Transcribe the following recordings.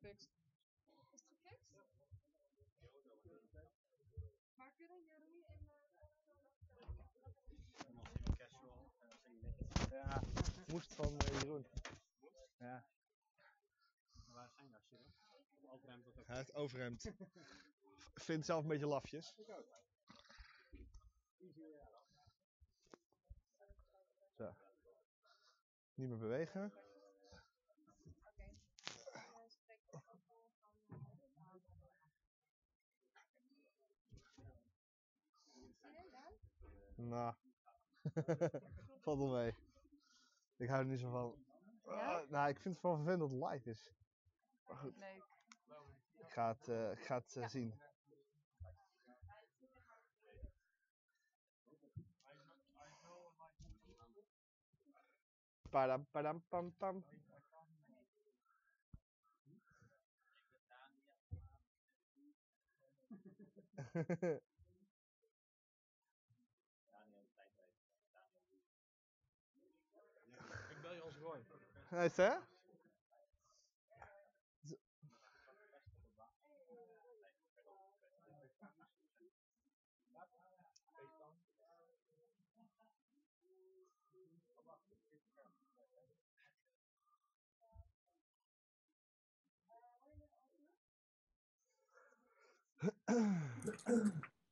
Gefixt. Is het gefixt? Maar kunnen jullie in Ja, moest van Jeroen. Ja. Waar is zijn jasje dan? Overhemd of Hij heeft overhemd. Vindt zelf een beetje lafjes. Zo. Niet meer bewegen. Nou, valt wel mee. Ik hou er niet zo van. Ja? Nou, ik vind het wel vervelend dat het live is. Maar goed, Leuk. ik ga het zien. Padam, padam, pam, pam. Ik bel je als Roy. Nice, hè?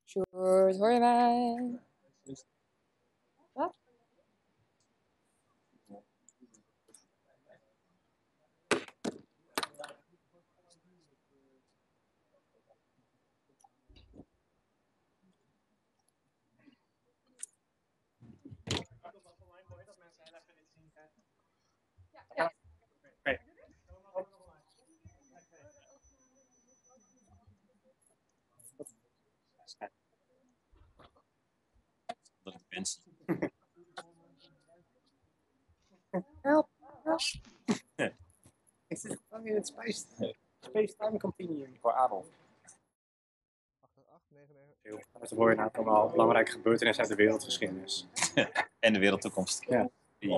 Sjoerd, hoor je mij? Wat? Ja. Dat ik wens. Help. Ik zit gewoon in het Space-Time Continuum voor Adolf. 889. Dat hoor je nou allemaal belangrijke gebeurtenissen uit de wereldgeschiedenis. En de wereldtoekomst. Ja. Die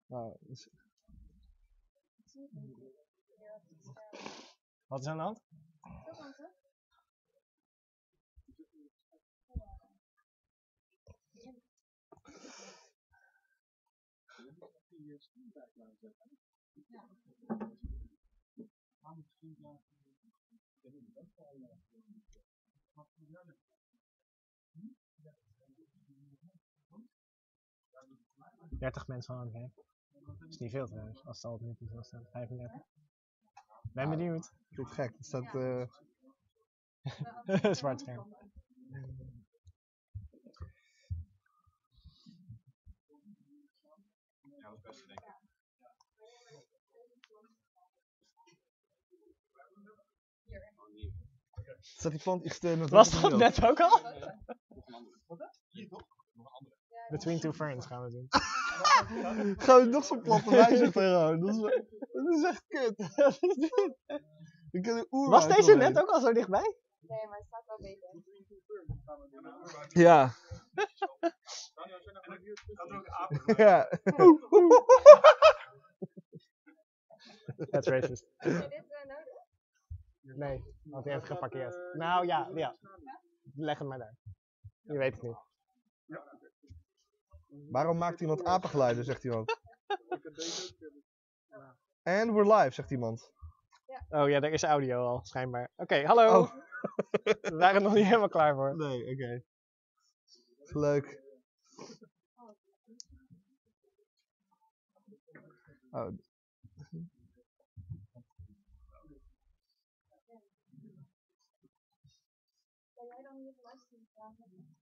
Nou, dus- Wat is aan de hand? Ja. 30 mensen aan het werk. Dat is niet veel trouwens, als het al niet te veel staat. 35. Ben benieuwd. ik vind het gek. Het staat, Zwart scherm. Ja, dat is best denk ik. staat die plant iets te Was dat net ook al? Hier toch? Nog een andere. Between Two Ferns gaan we doen. Gaan we nog zo'n platte wijze tegen? Dat is echt kut. Wat is dit? Ik ken de oerwoud Was deze omheen. net ook al zo dichtbij? Nee, maar het staat wel beter. Ja. Dat ook apen. Ja. That's racist. Heb je dit nodig? Nee, had hij even geparkeerd. Nou ja. Leg het maar daar. Je weet het niet. Waarom maakt iemand apengeluiden, zegt iemand. And we're live, zegt iemand. Oh ja, er is audio al, schijnbaar. Oké, hallo. Oh. We waren er nog niet helemaal klaar voor. Nee, oké. Leuk. Oh. Kan jij dan hier luisteren?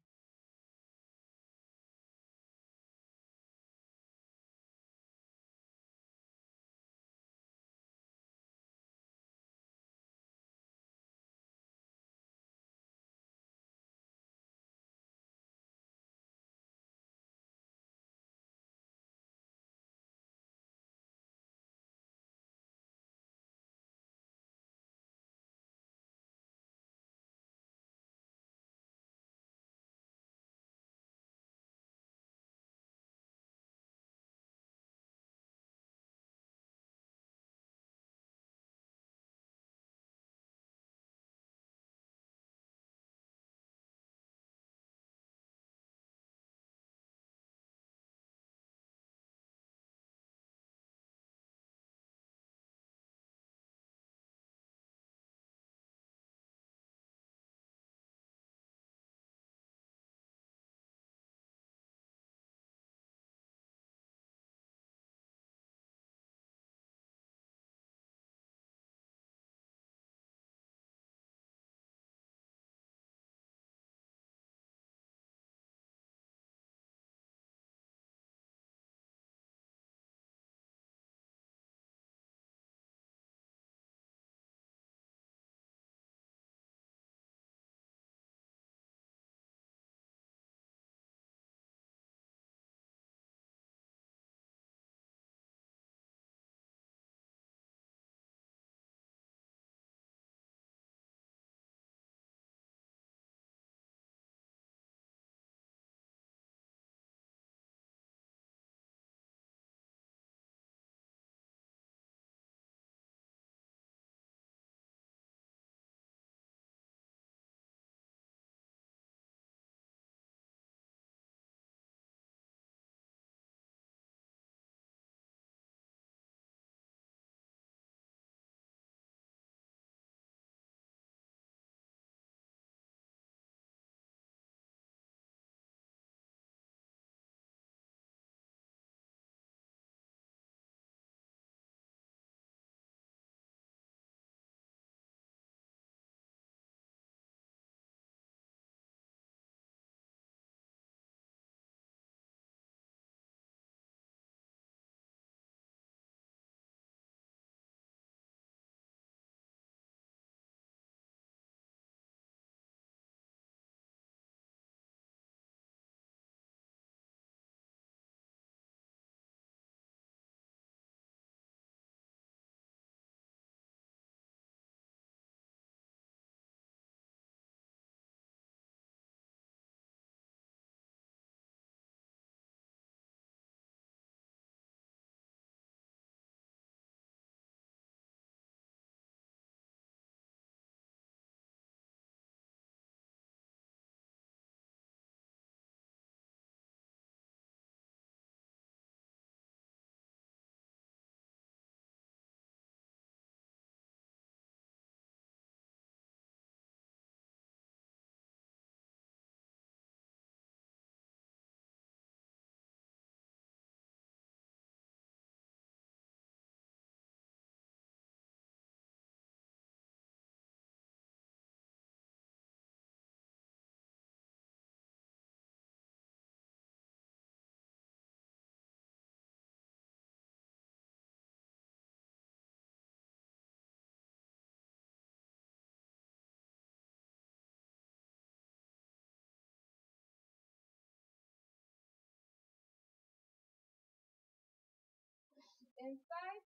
In 5,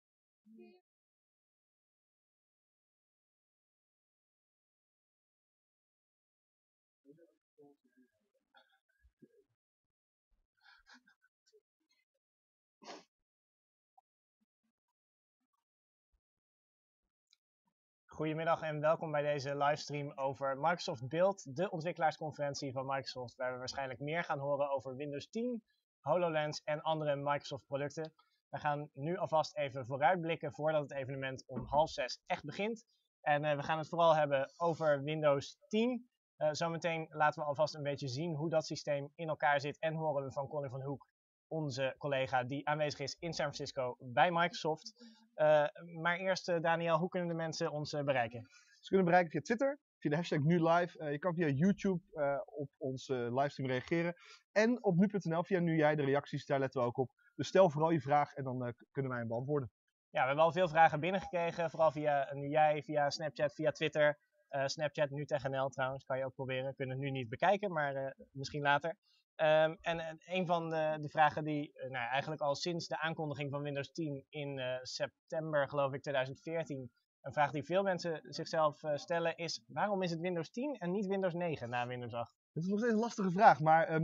4. Goedemiddag en welkom bij deze livestream over Microsoft Build, de ontwikkelaarsconferentie van Microsoft, waar we waarschijnlijk meer gaan horen over Windows 10, HoloLens en andere Microsoft producten. We gaan nu alvast even vooruitblikken voordat het evenement om 5:30 echt begint. En we gaan het vooral hebben over Windows 10. Zometeen laten we alvast een beetje zien hoe dat systeem in elkaar zit en horen we van Connie van Hoek, onze collega die aanwezig is in San Francisco bij Microsoft. Maar eerst, Daniel, hoe kunnen de mensen ons bereiken? Ze kunnen bereiken via Twitter, via de hashtag NUlive. Je kan via YouTube op onze livestream reageren. En op Nu.nl via Nu Jij, de reacties, daar letten we ook op. Dus stel vooral je vraag en dan kunnen wij hem beantwoorden. Ja, we hebben al veel vragen binnengekregen, vooral via Nu Jij, via Snapchat, via Twitter. Snapchat Nu.nl trouwens, kan je ook proberen. We kunnen het nu niet bekijken, maar misschien later. En een van de vragen die eigenlijk al sinds de aankondiging van Windows 10 in september, geloof ik, 2014, een vraag die veel mensen zichzelf stellen is: waarom is het Windows 10 en niet Windows 9 na Windows 8? Het is nog steeds een lastige vraag, maar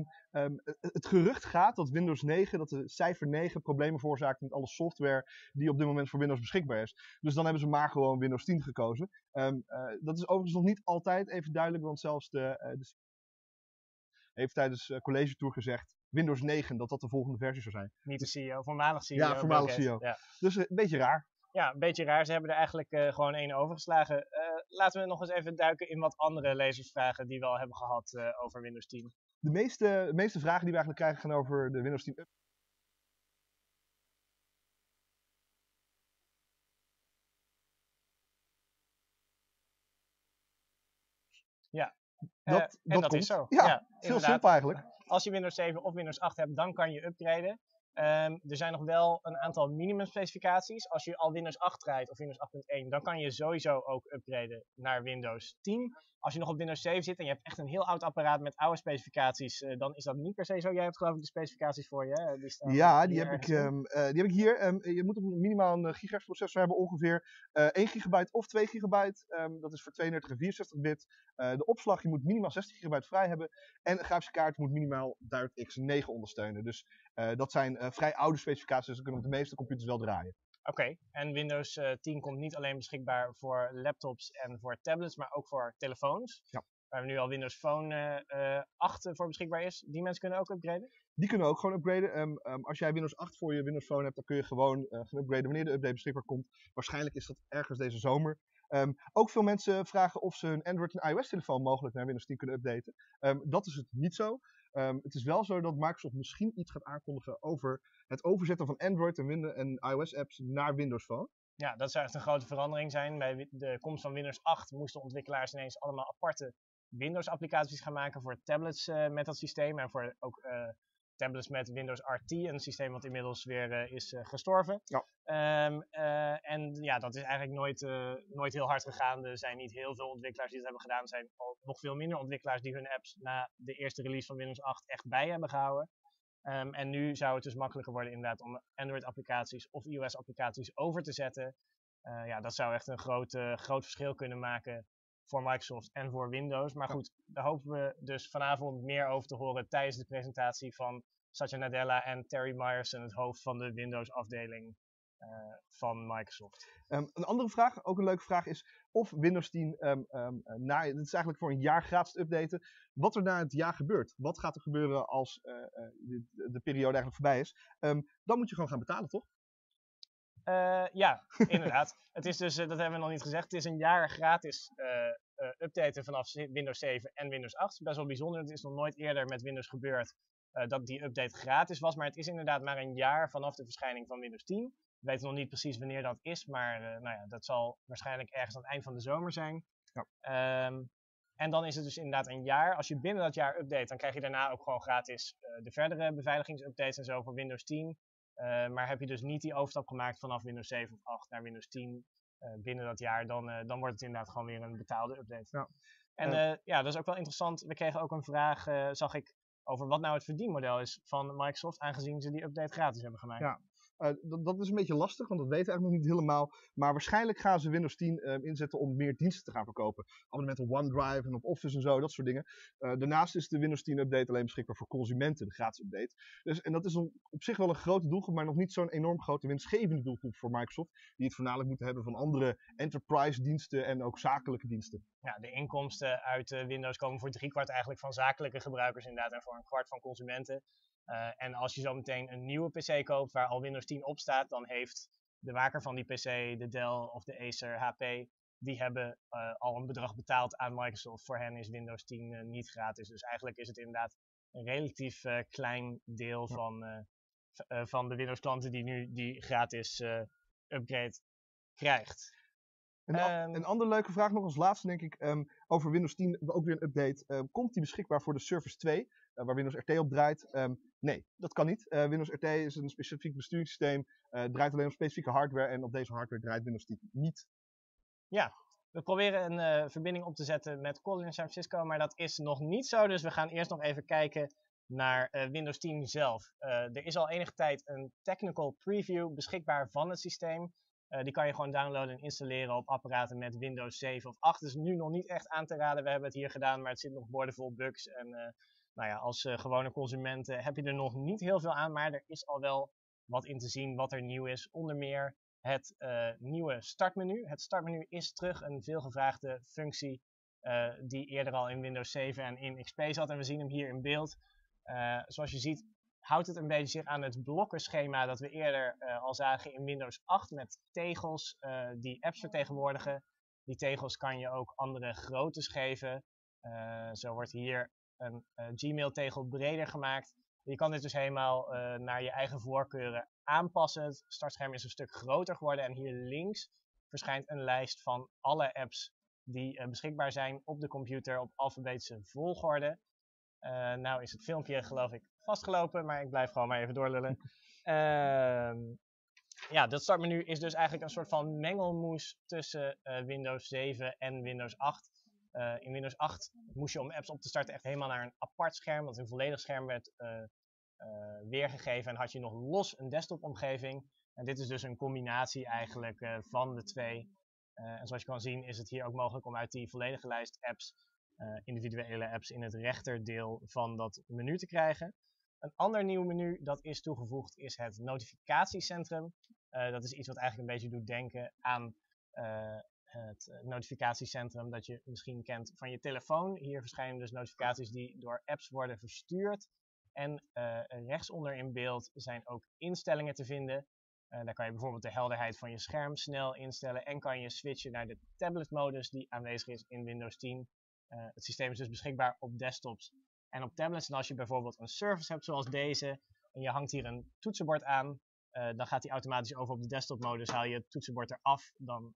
het gerucht gaat dat Windows 9, dat de cijfer 9 problemen veroorzaakt met alle software die op dit moment voor Windows beschikbaar is. Dus dan hebben ze maar gewoon Windows 10 gekozen. Dat is overigens nog niet altijd even duidelijk, want zelfs de heeft tijdens college tour gezegd Windows 9 dat de volgende versie zou zijn. Niet de CEO, voormalig CEO. Ja, voormalig CEO. Ja. Dus een beetje raar. Ja, een beetje raar. Ze hebben er eigenlijk gewoon één overgeslagen. Laten we nog eens even duiken in wat andere lezersvragen die we al hebben gehad over Windows 10. De meeste vragen die we eigenlijk krijgen gaan over de Windows 10 update. Ja. Dat komt. Is zo. Ja, heel simpel eigenlijk. Als je Windows 7 of Windows 8 hebt, dan kan je upgraden. Er zijn nog wel een aantal minimumspecificaties. Als je al Windows 8 rijdt of Windows 8.1, dan kan je sowieso ook upgraden naar Windows 10. Als je nog op Windows 7 zit en je hebt echt een heel oud apparaat met oude specificaties, dan is dat niet per se zo. Jij hebt geloof ik de specificaties voor je, hè? Die heb ik hier. Je moet minimaal een gigahertz processor hebben, ongeveer 1 gigabyte of 2 gigabyte. Dat is voor 32 en 64 bit. De opslag, je moet minimaal 16 gigabyte vrij hebben. En de grafische kaart moet minimaal DirectX 9 ondersteunen. Dus dat zijn vrij oude specificaties, dus dat kunnen op de meeste computers wel draaien. Oké, en Windows 10 komt niet alleen beschikbaar voor laptops en voor tablets, maar ook voor telefoons. Ja. Waar nu al Windows Phone 8 voor beschikbaar is. Die mensen kunnen ook upgraden? Die kunnen ook gewoon upgraden. Als jij Windows 8 voor je Windows Phone hebt, dan kun je gewoon gaan upgraden wanneer de update beschikbaar komt. Waarschijnlijk is dat ergens deze zomer. Ook veel mensen vragen of ze een Android en iOS telefoon mogelijk naar Windows 10 kunnen updaten. Dat is het niet zo. Het is wel zo dat Microsoft misschien iets gaat aankondigen over het overzetten van Android en iOS apps naar Windows Phone. Ja, dat zou echt een grote verandering zijn. Bij de komst van Windows 8 moesten ontwikkelaars ineens allemaal aparte Windows applicaties gaan maken voor tablets met dat systeem. En voor ook tablets met Windows RT, een systeem wat inmiddels weer is gestorven. Ja. En ja, dat is eigenlijk nooit heel hard gegaan. Er zijn niet heel veel ontwikkelaars die dat hebben gedaan. Er zijn al nog veel minder ontwikkelaars die hun apps na de eerste release van Windows 8 echt bij hebben gehouden. En nu zou het dus makkelijker worden inderdaad om Android-applicaties of iOS-applicaties over te zetten. Dat zou echt een groot verschil kunnen maken voor Microsoft en voor Windows. Maar goed, daar hopen we dus vanavond meer over te horen tijdens de presentatie van Satya Nadella en Terry Myerson, het hoofd van de Windows-afdeling van Microsoft. Een andere vraag, ook een leuke vraag, is of Windows 10, het is eigenlijk voor een jaar gratis te updaten, wat er na het jaar gebeurt. Wat gaat er gebeuren als de periode eigenlijk voorbij is? Dan moet je gewoon gaan betalen, toch? Ja, inderdaad. Het is dus, dat hebben we nog niet gezegd, het is een jaar gratis updaten vanaf Windows 7 en Windows 8. Best wel bijzonder, het is nog nooit eerder met Windows gebeurd dat die update gratis was. Maar het is inderdaad maar een jaar vanaf de verschijning van Windows 10. We weten nog niet precies wanneer dat is, maar dat zal waarschijnlijk ergens aan het eind van de zomer zijn. Ja. En dan is het dus inderdaad een jaar. Als je binnen dat jaar update, dan krijg je daarna ook gewoon gratis de verdere beveiligingsupdates en zo voor Windows 10. Maar heb je dus niet die overstap gemaakt vanaf Windows 7 of 8 naar Windows 10 binnen dat jaar, dan wordt het inderdaad gewoon weer een betaalde update. Ja. En dat is ook wel interessant. We kregen ook een vraag, zag ik, over wat nou het verdienmodel is van Microsoft, aangezien ze die update gratis hebben gemaakt. Ja. Dat is een beetje lastig, want dat weten we eigenlijk nog niet helemaal. Maar waarschijnlijk gaan ze Windows 10 inzetten om meer diensten te gaan verkopen. Abonnementen op OneDrive en op Office en zo, dat soort dingen. Daarnaast is de Windows 10 update alleen beschikbaar voor consumenten, de gratis update. En dat is op zich wel een grote doelgroep, maar nog niet zo'n enorm grote winstgevende doelgroep voor Microsoft. Die het voornamelijk moeten hebben van andere enterprise diensten en ook zakelijke diensten. Ja, de inkomsten uit Windows komen voor 3/4 eigenlijk van zakelijke gebruikers inderdaad en voor 1/4 van consumenten. En als je zo meteen een nieuwe PC koopt waar al Windows 10 op staat, dan heeft de maker van die PC, de Dell of de Acer HP, die hebben al een bedrag betaald aan Microsoft. Voor hen is Windows 10 niet gratis. Dus eigenlijk is het inderdaad een relatief klein deel van de Windows klanten die nu die gratis upgrade krijgt. Een andere leuke vraag nog als laatste denk ik, over Windows 10, ook weer een update. Komt die beschikbaar voor de Surface 2, waar Windows RT op draait? Nee, dat kan niet. Windows RT is een specifiek besturingssysteem, draait alleen op specifieke hardware en op deze hardware draait Windows 10 niet. Ja, we proberen een verbinding op te zetten met Colin in San Francisco, maar dat is nog niet zo. Dus we gaan eerst nog even kijken naar Windows 10 zelf. Er is al enige tijd een technical preview beschikbaar van het systeem. Die kan je gewoon downloaden en installeren op apparaten met Windows 7 of 8. Dus nu nog niet echt aan te raden. We hebben het hier gedaan, maar het zit nog boordevol bugs. En als gewone consument heb je er nog niet heel veel aan. Maar er is al wel wat in te zien wat er nieuw is. Onder meer het nieuwe startmenu. Het startmenu is terug, een veelgevraagde functie die eerder al in Windows 7 en in XP zat. En we zien hem hier in beeld. Zoals je ziet houdt het een beetje zich aan het blokkenschema dat we eerder al zagen in Windows 8 met tegels die apps vertegenwoordigen. Die tegels kan je ook andere groottes geven. Zo wordt hier een Gmail tegel breder gemaakt. Je kan dit dus helemaal naar je eigen voorkeuren aanpassen. Het startscherm is een stuk groter geworden en hier links verschijnt een lijst van alle apps die beschikbaar zijn op de computer op alfabetische volgorde. Nou is het filmpje geloof ik vastgelopen, maar ik blijf gewoon maar even doorlullen. Dat startmenu is dus eigenlijk een soort van mengelmoes tussen Windows 7 en Windows 8. In Windows 8 moest je om apps op te starten echt helemaal naar een apart scherm, dat een volledig scherm werd weergegeven en had je nog los een desktopomgeving. En dit is dus een combinatie eigenlijk van de twee. En zoals je kan zien is het hier ook mogelijk om uit die volledige lijst apps individuele apps in het rechterdeel van dat menu te krijgen. Een ander nieuw menu dat is toegevoegd is het notificatiecentrum. Dat is iets wat eigenlijk een beetje doet denken aan het notificatiecentrum dat je misschien kent van je telefoon. Hier verschijnen dus notificaties die door apps worden verstuurd. En rechtsonder in beeld zijn ook instellingen te vinden. Daar kan je bijvoorbeeld de helderheid van je scherm snel instellen en kan je switchen naar de tabletmodus die aanwezig is in Windows 10. Het systeem is dus beschikbaar op desktops en op tablets. En als je bijvoorbeeld een service hebt zoals deze en je hangt hier een toetsenbord aan, dan gaat die automatisch over op de desktopmodus. Haal je het toetsenbord eraf, dan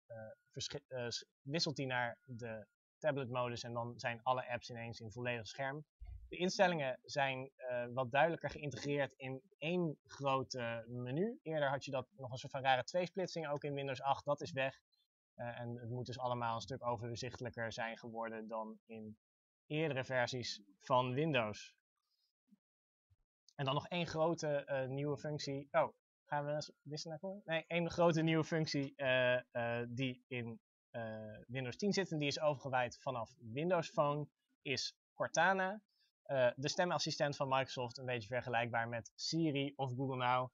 wisselt die naar de tabletmodus en dan zijn alle apps ineens in volledig scherm. De instellingen zijn wat duidelijker geïntegreerd in één groot menu. Eerder had je dat nog een soort van rare tweesplitsing ook in Windows 8, dat is weg. En het moet dus allemaal een stuk overzichtelijker zijn geworden dan in eerdere versies van Windows. En dan nog één grote nieuwe functie. Oh, gaan we wisselen? Nee, één grote nieuwe functie die in Windows 10 zit en die is overgewaaid vanaf Windows Phone is Cortana. De stemassistent van Microsoft, een beetje vergelijkbaar met Siri of Google Now.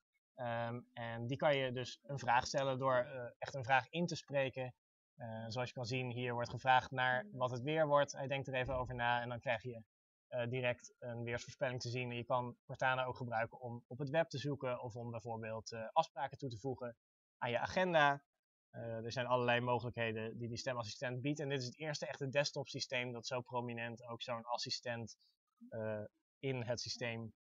En die kan je dus een vraag stellen door echt een vraag in te spreken. Zoals je kan zien, hier wordt gevraagd naar wat het weer wordt. Hij denkt er even over na en dan krijg je direct een weersvoorspelling te zien. En je kan Cortana ook gebruiken om op het web te zoeken of om bijvoorbeeld afspraken toe te voegen aan je agenda. Er zijn allerlei mogelijkheden die stemassistent biedt. En dit is het eerste echte desktop systeem dat zo prominent ook zo'n assistent in het systeem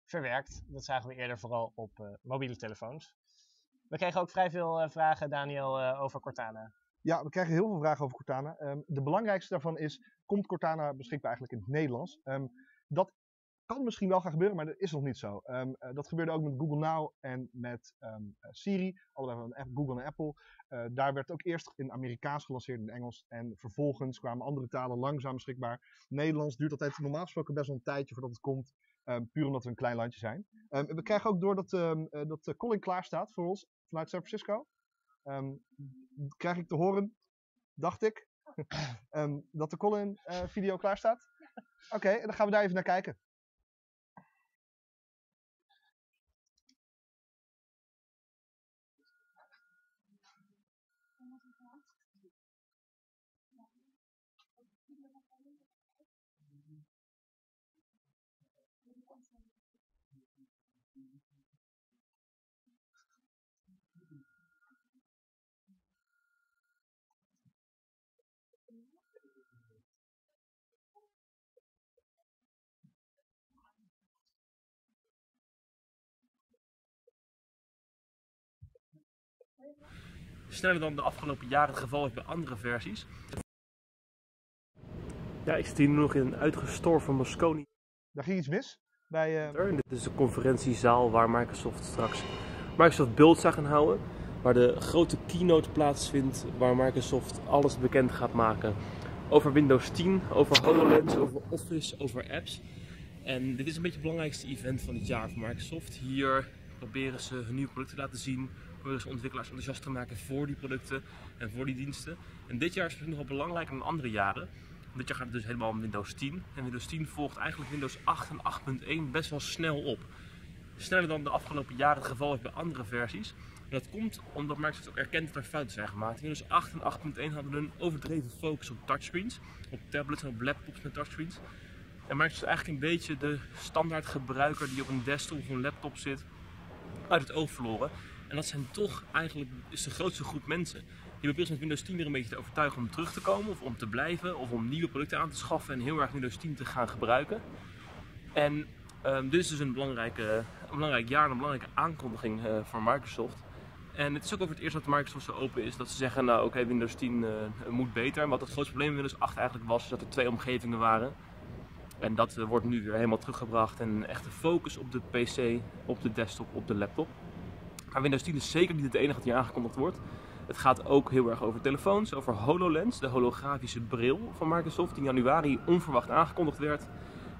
verwerkt. Dat zagen we eerder vooral op mobiele telefoons. We kregen ook vrij veel vragen, Daniel, over Cortana. Ja, we krijgen heel veel vragen over Cortana. De belangrijkste daarvan is, komt Cortana beschikbaar eigenlijk in het Nederlands? Dat kan misschien wel gaan gebeuren, maar dat is nog niet zo. Dat gebeurde ook met Google Now en met Siri, allebei van Google en Apple. Daar werd ook eerst in Amerikaans gelanceerd in Engels en vervolgens kwamen andere talen langzaam beschikbaar. Nederlands duurt altijd normaal gesproken best wel een tijdje voordat het komt, puur omdat we een klein landje zijn. We krijgen ook door dat Colin klaar staat voor ons vanuit San Francisco. Krijg ik te horen, dacht ik, dat de Colin video klaar staat? Oké, en dan gaan we daar even naar kijken. Sneller dan de afgelopen jaren het geval is bij andere versies. Ja, ik zit hier nu nog in een uitgestorven Moscone. Daar ging iets mis bij... Dit is de conferentiezaal waar Microsoft Build zou gaan houden. Waar de grote keynote plaatsvindt, waar Microsoft alles bekend gaat maken. Over Windows 10, over HoloLens, over Office, over apps. En dit is een beetje het belangrijkste event van dit jaar voor Microsoft. Hier proberen ze hun nieuwe producten te laten zien. Proberen ze ontwikkelaars enthousiast te maken voor die producten en voor die diensten. En dit jaar is het nog wel belangrijker dan andere jaren. Dit jaar gaat het dus helemaal om Windows 10. En Windows 10 volgt eigenlijk Windows 8 en 8.1 best wel snel op. Sneller dan de afgelopen jaren het geval is bij andere versies. En dat komt omdat Microsoft ook erkent dat er fouten zijn gemaakt. Windows 8 en 8.1 hadden een overdreven focus op touchscreens. Op tablets en op laptops met touchscreens. En Microsoft is eigenlijk een beetje de standaard gebruiker die op een desktop of een laptop zit uit het oog verloren. En dat zijn toch eigenlijk is de grootste groep mensen. Die proberen met Windows 10 weer een beetje te overtuigen om terug te komen of om te blijven of om nieuwe producten aan te schaffen en heel erg Windows 10 te gaan gebruiken. En dit is dus een belangrijk jaar en een belangrijke aankondiging voor Microsoft. En het is ook over het eerst dat Microsoft zo open is dat ze zeggen, nou oké, Windows 10 moet beter. En wat het grootste probleem met Windows 8 eigenlijk was, is dat er 2 omgevingen waren. En dat wordt nu weer helemaal teruggebracht en echt de focus op de PC, op de desktop, op de laptop. Maar Windows 10 is zeker niet het enige dat hier aangekondigd wordt. Het gaat ook heel erg over telefoons, over HoloLens, de holografische bril van Microsoft, die in januari onverwacht aangekondigd werd.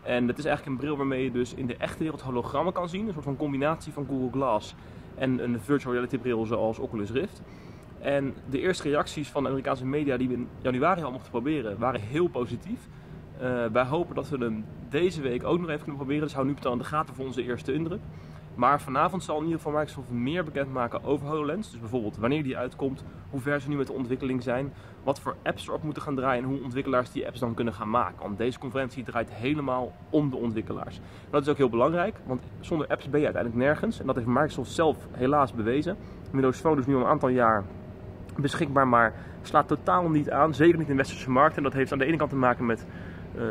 En dat is eigenlijk een bril waarmee je dus in de echte wereld hologrammen kan zien. Een soort van combinatie van Google Glass en een virtual reality bril zoals Oculus Rift. En de eerste reacties van de Amerikaanse media die we in januari al mochten proberen, waren heel positief. Wij hopen dat we hem deze week ook nog even kunnen proberen, dus hou nu meteen aan de gaten voor onze eerste indruk. Maar vanavond zal in ieder geval Microsoft meer bekendmaken over HoloLens. Dus bijvoorbeeld wanneer die uitkomt, hoe ver ze nu met de ontwikkeling zijn, wat voor apps erop moeten gaan draaien en hoe ontwikkelaars die apps dan kunnen gaan maken. Want deze conferentie draait helemaal om de ontwikkelaars. En dat is ook heel belangrijk, want zonder apps ben je uiteindelijk nergens. En dat heeft Microsoft zelf helaas bewezen. Windows Phone is nu al een aantal jaar beschikbaar, maar slaat totaal niet aan. Zeker niet in de westerse markt. En dat heeft aan de ene kant te maken met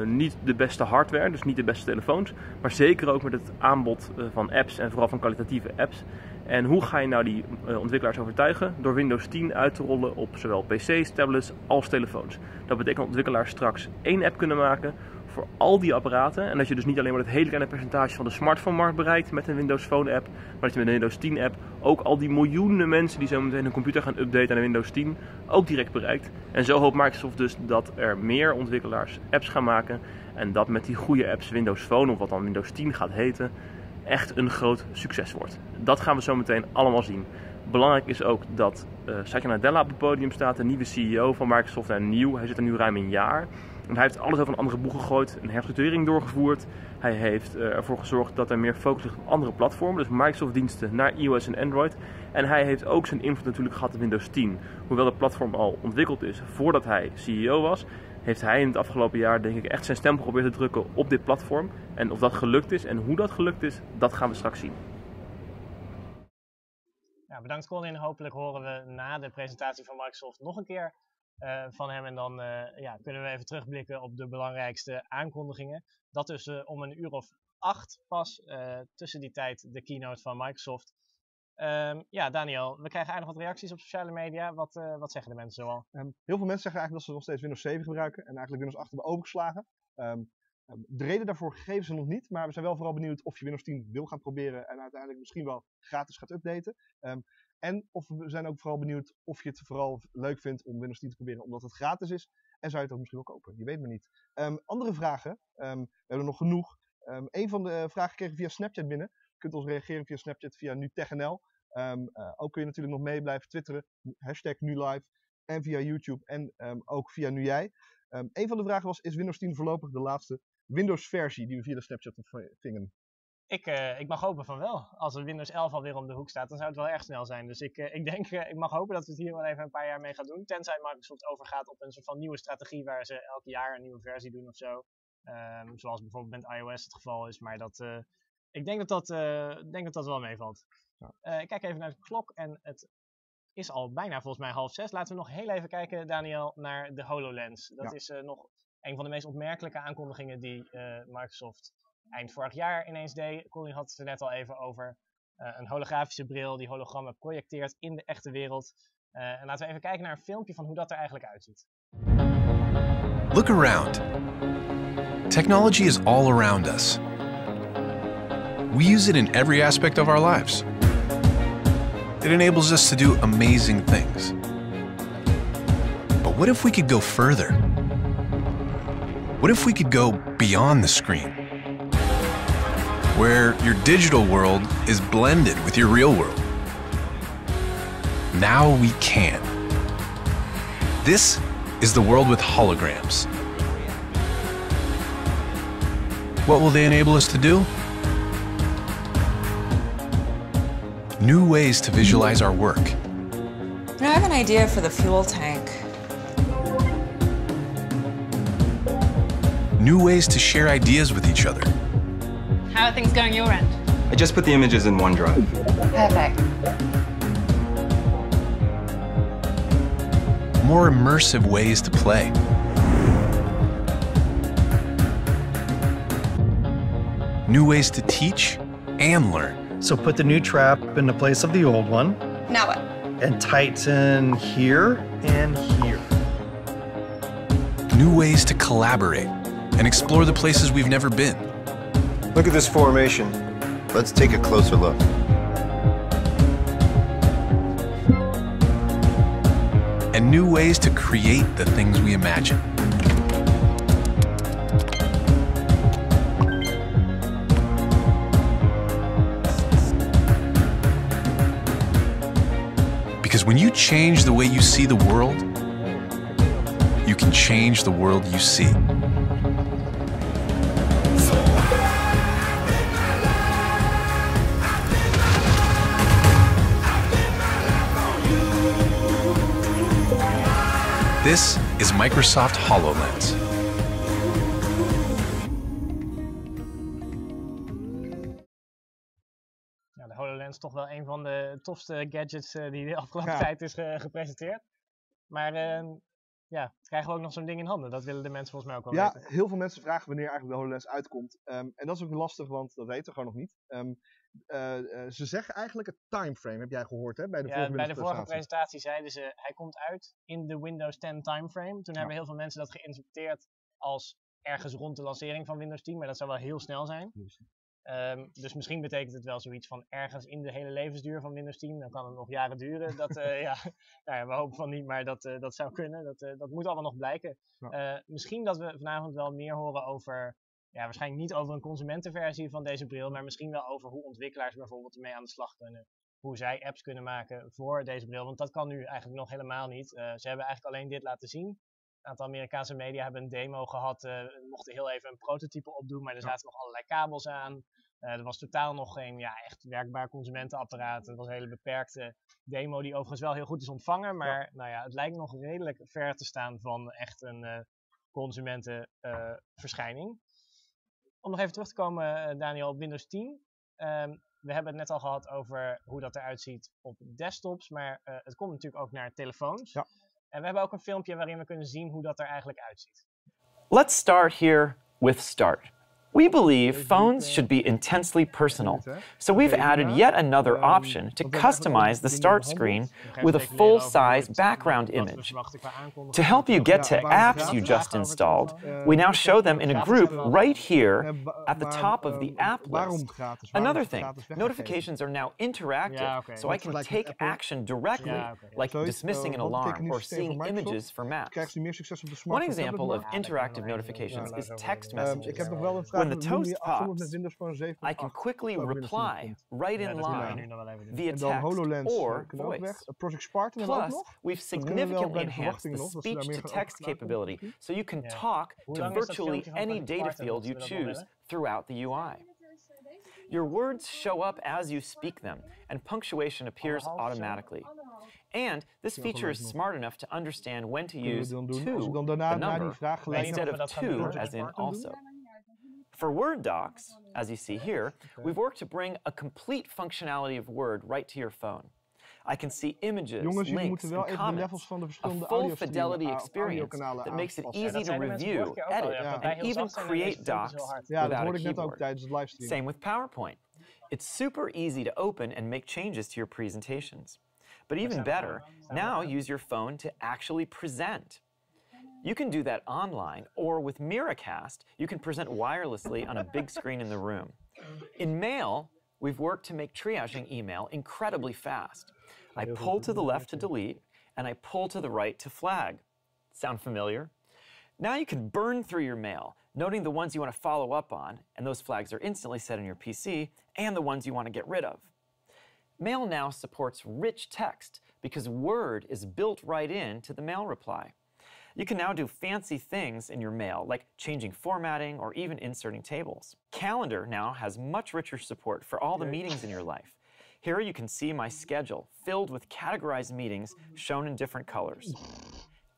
niet de beste hardware, dus niet de beste telefoons, maar zeker ook met het aanbod van apps en vooral van kwalitatieve apps. En hoe ga je nou die ontwikkelaars overtuigen? Door Windows 10 uit te rollen op zowel PC's, tablets als telefoons. Dat betekent dat ontwikkelaars straks 1 app kunnen maken voor al die apparaten. En dat je dus niet alleen maar het hele kleine percentage van de smartphone-markt bereikt met een Windows Phone app, maar dat je met een Windows 10 app ook al die miljoenen mensen die zo meteen hun computer gaan updaten aan een Windows 10 ook direct bereikt. En zo hoopt Microsoft dus dat er meer ontwikkelaars apps gaan maken en dat met die goede apps Windows Phone, of wat dan Windows 10 gaat heten, echt een groot succes wordt. Dat gaan we zo meteen allemaal zien. Belangrijk is ook dat Satya Nadella op het podium staat, de nieuwe CEO van Microsoft en nieuw. Hij zit er nu ruim een jaar. En hij heeft alles over een andere boeg gegooid, een herstructurering doorgevoerd. Hij heeft ervoor gezorgd dat er meer focus ligt op andere platformen, dus Microsoft diensten naar iOS en Android. En hij heeft ook zijn invloed natuurlijk gehad op Windows 10. Hoewel het platform al ontwikkeld is voordat hij CEO was, heeft hij in het afgelopen jaar denk ik echt zijn stem geprobeerd te drukken op dit platform. En of dat gelukt is en hoe dat gelukt is, dat gaan we straks zien. Ja, bedankt Colin. Hopelijk horen we na de presentatie van Microsoft nog een keer van hem. En dan kunnen we even terugblikken op de belangrijkste aankondigingen. Dat dus om 1:08 pas, tussen die tijd de keynote van Microsoft. Daniel, we krijgen eigenlijk wat reacties op sociale media. Wat zeggen de mensen zoal? Heel veel mensen zeggen eigenlijk dat ze nog steeds Windows 7 gebruiken en eigenlijk Windows 8 hebben overgeslagen. De reden daarvoor geven ze nog niet, maar we zijn wel vooral benieuwd of je Windows 10 wil gaan proberen en uiteindelijk misschien wel gratis gaat updaten. En we zijn ook vooral benieuwd of je het vooral leuk vindt om Windows 10 te proberen omdat het gratis is. En zou je het ook misschien wel kopen? Je weet maar niet. Andere vragen, we hebben er nog genoeg. Een van de vragen kregen we via Snapchat binnen. Je kunt ons reageren via Snapchat via NU.nl. Ook kun je natuurlijk nog mee blijven twitteren. #NUlive. En via YouTube en ook via NuJij. Een van de vragen was, is Windows 10 voorlopig de laatste Windows-versie die we via de Snapchat ontvingen? Ik mag hopen van wel. Als er Windows 11 alweer om de hoek staat, dan zou het wel erg snel zijn. Dus ik mag hopen dat we het hier wel even een paar jaar mee gaan doen. Tenzij Microsoft overgaat op een soort van nieuwe strategie waar ze elk jaar een nieuwe versie doen of zo. Zoals bijvoorbeeld met iOS het geval is. Maar ik denk dat dat wel meevalt. Ja. Ik kijk even naar de klok en het is al bijna volgens mij 5:30. Laten we nog heel even kijken, Daniel, naar de HoloLens. Dat is nog een van de meest opmerkelijke aankondigingen die Microsoft eind vorig jaar ineens deed. Colin had het er net al even over. Een holografische bril die hologrammen projecteert in de echte wereld. En laten we even kijken naar een filmpje van hoe dat er eigenlijk uitziet. Look around. Technology is all around us. We use it in every aspect of our lives. It enables us to do amazing things. But what if we could go further? What if we could go beyond the screen? Where your digital world is blended with your real world. Now we can. This is the world with holograms. What will they enable us to do? New ways to visualize our work. I have an idea for the fuel tank. New ways to share ideas with each other. How are things going your end? I just put the images in OneDrive. Perfect. More immersive ways to play. New ways to teach and learn. So put the new trap in the place of the old one. Now what? And tighten here and here. New ways to collaborate and explore the places we've never been. Look at this formation. Let's take a closer look. And new ways to create the things we imagine. Because when you change the way you see the world, you can change the world you see. This is Microsoft HoloLens. Ja, de HoloLens is toch wel een van de tofste gadgets die de afgelopen tijd is gepresenteerd. Maar het krijgen we ook nog zo'n ding in handen. Dat willen de mensen volgens mij ook wel weten. Ja, heel veel mensen vragen wanneer eigenlijk de HoloLens uitkomt. En dat is ook lastig, want dat weten we gewoon nog niet. Ze zeggen eigenlijk het timeframe, heb jij gehoord hè? Bij de vorige presentatie zeiden ze, hij komt uit in de Windows 10 timeframe. Toen hebben heel veel mensen dat geïnterpreteerd als ergens rond de lancering van Windows 10, maar dat zou wel heel snel zijn. Dus misschien betekent het wel zoiets van ergens in de hele levensduur van Windows 10. Dan kan het nog jaren duren. We hopen van niet, maar dat zou kunnen. Dat moet allemaal nog blijken. Misschien dat we vanavond wel meer horen over, waarschijnlijk niet over een consumentenversie van deze bril, maar misschien wel over hoe ontwikkelaars bijvoorbeeld ermee aan de slag kunnen. Hoe zij apps kunnen maken voor deze bril. Want dat kan nu eigenlijk nog helemaal niet. Ze hebben eigenlijk alleen dit laten zien. Een aantal Amerikaanse media hebben een demo gehad. Mochten heel even een prototype opdoen, maar er zaten nog allerlei kabels aan. Er was totaal nog geen echt werkbaar consumentenapparaat. Het was een hele beperkte demo die overigens wel heel goed is ontvangen. Maar het lijkt nog redelijk ver te staan van echt een consumentenverschijning. Om nog even terug te komen, Daniel, op Windows 10. We hebben het net al gehad over hoe dat eruit ziet op desktops. Maar het komt natuurlijk ook naar telefoons. Ja. En we hebben ook een filmpje waarin we kunnen zien hoe dat er eigenlijk uitziet. Let's start here with Start. We believe phones should be intensely personal, so we've added yet another option to customize the start screen with a full-size background image. To help you get to apps you just installed, we now show them in a group right here at the top of the app list. Another thing, notifications are now interactive, so I can take action directly, like dismissing an alarm or seeing images for maps. One example of interactive notifications is text messages. When the toast pops, I can quickly reply right in line via text or voice. Plus, we've significantly enhanced the speech-to-text capability, so you can talk to virtually any data field you choose throughout the UI. Your words show up as you speak them, and punctuation appears automatically. And this feature is smart enough to understand when to use to, the number, instead of to, as in also. For Word docs, as you see here, we've worked to bring a complete functionality of Word right to your phone. I can see images, links, and comments, a full fidelity experience that makes it easy to review, edit, and even create docs without a keyboard. Same with PowerPoint. It's super easy to open and make changes to your presentations. But even better, now use your phone to actually present. You can do that online, or with Miracast, you can present wirelessly on a big screen in the room. In Mail, we've worked to make triaging email incredibly fast. I pull to the left to delete, and I pull to the right to flag. Sound familiar? Now you can burn through your mail, noting the ones you want to follow up on, and those flags are instantly set on your PC, and the ones you want to get rid of. Mail now supports rich text because Word is built right into the mail reply. You can now do fancy things in your mail, like changing formatting or even inserting tables. Calendar now has much richer support for all the meetings in your life. Here you can see my schedule filled with categorized meetings shown in different colors.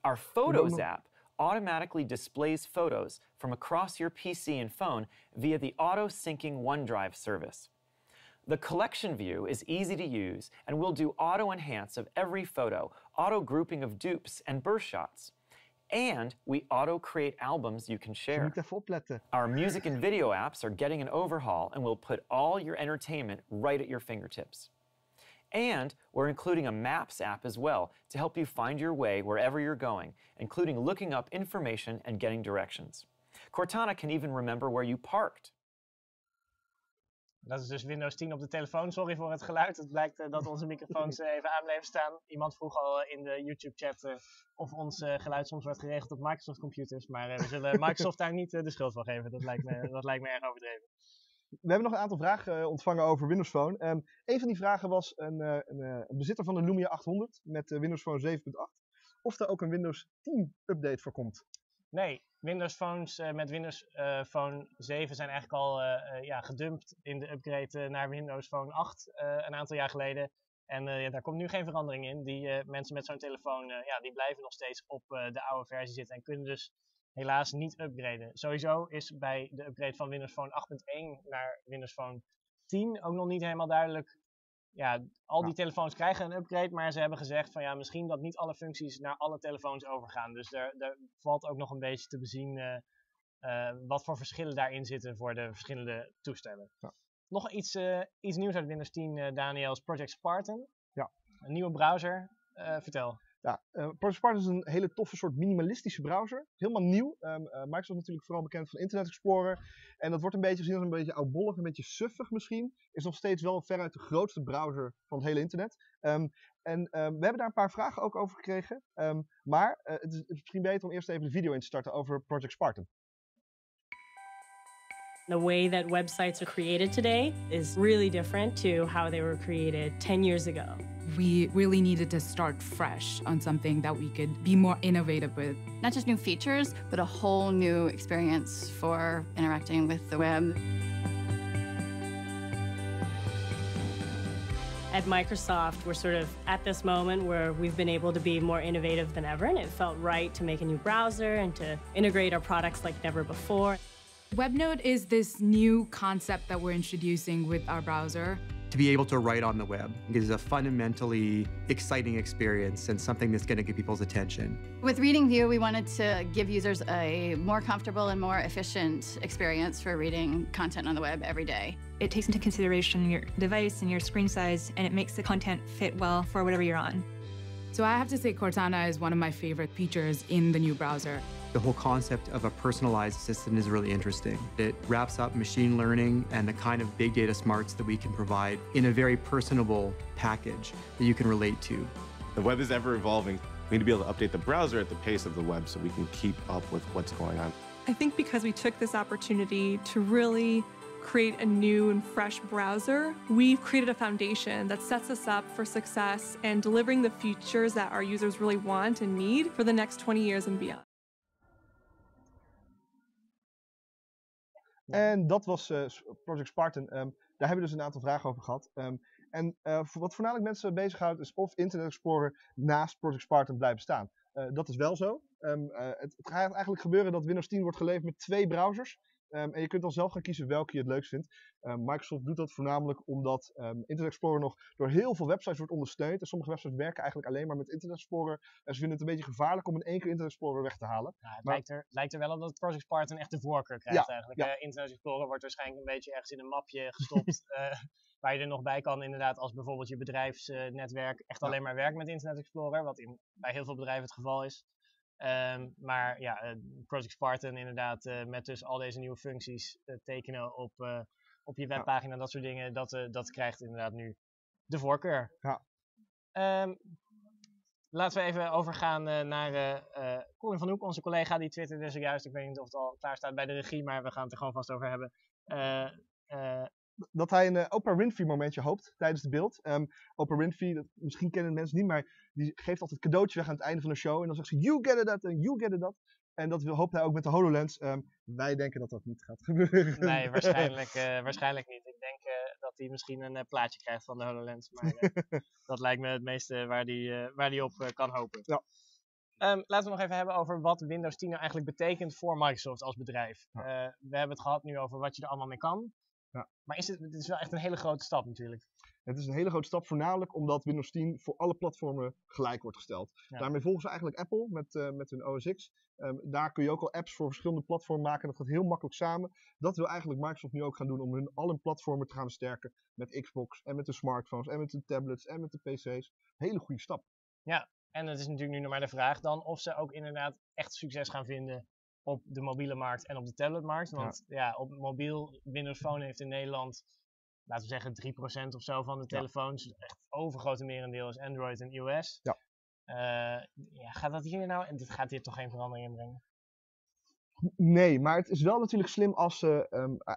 Our Photos app automatically displays photos from across your PC and phone via the auto-syncing OneDrive service. The collection view is easy to use and will do auto-enhance of every photo, auto-grouping of dupes and burst shots. And we auto-create albums you can share. Our music and video apps are getting an overhaul and will put all your entertainment right at your fingertips. And we're including a Maps app as well to help you find your way wherever you're going, including looking up information and getting directions. Cortana can even remember where you parked. Dat is dus Windows 10 op de telefoon. Sorry voor het geluid. Het blijkt dat onze microfoons even aan bleven staan. Iemand vroeg al in de YouTube-chat of ons geluid soms wordt geregeld op Microsoft computers. Maar we zullen Microsoft daar niet de schuld van geven. Dat lijkt me erg overdreven. We hebben nog een aantal vragen ontvangen over Windows Phone. Een van die vragen was een bezitter van de Lumia 800 met Windows Phone 7.8. Of er ook een Windows 10 update voor komt. Nee, Windows Phones met Windows Phone 7 zijn eigenlijk al gedumpt in de upgrade naar Windows Phone 8 een aantal jaar geleden. En daar komt nu geen verandering in. Die mensen met zo'n telefoon die blijven nog steeds op de oude versie zitten en kunnen dus helaas niet upgraden. Sowieso is bij de upgrade van Windows Phone 8.1 naar Windows Phone 10 ook nog niet helemaal duidelijk. Ja, al die telefoons krijgen een upgrade, maar ze hebben gezegd van ja, misschien dat niet alle functies naar alle telefoons overgaan. Dus daar valt ook nog een beetje te bezien wat voor verschillen daarin zitten voor de verschillende toestellen. Ja. Nog iets nieuws uit Windows 10, Daniel, is Project Spartan. Ja. Een nieuwe browser. Vertel. Ja, Project Spartan is een hele toffe soort minimalistische browser. Helemaal nieuw. Microsoft is natuurlijk vooral bekend van Internet Explorer. En dat wordt een beetje gezien als een beetje oudbollig, een beetje suffig misschien. Is nog steeds wel veruit de grootste browser van het hele internet. We hebben daar een paar vragen ook over gekregen. Maar het is misschien beter om eerst even de video in te starten over Project Spartan. The way that websites are created today is really different to how they were created 10 years ago. We really needed to start fresh on something that we could be more innovative with. Not just new features, but a whole new experience for interacting with the web. At Microsoft, we're sort of at this moment where we've been able to be more innovative than ever, and it felt right to make a new browser and to integrate our products like never before. WebNode is this new concept that we're introducing with our browser. to be able to write on the web. It is a fundamentally exciting experience and something that's going to get people's attention. With Reading View, we wanted to give users a more comfortable and more efficient experience for reading content on the web every day. It takes into consideration your device and your screen size, and it makes the content fit well for whatever you're on. So I have to say Cortana is one of my favorite features in the new browser. The whole concept of a personalized assistant is really interesting. It wraps up machine learning and the kind of big data smarts that we can provide in a very personable package that you can relate to. The web is ever evolving. We need to be able to update the browser at the pace of the web so we can keep up with what's going on. I think because we took this opportunity to really create a new and fresh browser, we've created a foundation that sets us up for success and delivering the features that our users really want and need for the next 20 years and beyond. En dat was Project Spartan. Daar hebben we dus een aantal vragen over gehad. Wat voornamelijk mensen bezighoudt is of Internet Explorer naast Project Spartan blijft staan. Dat is wel zo. Het gaat eigenlijk gebeuren dat Windows 10 wordt geleverd met 2 browsers. En je kunt dan zelf gaan kiezen welke je het leukst vindt. Microsoft doet dat voornamelijk omdat Internet Explorer nog door heel veel websites wordt ondersteund. En sommige websites werken eigenlijk alleen maar met Internet Explorer. En ze vinden het een beetje gevaarlijk om in één keer Internet Explorer weg te halen. Ja, het lijkt er wel op dat Project Spartan echt de voorkeur krijgt eigenlijk. Ja. Internet Explorer wordt waarschijnlijk een beetje ergens in een mapje gestopt. Waar je er nog bij kan inderdaad als bijvoorbeeld je bedrijfsnetwerk echt alleen maar werkt met Internet Explorer. Wat bij heel veel bedrijven het geval is. Maar ja, Project Spartan inderdaad met dus al deze nieuwe functies tekenen op je webpagina, dat soort dingen, dat krijgt inderdaad nu de voorkeur. Ja. Laten we even overgaan naar Colin van Hoek, onze collega, die twitterde zojuist. Ik weet niet of het al klaar staat bij de regie, maar we gaan het er gewoon vast over hebben. Dat hij een Oprah Winfrey momentje hoopt tijdens de beeld. Oprah Winfrey, misschien kennen mensen niet, maar die geeft altijd cadeautjes weg aan het einde van de show. En dan zegt ze, you get it that en you get it that. En dat hoopt hij ook met de HoloLens. Wij denken dat dat niet gaat gebeuren. Nee, waarschijnlijk niet. Ik denk dat hij misschien een plaatje krijgt van de HoloLens. Maar dat lijkt me het meeste waar die op kan hopen. Ja. Laten we nog even hebben over wat Windows 10 nou eigenlijk betekent voor Microsoft als bedrijf. Ja. We hebben het gehad nu over wat je er allemaal mee kan. Ja. Maar dit is wel echt een hele grote stap natuurlijk. Het is een hele grote stap, voornamelijk omdat Windows 10 voor alle platformen gelijk wordt gesteld. Ja. Daarmee volgen ze eigenlijk Apple met hun OS X. Daar kun je ook al apps voor verschillende platformen maken. Dat gaat heel makkelijk samen. Dat wil eigenlijk Microsoft nu ook gaan doen om al hun platformen te gaan versterken. Met Xbox en met de smartphones en met de tablets en met de PC's. Hele goede stap. Ja, en het is natuurlijk nu nog maar de vraag dan of ze ook inderdaad echt succes gaan vinden op de mobiele markt en op de tabletmarkt. Want ja, op mobiel, Windows Phone heeft in Nederland, laten we zeggen 3% of zo van de telefoons. Echt overgrote merendeel is Android en iOS. Ja. Gaat dat hier nou, en dit gaat hier toch geen verandering in brengen? Nee, maar het is wel natuurlijk slim als ze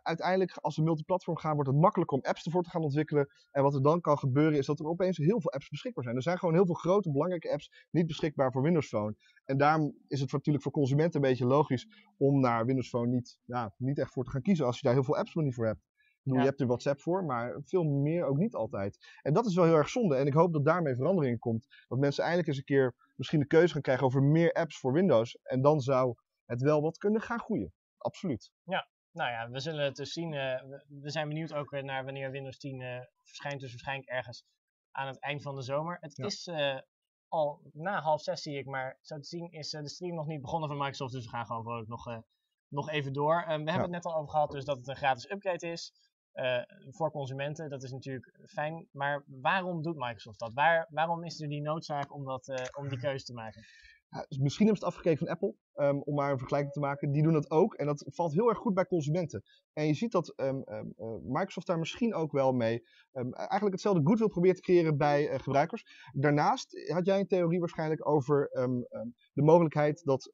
uiteindelijk, als ze multiplatform gaan, wordt het makkelijker om apps ervoor te gaan ontwikkelen. En wat er dan kan gebeuren is dat er opeens heel veel apps beschikbaar zijn. Er zijn gewoon heel veel grote, belangrijke apps niet beschikbaar voor Windows Phone. En daarom is het natuurlijk voor consumenten een beetje logisch om naar Windows Phone niet echt voor te gaan kiezen als je daar heel veel apps nog niet voor hebt. Je hebt er WhatsApp voor, maar veel meer ook niet altijd. En dat is wel heel erg zonde. En ik hoop dat daarmee verandering komt. Dat mensen eindelijk eens een keer misschien de keuze gaan krijgen over meer apps voor Windows. En dan zou het wel wat kunnen gaan groeien. Absoluut. Ja, nou ja, we zullen het dus zien. We zijn benieuwd ook naar wanneer Windows 10 verschijnt. Dus waarschijnlijk ergens aan het eind van de zomer. Het is al na 5:30 zie ik, maar zo te zien is de stream nog niet begonnen van Microsoft. Dus we gaan gewoon vrolijk nog even door. We hebben het net al over gehad, dus dat het een gratis upgrade is. Voor consumenten, dat is natuurlijk fijn. Maar waarom doet Microsoft dat? Waarom is er die noodzaak om die keuze te maken? Ja, dus misschien hebben ze het afgekeken van Apple, om maar een vergelijking te maken. Die doen dat ook en dat valt heel erg goed bij consumenten. En je ziet dat Microsoft daar misschien ook wel mee eigenlijk hetzelfde goodwill probeert te creëren bij gebruikers. Daarnaast had jij een theorie waarschijnlijk over de mogelijkheid dat,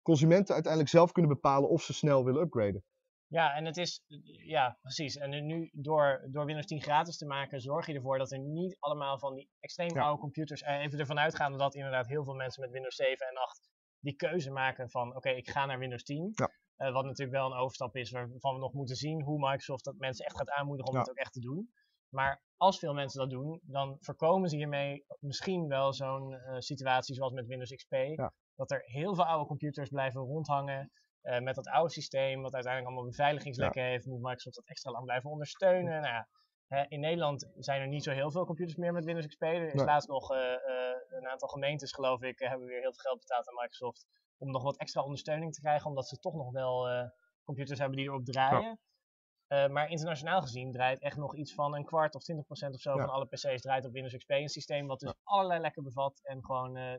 consumenten uiteindelijk zelf kunnen bepalen of ze snel willen upgraden. Ja, en het is, ja, precies. En nu door Windows 10 gratis te maken, zorg je ervoor dat er niet allemaal van die extreem oude computers even ervan uitgaan dat inderdaad heel veel mensen met Windows 7 en 8 die keuze maken van oké, ik ga naar Windows 10. Ja. Wat natuurlijk wel een overstap is waarvan we nog moeten zien hoe Microsoft dat mensen echt gaat aanmoedigen om het ook echt te doen. Maar als veel mensen dat doen, dan voorkomen ze hiermee misschien wel zo'n situatie zoals met Windows XP. Ja. Dat er heel veel oude computers blijven rondhangen. Met dat oude systeem, wat uiteindelijk allemaal beveiligingslekken heeft, moet Microsoft dat extra lang blijven ondersteunen. Nou ja, in Nederland zijn er niet zo heel veel computers meer met Windows XP. Er is laatst nog een aantal gemeentes, geloof ik, hebben weer heel veel geld betaald aan Microsoft om nog wat extra ondersteuning te krijgen, omdat ze toch nog wel computers hebben die erop draaien. Maar internationaal gezien draait echt nog iets van een kwart of 20% of zo van alle PC's draait op Windows XP. Een systeem wat dus allerlei lekken bevat en gewoon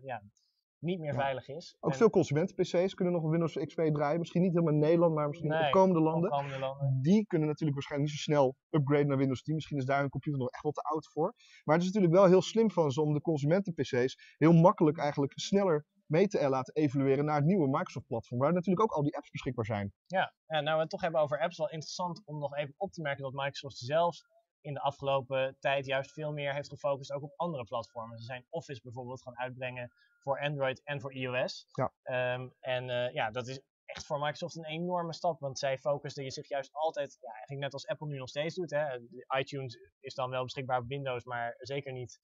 niet meer veilig is. Ook veel consumenten-PC's kunnen nog op Windows XP draaien. Misschien niet helemaal in Nederland, maar misschien in opkomende landen. Die kunnen natuurlijk waarschijnlijk niet zo snel upgraden naar Windows 10. Misschien is daar hun computer nog echt wel te oud voor. Maar het is natuurlijk wel heel slim van ze om de consumenten-PC's heel makkelijk eigenlijk sneller mee te laten evalueren naar het nieuwe Microsoft-platform, waar natuurlijk ook al die apps beschikbaar zijn. Ja, nou we het toch hebben over apps, wel interessant om nog even op te merken dat Microsoft zelfs in de afgelopen tijd juist veel meer heeft gefocust ook op andere platformen. Ze zijn Office bijvoorbeeld gaan uitbrengen voor Android en voor iOS. Dat is echt voor Microsoft een enorme stap, want zij focusten zich juist altijd, eigenlijk net als Apple nu nog steeds doet. iTunes is dan wel beschikbaar op Windows, maar zeker niet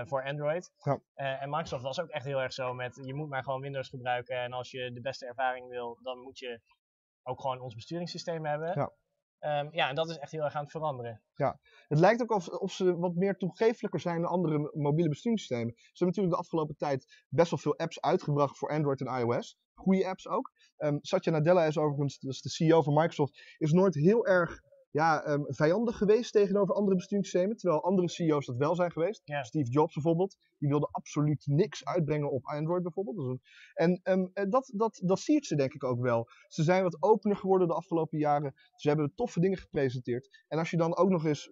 voor Android. En Microsoft was ook echt heel erg zo met, je moet maar gewoon Windows gebruiken en als je de beste ervaring wil, dan moet je ook gewoon ons besturingssysteem hebben. En dat is echt heel erg aan het veranderen. Ja, het lijkt ook of ze wat meer toegeeflijker zijn dan andere mobiele besturingssystemen. Ze hebben natuurlijk de afgelopen tijd best wel veel apps uitgebracht voor Android en iOS. Goede apps ook. Satya Nadella is overigens, dus de CEO van Microsoft, is nooit heel erg vijandig geweest tegenover andere besturingssystemen, terwijl andere CEO's dat wel zijn geweest. Steve Jobs bijvoorbeeld, die wilde absoluut niks uitbrengen op Android bijvoorbeeld. Dat siert ze denk ik ook wel. Ze zijn wat opener geworden de afgelopen jaren. Ze hebben toffe dingen gepresenteerd. En als je dan ook nog eens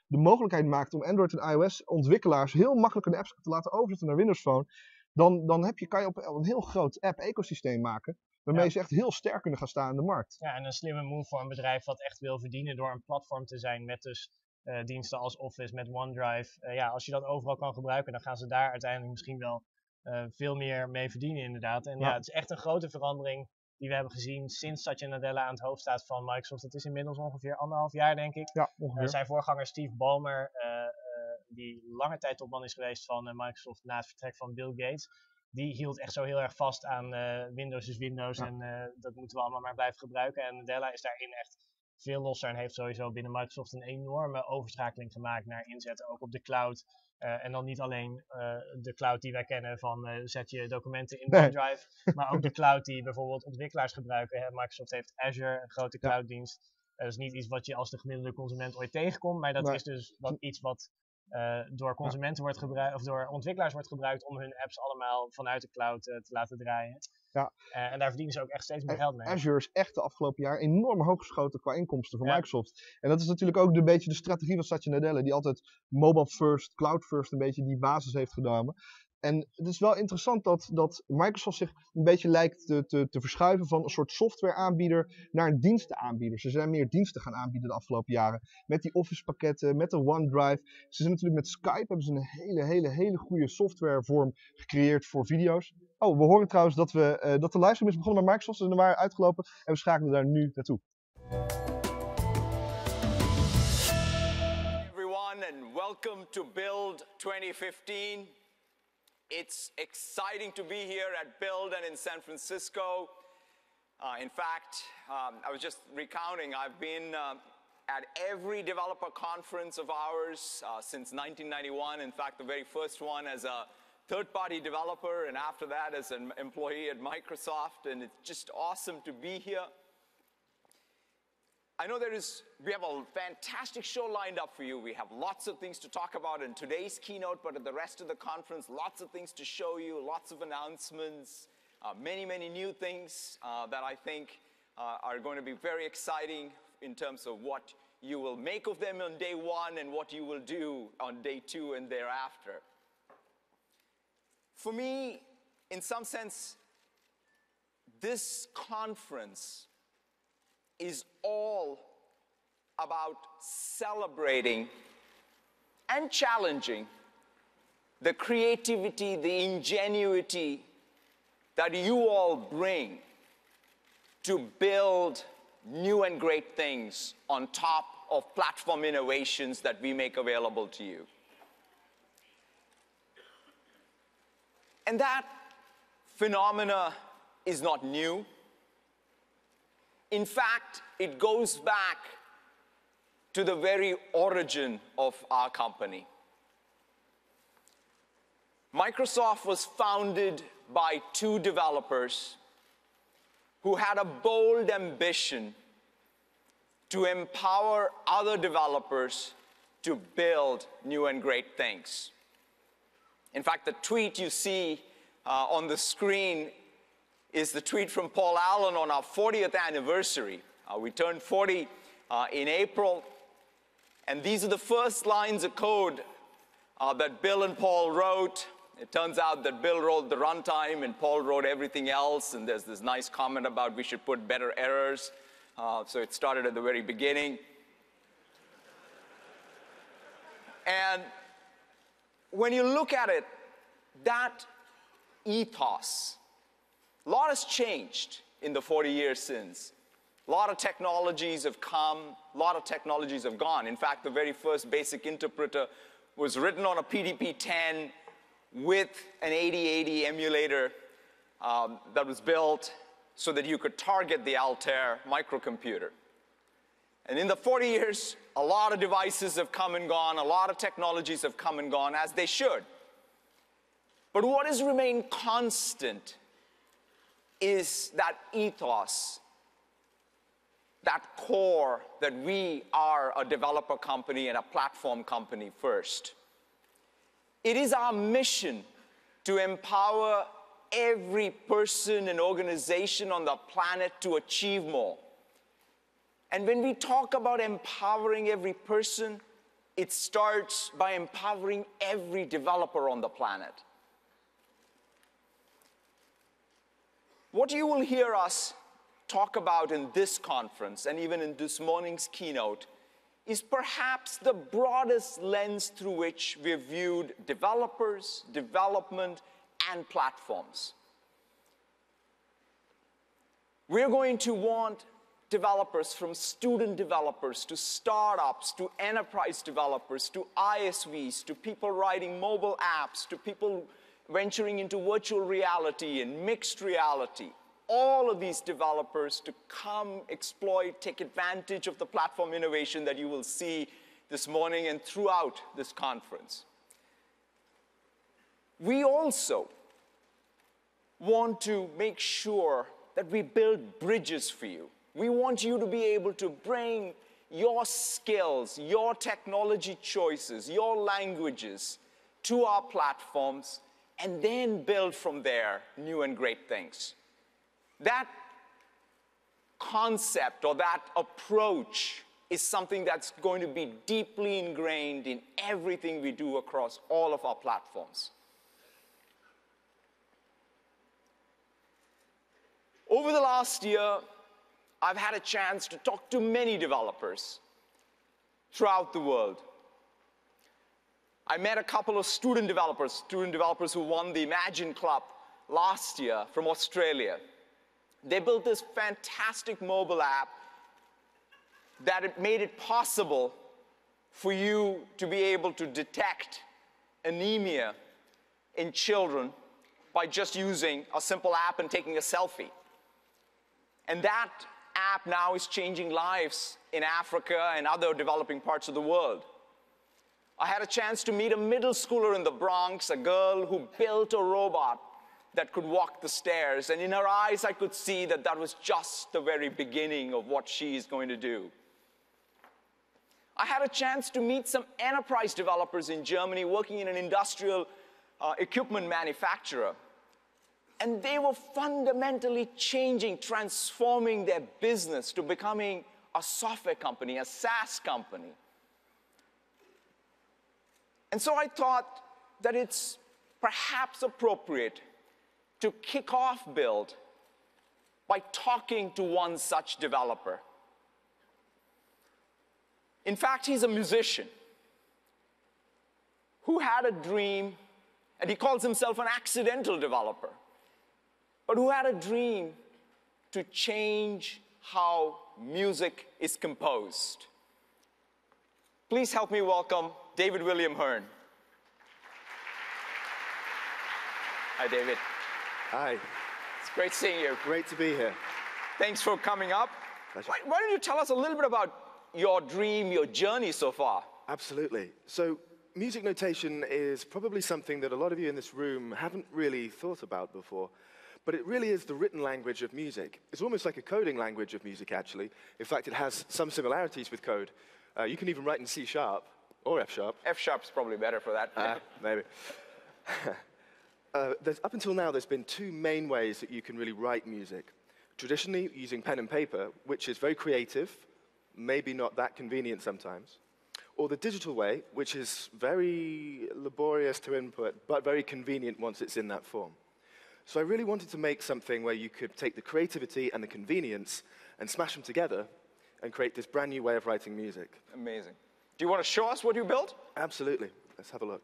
de mogelijkheid maakt om Android en iOS ontwikkelaars heel makkelijk een apps te laten overzetten naar Windows Phone, dan kan je op een heel groot app-ecosysteem maken, waarmee ze echt heel sterk kunnen gaan staan in de markt. Ja, en een slimme move voor een bedrijf wat echt wil verdienen door een platform te zijn met dus diensten als Office, met OneDrive. Als je dat overal kan gebruiken, dan gaan ze daar uiteindelijk misschien wel veel meer mee verdienen inderdaad. En het is echt een grote verandering die we hebben gezien sinds Satya Nadella aan het hoofd staat van Microsoft. Dat is inmiddels ongeveer 1,5 jaar denk ik. Ja, ongeveer. Zijn voorganger Steve Ballmer, die lange tijd topman is geweest van Microsoft na het vertrek van Bill Gates, die hield echt zo heel erg vast aan Windows is Windows en dat moeten we allemaal maar blijven gebruiken. En Nadella is daarin echt veel losser en heeft sowieso binnen Microsoft een enorme overschakeling gemaakt naar inzetten, ook op de cloud. En dan niet alleen de cloud die wij kennen van zet je documenten in OneDrive, maar ook de cloud die bijvoorbeeld ontwikkelaars gebruiken. Microsoft heeft Azure, een grote clouddienst. Dat is niet iets wat je als de gemiddelde consument ooit tegenkomt, maar dat is dus iets wat door consumenten wordt gebruikt, of door ontwikkelaars wordt gebruikt om hun apps allemaal vanuit de cloud te laten draaien. En daar verdienen ze ook echt steeds meer geld mee. Azure is echt de afgelopen jaar enorm hoog geschoten qua inkomsten voor Microsoft. En dat is natuurlijk ook een beetje de strategie van Satya Nadella, die altijd mobile first, cloud first een beetje die basis heeft genomen. En het is wel interessant dat Microsoft zich een beetje lijkt te verschuiven van een soort softwareaanbieder naar een dienstenaanbieder. Ze zijn meer diensten gaan aanbieden de afgelopen jaren. Met die Office pakketten, met de OneDrive. Ze zijn natuurlijk met Skype, hebben ze een hele goede softwarevorm gecreëerd voor video's. Oh, we horen trouwens dat de livestream is begonnen bij Microsoft. Ze waren uitgelopen en we schakelen daar nu naartoe. Everyone and welcome to Build 2015. It's exciting to be here at Build and in San Francisco. In fact, I was just recounting, I've been at every developer conference of ours since 1991. In fact, the very first one as a third-party developer, and after that as an employee at Microsoft, and it's just awesome to be here. I know we have a fantastic show lined up for you. We have lots of things to talk about in today's keynote, but at the rest of the conference, lots of things to show you, lots of announcements, many new things that I think are going to be very exciting in terms of what you will make of them on day one and what you will do on day two and thereafter. For me, in some sense, this conference is all about celebrating and challenging the creativity, the ingenuity that you all bring to build new and great things on top of platform innovations that we make available to you. And that phenomena is not new. In fact, it goes back to the very origin of our company. Microsoft was founded by two developers who had a bold ambition to empower other developers to build new and great things. In fact, the tweet you see on the screen is the tweet from Paul Allen on our 40th anniversary. We turned 40 in April, and these are the first lines of code that Bill and Paul wrote. It turns out that Bill wrote the runtime and Paul wrote everything else, and there's this nice comment about we should put better errors. So it started at the very beginning. And when you look at it, that ethos, a lot has changed in the 40 years since. A lot of technologies have come, a lot of technologies have gone. In fact, the very first basic interpreter was written on a PDP-10 with an 8080 emulator that was built so that you could target the Altair microcomputer. And in the 40 years, a lot of devices have come and gone, a lot of technologies have come and gone, as they should. But what has remained constant is that ethos, that core that we are a developer company and a platform company first. It is our mission to empower every person and organization on the planet to achieve more. And when we talk about empowering every person, it starts by empowering every developer on the planet. What you will hear us talk about in this conference, and even in this morning's keynote, is perhaps the broadest lens through which we've viewed developers, development, and platforms. We're going to want developers, from student developers to startups to enterprise developers to ISVs to people writing mobile apps to people venturing into virtual reality and mixed reality. All of these developers to come, exploit, take advantage of the platform innovation that you will see this morning and throughout this conference. We also want to make sure that we build bridges for you. We want you to be able to bring your skills, your technology choices, your languages to our platforms, and then build from there new and great things. That concept or that approach is something that's going to be deeply ingrained in everything we do across all of our platforms. Over the last year, I've had a chance to talk to many developers throughout the world. I met a couple of student developers who won the Imagine Club last year from Australia. They built this fantastic mobile app that it made it possible for you to be able to detect anemia in children by just using a simple app and taking a selfie. And that app now is changing lives in Africa and other developing parts of the world. I had a chance to meet a middle schooler in the Bronx, a girl who built a robot that could walk the stairs, and in her eyes I could see that that was just the very beginning of what she is going to do. I had a chance to meet some enterprise developers in Germany working in an industrial equipment manufacturer. And they were fundamentally changing, transforming their business to becoming a software company, a SaaS company. And so I thought that it's perhaps appropriate to kick off Build by talking to one such developer. In fact, he's a musician who had a dream, and he calls himself an accidental developer, but who had a dream to change how music is composed. Please help me welcome David William Hearn. Hi, David. Hi. It's great seeing you. Great to be here. Thanks for coming up. Pleasure. Why don't you tell us a little bit about your dream, your journey so far? Absolutely. So music notation is probably something that a lot of you in this room haven't really thought about before, but it really is the written language of music. It's almost like a coding language of music, actually. In fact, it has some similarities with code. You can even write in C# or F#. F#'s probably better for that. Maybe. Up until now, there's been two main ways that you can really write music. Traditionally, using pen and paper, which is very creative, maybe not that convenient sometimes. Or the digital way, which is very laborious to input, but very convenient once it's in that form. So I really wanted to make something where you could take the creativity and the convenience and smash them together and create this brand new way of writing music. Amazing. Do you want to show us what you built? Absolutely. Let's have a look.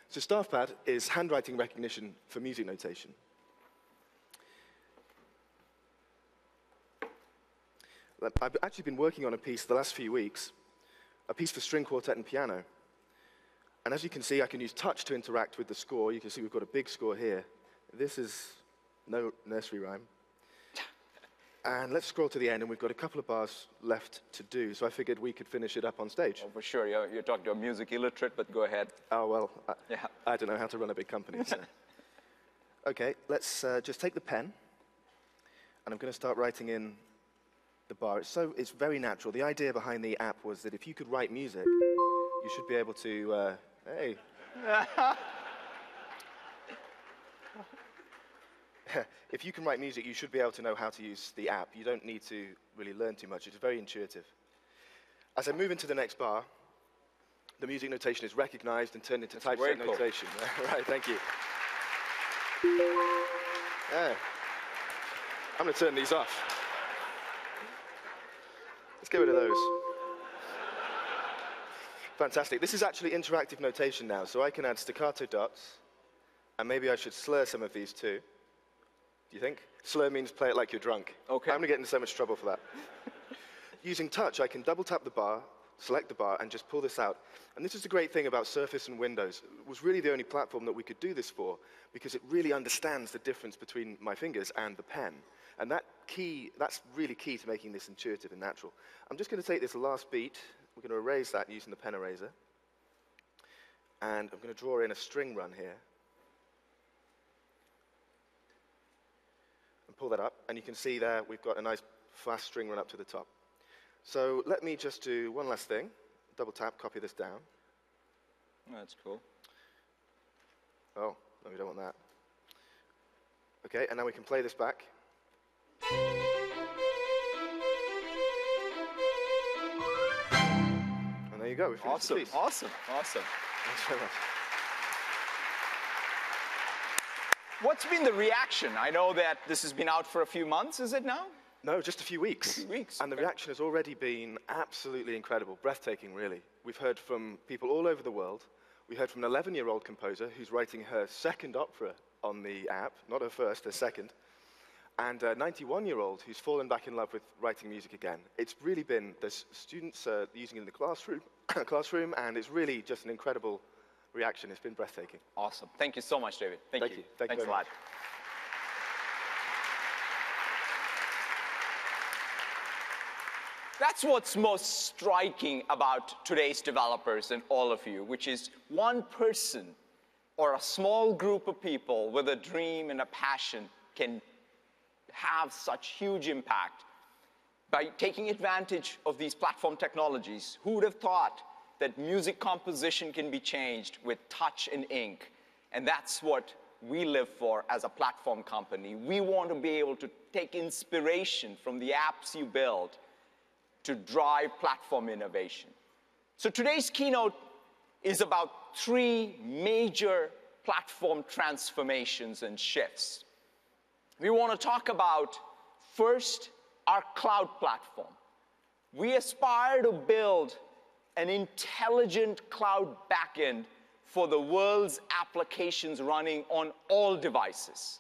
So StaffPad is handwriting recognition for music notation. I've actually been working on a piece the last few weeks, a piece for string quartet and piano. And as you can see, I can use touch to interact with the score. You can see we've got a big score here. This is no nursery rhyme. And let's scroll to the end, and we've got a couple of bars left to do, so I figured we could finish it up on stage. Oh, for sure. You're talking to a music illiterate, but go ahead. Oh, well, I don't know how to run a big company. So. OK, let's just take the pen, and I'm going to start writing in the bar. It's very natural. The idea behind the app was that if you could write music, you should be able to, hey. If you can write music, you should be able to know how to use the app. You don't need to really learn too much. It's very intuitive. As I move into the next bar, the music notation is recognized and turned into typeset notation. Right, thank you. Yeah. I'm going to turn these off. Let's get rid of those. Fantastic. This is actually interactive notation now, so I can add staccato dots, and maybe I should slur some of these too. Do you think? Slur means play it like you're drunk. Okay. I'm going to get into so much trouble for that. Using touch, I can double tap the bar, select the bar, and just pull this out. And this is the great thing about Surface and Windows. It was really the only platform that we could do this for, because it really understands the difference between my fingers and the pen. And that's really key to making this intuitive and natural. I'm just going to take this last beat. We're going to erase that using the pen eraser. And I'm going to draw in a string run here. And pull that up. And you can see there we've got a nice fast string run up to the top. So let me just do one last thing. Double tap, copy this down. Oh, that's cool. Oh, no, we don't want that. OK, and now we can play this back. And there you go. We finished the piece. Awesome. Thanks very much. What's been the reaction? I know that this has been out for a few months, is it now? No, just a few weeks. And the reaction has already been absolutely incredible, breathtaking, really. We've heard from people all over the world. We heard from an 11-year-old composer who's writing her second opera on the app, not her first, her second. And a 91-year-old who's fallen back in love with writing music again. It's really been, there's students using it in the classroom, and it's really just an incredible reaction. It's been breathtaking. Awesome. Thank you so much, David. Thank you. Thanks a lot. That's what's most striking about today's developers and all of you, which is one person or a small group of people with a dream and a passion can have such huge impact by taking advantage of these platform technologies. Who would have thought that music composition can be changed with touch and ink? And that's what we live for as a platform company. We want to be able to take inspiration from the apps you build to drive platform innovation. So today's keynote is about 3 major platform transformations and shifts. We want to talk about, first, our cloud platform. We aspire to build an intelligent cloud backend for the world's applications running on all devices.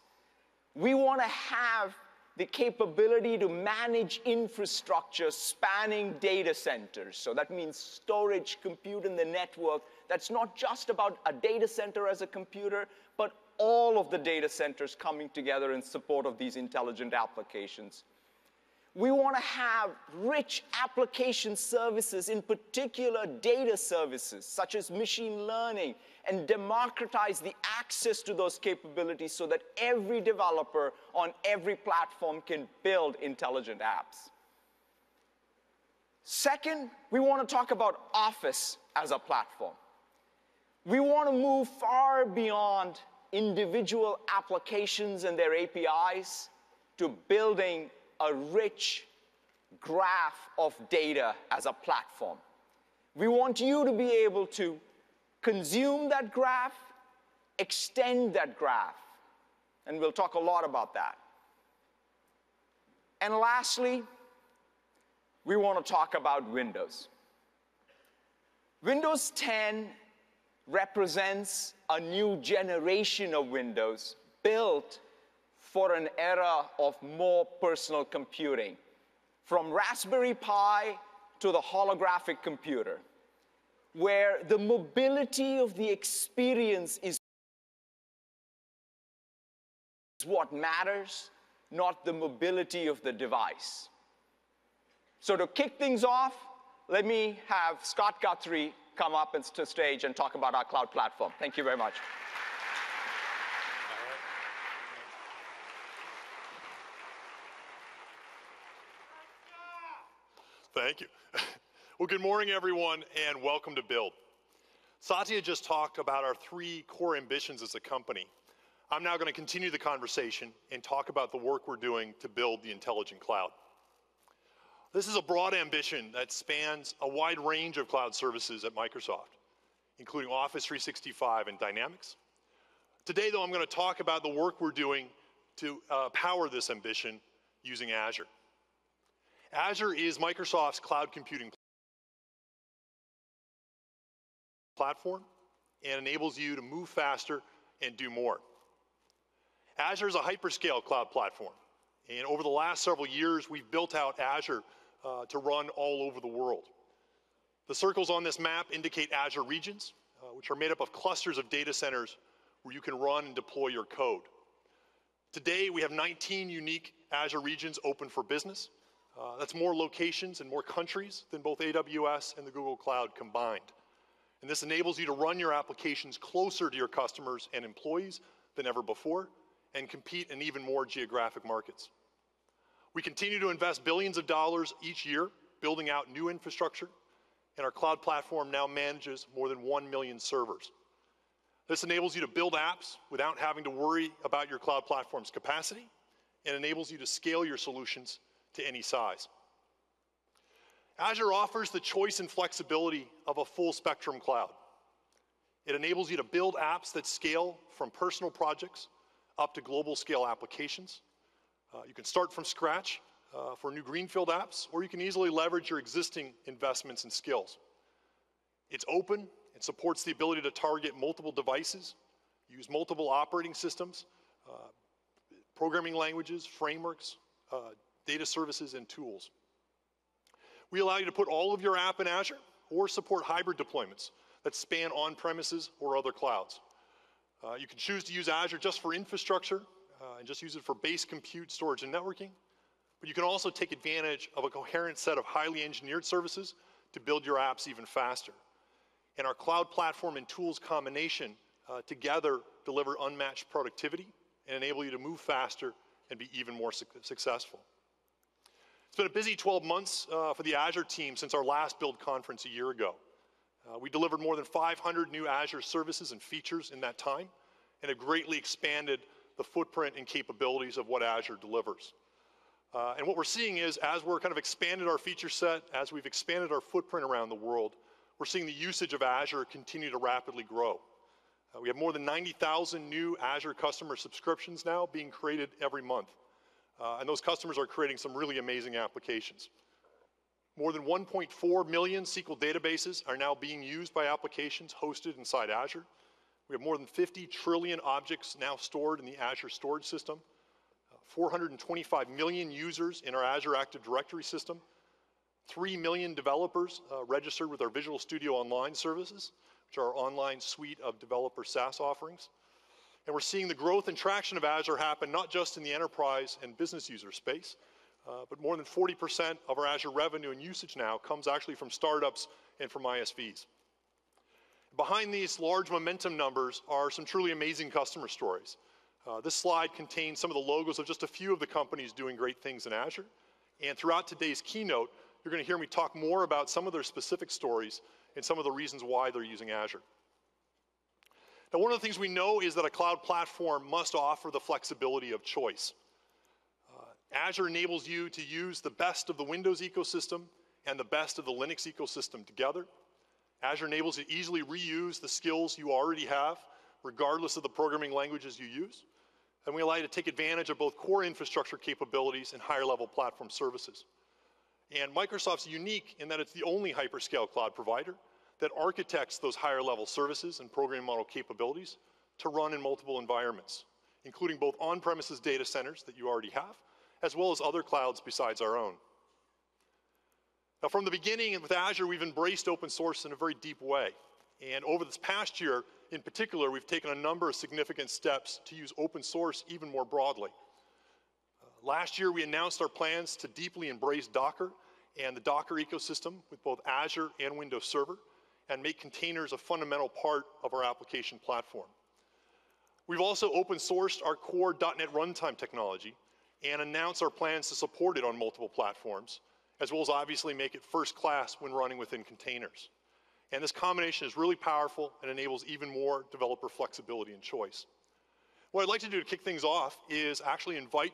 We want to have the capability to manage infrastructure spanning data centers. So that means storage, compute, and the network. That's not just about a data center as a computer, but all of the data centers coming together in support of these intelligent applications. We want to have rich application services, in particular data services, such as machine learning, and democratize the access to those capabilities so that every developer on every platform can build intelligent apps. Second, we want to talk about Office as a platform. We want to move far beyond individual applications and their APIs to building a rich graph of data as a platform. We want you to be able to consume that graph, extend that graph, and we'll talk a lot about that. And lastly, we want to talk about Windows. Windows 10 represents a new generation of Windows built for an era of more personal computing, from Raspberry Pi to the holographic computer, where the mobility of the experience is what matters, not the mobility of the device. So to kick things off, let me have Scott Guthrie come up to stage and talk about our cloud platform. Thank you very much. Thank you. Well, good morning, everyone, and welcome to Build. Satya just talked about our 3 core ambitions as a company. I'm now going to continue the conversation and talk about the work we're doing to build the intelligent cloud. This is a broad ambition that spans a wide range of cloud services at Microsoft, including Office 365 and Dynamics. Today, though, I'm going to talk about the work we're doing to power this ambition using Azure. Azure is Microsoft's cloud computing platform and enables you to move faster and do more. Azure is a hyperscale cloud platform, and over the last several years, we've built out Azure to run all over the world. The circles on this map indicate Azure regions, which are made up of clusters of data centers where you can run and deploy your code. Today, we have 19 unique Azure regions open for business. That's more locations and more countries than both AWS and the Google Cloud combined. And this enables you to run your applications closer to your customers and employees than ever before and compete in even more geographic markets. We continue to invest billions of dollars each year building out new infrastructure, and our cloud platform now manages more than 1 million servers. This enables you to build apps without having to worry about your cloud platform's capacity and enables you to scale your solutions to any size. Azure offers the choice and flexibility of a full spectrum cloud. It enables you to build apps that scale from personal projects up to global scale applications. You can start from scratch for new greenfield apps, or you can easily leverage your existing investments and skills. It's open and supports the ability to target multiple devices, use multiple operating systems, programming languages, frameworks, data services, and tools. We allow you to put all of your app in Azure or support hybrid deployments that span on-premises or other clouds. You can choose to use Azure just for infrastructure and just use it for base compute, storage, and networking. But you can also take advantage of a coherent set of highly engineered services to build your apps even faster. And our cloud platform and tools combination together deliver unmatched productivity and enable you to move faster and be even more successful. It's been a busy 12 months for the Azure team since our last Build conference a year ago. We delivered more than 500 new Azure services and features in that time and have greatly expanded the footprint and capabilities of what Azure delivers. And what we're seeing is, as we're kind of expanded our feature set, as we've expanded our footprint around the world, we're seeing the usage of Azure continue to rapidly grow. We have more than 90,000 new Azure customer subscriptions now being created every month. And those customers are creating some really amazing applications. More than 1.4 million SQL databases are now being used by applications hosted inside Azure. We have more than 50 trillion objects now stored in the Azure storage system, 425 million users in our Azure Active Directory system, 3 million developers registered with our Visual Studio Online services, which are our online suite of developer SaaS offerings. And we're seeing the growth and traction of Azure happen not just in the enterprise and business user space, but more than 40% of our Azure revenue and usage now comes actually from startups and from ISVs. Behind these large momentum numbers are some truly amazing customer stories. This slide contains some of the logos of just a few of the companies doing great things in Azure. And throughout today's keynote, you're going to hear me talk more about some of their specific stories and some of the reasons why they're using Azure. Now, one of the things we know is that a cloud platform must offer the flexibility of choice. Azure enables you to use the best of the Windows ecosystem and the best of the Linux ecosystem together. Azure enables you to easily reuse the skills you already have, regardless of the programming languages you use. And we allow you to take advantage of both core infrastructure capabilities and higher level platform services. And Microsoft's unique in that it's the only hyperscale cloud provider that architects those higher level services and programming model capabilities to run in multiple environments, including both on-premises data centers that you already have, as well as other clouds besides our own. Now, from the beginning with Azure, we've embraced open source in a very deep way. And over this past year, in particular, we've taken a number of significant steps to use open source even more broadly. Last year, we announced our plans to deeply embrace Docker and the Docker ecosystem with both Azure and Windows Server and make containers a fundamental part of our application platform. We've also open sourced our core .NET runtime technology and announced our plans to support it on multiple platforms, as well as obviously make it first class when running within containers. And this combination is really powerful and enables even more developer flexibility and choice. What I'd like to do to kick things off is actually invite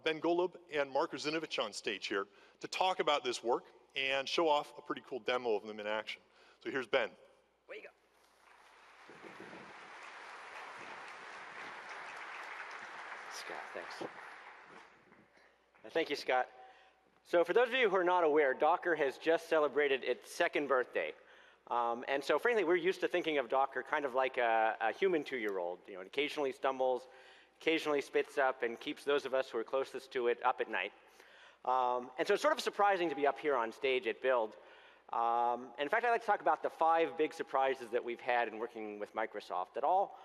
Ben Golub and Mark Ruzinovich on stage here to talk about this work and show off a pretty cool demo of them in action. So here's Ben. Way you go. Scott, thanks. Thank you, Scott. So for those of you who are not aware, Docker has just celebrated its second birthday. And so frankly, we're used to thinking of Docker kind of like a human 2-year-old. You know, it occasionally stumbles, occasionally spits up, and keeps those of us who are closest to it up at night. And so it's sort of surprising to be up here on stage at Build. And in fact, I'd like to talk about the 5 big surprises that we've had in working with Microsoft that all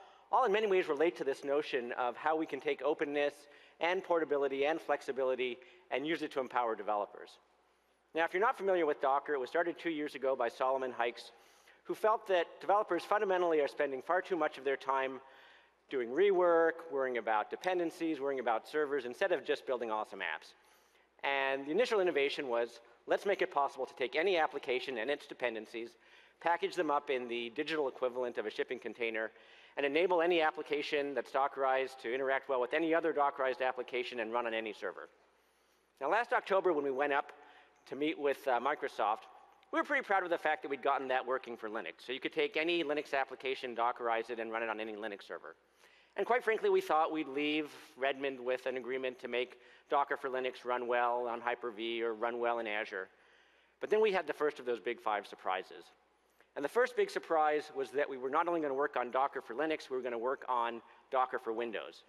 in many ways relate to this notion of how we can take openness and portability and flexibility and use it to empower developers. Now, if you're not familiar with Docker, it was started 2 years ago by Solomon Hykes, who felt that developers fundamentally are spending far too much of their time doing rework, worrying about dependencies, worrying about servers, instead of just building awesome apps. And the initial innovation was, let's make it possible to take any application and its dependencies, package them up in the digital equivalent of a shipping container, and enable any application that's Dockerized to interact well with any other Dockerized application and run on any server. Now, last October, when we went up to meet with Microsoft, we were pretty proud of the fact that we'd gotten that working for Linux. So you could take any Linux application, Dockerize it, and run it on any Linux server. And quite frankly, we thought we'd leave Redmond with an agreement to make Docker for Linux run well on Hyper-V or run well in Azure. But then we had the first of those big 5 surprises. And the first big surprise was that we were not only going to work on Docker for Linux, we were going to work on Docker for Windows.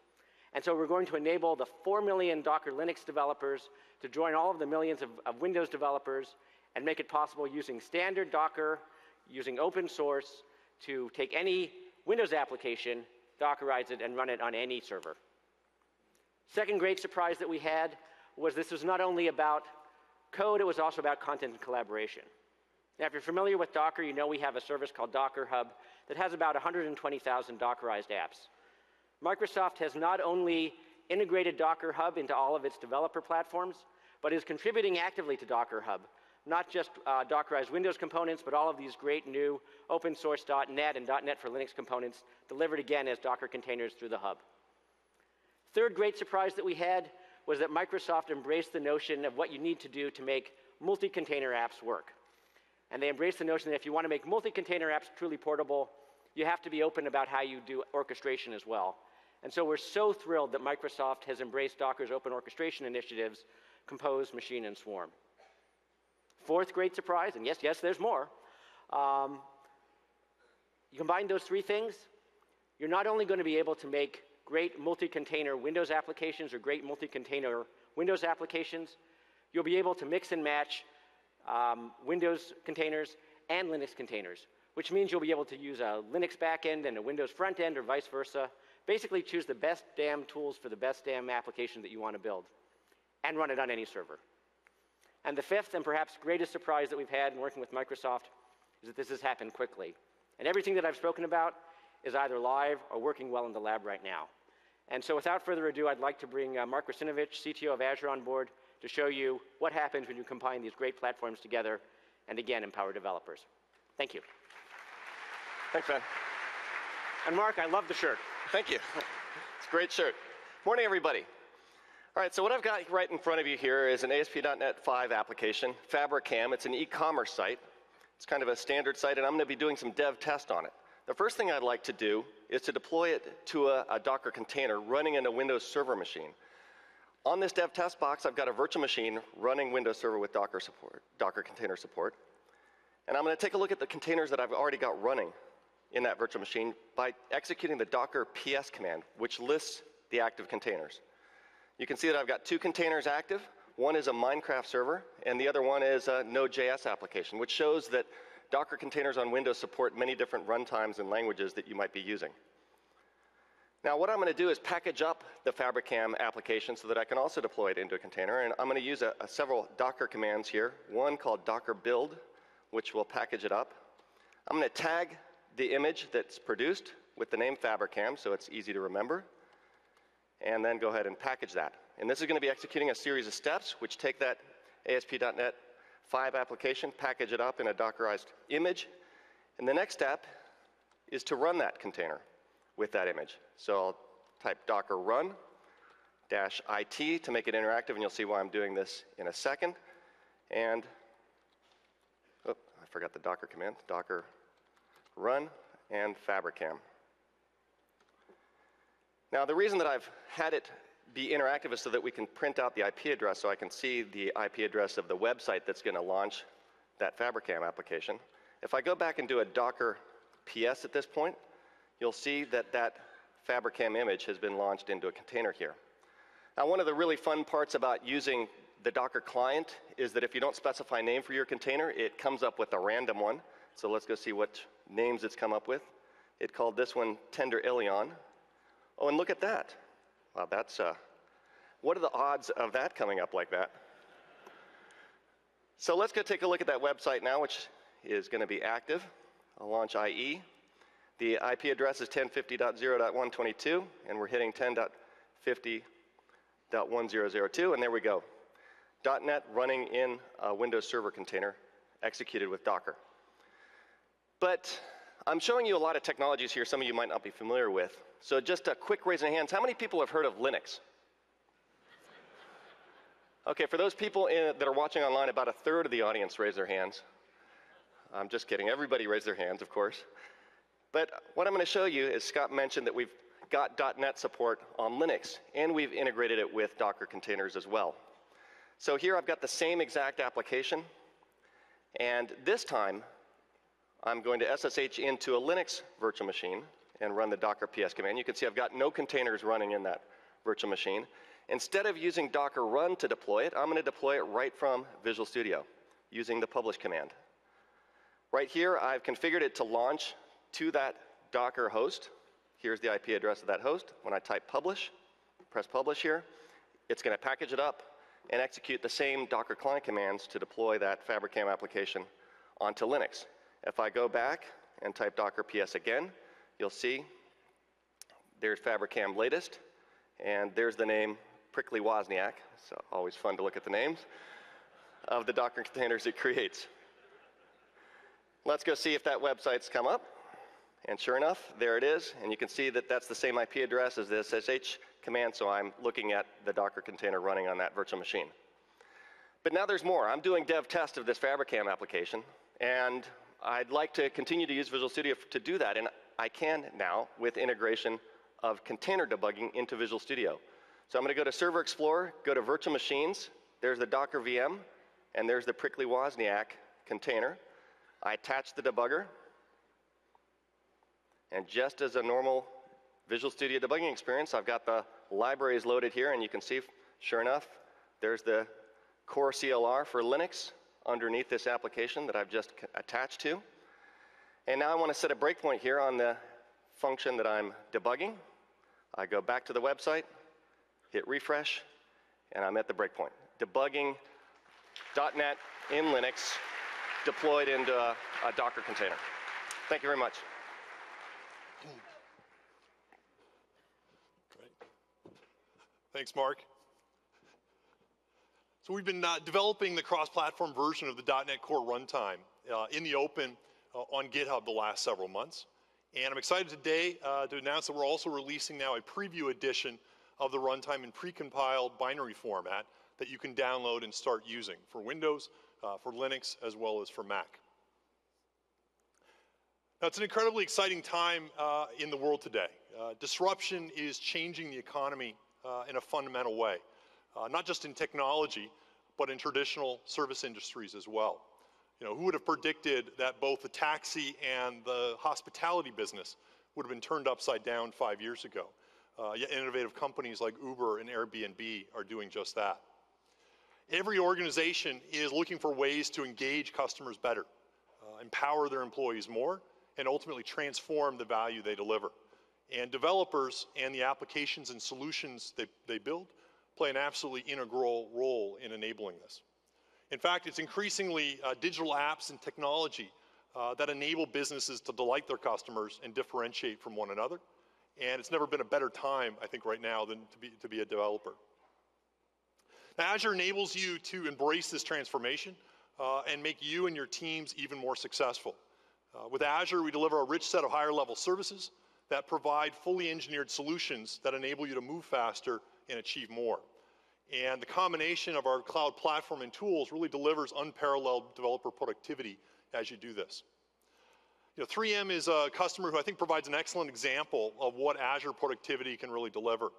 And so we're going to enable the 4 million Docker Linux developers to join all of the millions of Windows developers and make it possible using standard Docker, using open source, to take any Windows application, Dockerize it, and run it on any server. Second great surprise that we had was this was not only about code, it was also about content and collaboration. Now, if you're familiar with Docker, you know we have a service called Docker Hub that has about 120,000 Dockerized apps. Microsoft has not only integrated Docker Hub into all of its developer platforms, but is contributing actively to Docker Hub, not just Dockerized Windows components, but all of these great new open source .NET and .NET for Linux components delivered again as Docker containers through the hub. Third great surprise that we had was that Microsoft embraced the notion of what you need to do to make multi-container apps work. And they embraced the notion that if you want to make multi-container apps truly portable, you have to be open about how you do orchestration as well. And so we're so thrilled that Microsoft has embraced Docker's open orchestration initiatives, Compose, Machine, and Swarm. Fourth great surprise, and yes, there's more. You combine those 3 things, you're not only going to be able to make great multi-container Windows applications or great multi-container Windows applications, you'll be able to mix and match Windows containers and Linux containers, which means you'll be able to use a Linux backend and a Windows front end or vice versa. Basically choose the best damn tools for the best damn application that you want to build. and run it on any server. And the fifth and perhaps greatest surprise that we've had in working with Microsoft is that this has happened quickly. And everything that I've spoken about is either live or working well in the lab right now. And so without further ado, I'd like to bring Mark Rusinovich, CTO of Azure, on board to show you what happens when you combine these great platforms together and, again, empower developers. Thank you. Thanks, man. And Mark, I love the shirt. Thank you. It's a great shirt. Morning, everybody. All right, so what I've got right in front of you here is an ASP.NET 5 application, Fabricam. It's an e-commerce site. It's kind of a standard site, and I'm going to be doing some dev test on it. The first thing I'd like to do is to deploy it to a Docker container running in a Windows Server machine. On this dev test box, I've got a virtual machine running Windows Server with Docker support, Docker container support. And I'm going to take a look at the containers that I've already got running in that virtual machine by executing the Docker PS command, which lists the active containers. You can see that I've got 2 containers active. One is a Minecraft server, and the other one is a Node.js application, which shows that Docker containers on Windows support many different runtimes and languages that you might be using. Now, what I'm going to do is package up the Fabricam application so that I can also deploy it into a container, and I'm going to use several Docker commands here, one called docker build, which will package it up. I'm going to tag the image that's produced with the name Fabricam, so it's easy to remember, and then go ahead and package that. And this is going to be executing a series of steps which take that ASP.NET 5 application, package it up in a Dockerized image, and the next step is to run that container with that image. So I'll type docker run -it to make it interactive, and you'll see why I'm doing this in a second. And, oh, I forgot the Docker command, docker run and Fabricam. Now, the reason that I've had it be interactive is so that we can print out the IP address so I can see the IP address of the website that's going to launch that Fabricam application. If I go back and do a Docker PS at this point, you'll see that that Fabricam image has been launched into a container here. Now, one of the really fun parts about using the Docker client is that if you don't specify a name for your container, it comes up with a random one. So let's go see what names it's come up with. It called this one Tender Ilion. Oh, and look at that. Wow, that's, what are the odds of that coming up like that? So let's go take a look at that website now, which is going to be active. I'll launch IE. The IP address is 1050.0.122, and we're hitting 10.50.1002, and there we go. .NET running in a Windows Server container executed with Docker. But I'm showing you a lot of technologies here some of you might not be familiar with. So just a quick raise of hands. How many people have heard of Linux? Okay, for those people that are watching online, about 1/3 of the audience raised their hands. I'm just kidding. Everybody raised their hands, of course. But what I'm going to show you is Scott mentioned that we've got .NET support on Linux, and we've integrated it with Docker containers as well. So here I've got the same exact application, and this time I'm going to SSH into a Linux virtual machine and run the docker PS command. You can see I've got no containers running in that virtual machine. Instead of using docker run to deploy it, I'm going to deploy it right from Visual Studio using the publish command. Right here, I've configured it to launch to that Docker host. Here's the IP address of that host. When I type publish, press publish here, it's going to package it up and execute the same Docker client commands to deploy that Fabricam application onto Linux. If I go back and type docker PS again, you'll see there's Fabricam latest, and there's the name Prickly Wozniak. So always fun to look at the names of the Docker containers it creates. Let's go see if that website's come up. And sure enough, there it is. And you can see that that's the same IP address as the SSH command, so I'm looking at the Docker container running on that virtual machine. But now there's more. I'm doing dev test of this Fabricam application, and I'd like to continue to use Visual Studio to do that, and I can now with integration of container debugging into Visual Studio. So I'm going to go to Server Explorer, go to Virtual Machines, there's the Docker VM, and there's the Prickly Wozniak container. I attach the debugger, and just as a normal Visual Studio debugging experience, I've got the libraries loaded here, and you can see, sure enough, there's the core CLR for Linux underneath this application that I've just attached to. And now I want to set a breakpoint here on the function that I'm debugging. I go back to the website, hit refresh, and I'm at the breakpoint. Debugging .NET in Linux deployed into a Docker container. Thank you very much. Great. Thanks, Mark. So we've been developing the cross-platform version of the .NET Core runtime in the open on GitHub the last several months. And I'm excited today to announce that we're also releasing now a preview edition of the runtime in precompiled binary format that you can download and start using for Windows, for Linux, as well as for Mac. Now, it's an incredibly exciting time in the world today. Disruption is changing the economy in a fundamental way, not just in technology, but in traditional service industries as well. You know, who would have predicted that both the taxi and the hospitality business would have been turned upside down 5 years ago? Yet innovative companies like Uber and Airbnb are doing just that. Every organization is looking for ways to engage customers better, empower their employees more, and ultimately transform the value they deliver. And developers and the applications and solutions they build play an absolutely integral role in enabling this. In fact, it's increasingly digital apps and technology that enable businesses to delight their customers and differentiate from one another. And it's never been a better time, I think, right now than to be a developer. Now, Azure enables you to embrace this transformation and make you and your teams even more successful. With Azure, we deliver a rich set of higher-level services that provide fully engineered solutions that enable you to move faster and achieve more. And the combination of our cloud platform and tools really delivers unparalleled developer productivity as you do this. You know, 3M is a customer who I think provides an excellent example of what Azure productivity can really deliver.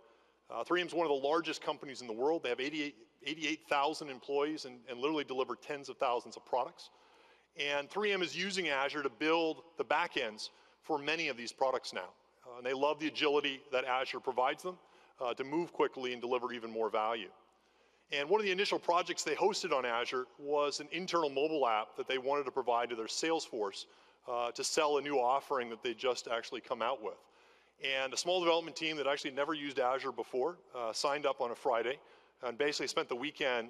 3M is one of the largest companies in the world. They have 88,000 employees and literally deliver tens of thousands of products. And 3M is using Azure to build the backends for many of these products now. And they love the agility that Azure provides them to move quickly and deliver even more value. And one of the initial projects they hosted on Azure was an internal mobile app that they wanted to provide to their sales force to sell a new offering that they just actually come out with. And a small development team that actually never used Azure before signed up on a Friday and basically spent the weekend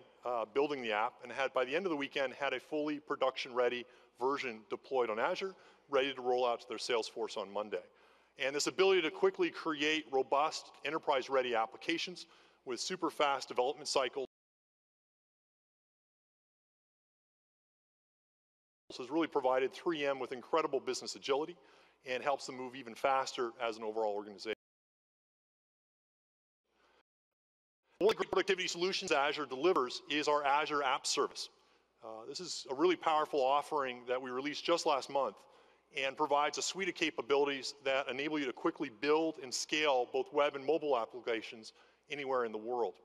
building the app, and by the end of the weekend had a fully production-ready version deployed on Azure, ready to roll out to their sales force on Monday. And this ability to quickly create robust enterprise-ready applications with super fast development cycles has really provided 3M with incredible business agility and helps them move even faster as an overall organization. One of the great productivity solutions Azure delivers is our Azure App Service. This is a really powerful offering that we released just last month and provides a suite of capabilities that enable you to quickly build and scale both web and mobile applications anywhere in the world.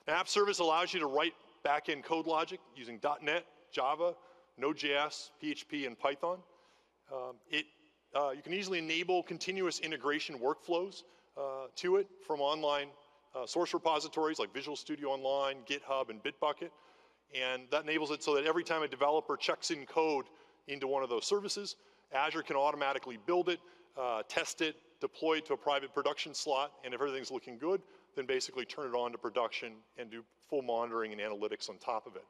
Now, App Service allows you to write back-end code logic using .NET, Java, Node.js, PHP, and Python. You can easily enable continuous integration workflows to it from online source repositories like Visual Studio Online, GitHub, and Bitbucket. And that enables it so that every time a developer checks in code into one of those services, Azure can automatically build it, test it, deploy it to a private production slot, and if everything's looking good, then basically turn it on to production and do full monitoring and analytics on top of it.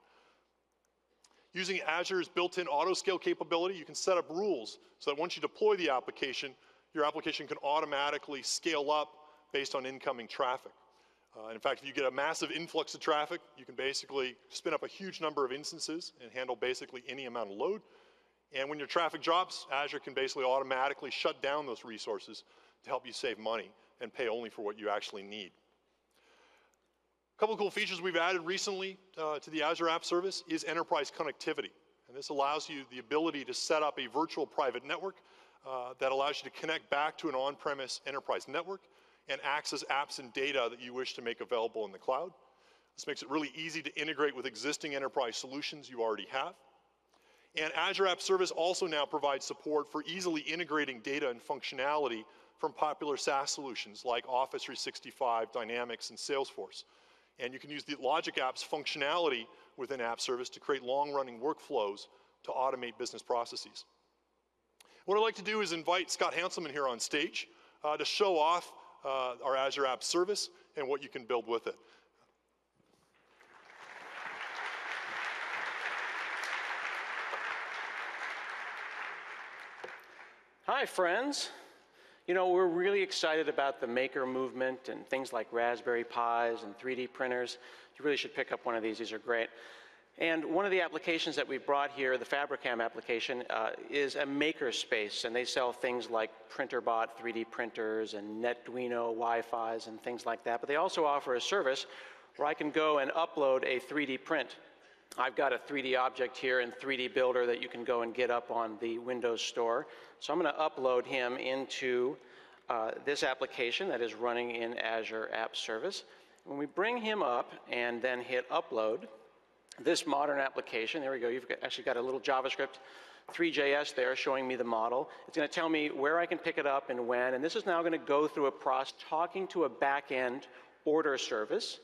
Using Azure's built-in auto-scale capability, you can set up rules so that once you deploy the application, your application can automatically scale up based on incoming traffic. In fact, if you get a massive influx of traffic, you can basically spin up a huge number of instances and handle basically any amount of load. And when your traffic drops, Azure can basically automatically shut down those resources to help you save money and pay only for what you actually need. A couple of cool features we've added recently to the Azure App Service is enterprise connectivity. And this allows you the ability to set up a virtual private network that allows you to connect back to an on-premise enterprise network and access apps and data that you wish to make available in the cloud. This makes it really easy to integrate with existing enterprise solutions you already have. And Azure App Service also now provides support for easily integrating data and functionality from popular SaaS solutions like Office 365, Dynamics, and Salesforce. And you can use the Logic Apps functionality within App Service to create long-running workflows to automate business processes. What I'd like to do is invite Scott Hanselman here on stage to show off our Azure App Service and what you can build with it. Hi, friends. You know, we're really excited about the maker movement and things like Raspberry Pis and 3D printers. You really should pick up one of these. These are great. And one of the applications that we brought here, the Fabricam application, is a maker space, and they sell things like PrinterBot 3D printers and Netduino Wi-Fis and things like that. But they also offer a service where I can go and upload a 3D print. I've got a 3D object here in 3D Builder that you can go and get up on the Windows Store. So I'm going to upload him into this application that is running in Azure App Service. When we bring him up and then hit upload, this modern application, there we go, you've actually got a little JavaScript 3JS there showing me the model. It's going to tell me where I can pick it up and when, and this is now going to go through a process talking to a back-end order service,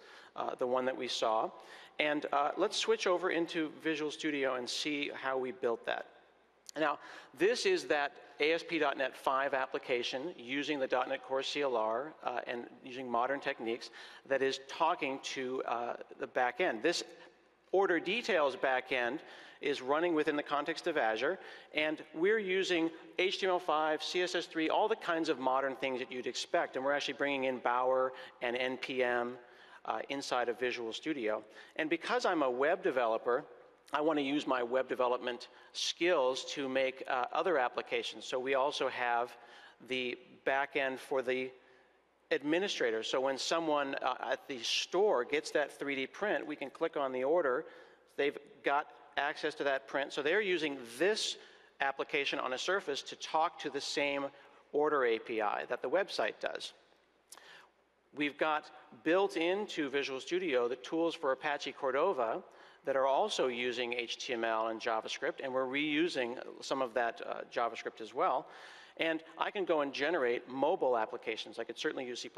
the one that we saw. And let's switch over into Visual Studio and see how we built that. Now, this is that ASP.NET 5 application using the .NET Core CLR and using modern techniques that is talking to the back end. This order details back end is running within the context of Azure, and we're using HTML5, CSS3, all the kinds of modern things that you'd expect, and we're actually bringing in Bower and NPM inside of Visual Studio. And because I'm a web developer, I want to use my web development skills to make other applications. So we also have the back end for the administrator. So when someone at the store gets that 3D print, we can click on the order. They've got access to that print. So they're using this application on a surface to talk to the same order API that the website does. We've got built into Visual Studio the tools for Apache Cordova that are also using HTML and JavaScript, and we're reusing some of that JavaScript as well. And I can go and generate mobile applications. I could certainly use C++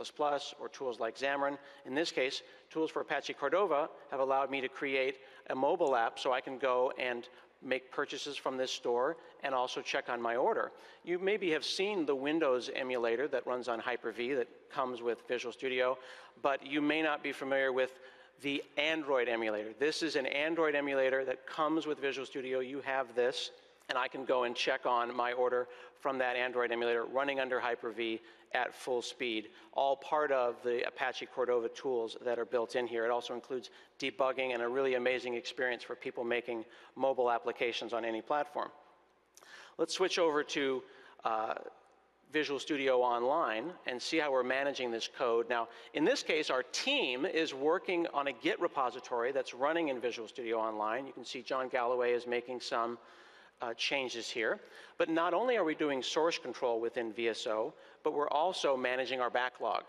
or tools like Xamarin. In this case, tools for Apache Cordova have allowed me to create a mobile app so I can go and make purchases from this store and also check on my order. You maybe have seen the Windows emulator that runs on Hyper-V that comes with Visual Studio, but you may not be familiar with the Android emulator. This is an Android emulator that comes with Visual Studio. You have this, and I can go and check on my order from that Android emulator running under Hyper-V at full speed, all part of the Apache Cordova tools that are built in here. It also includes debugging and a really amazing experience for people making mobile applications on any platform. Let's switch over to Visual Studio Online and see how we're managing this code. Now, in this case, our team is working on a Git repository that's running in Visual Studio Online. You can see John Galloway is making some changes here. But not only are we doing source control within VSO, but we're also managing our backlog.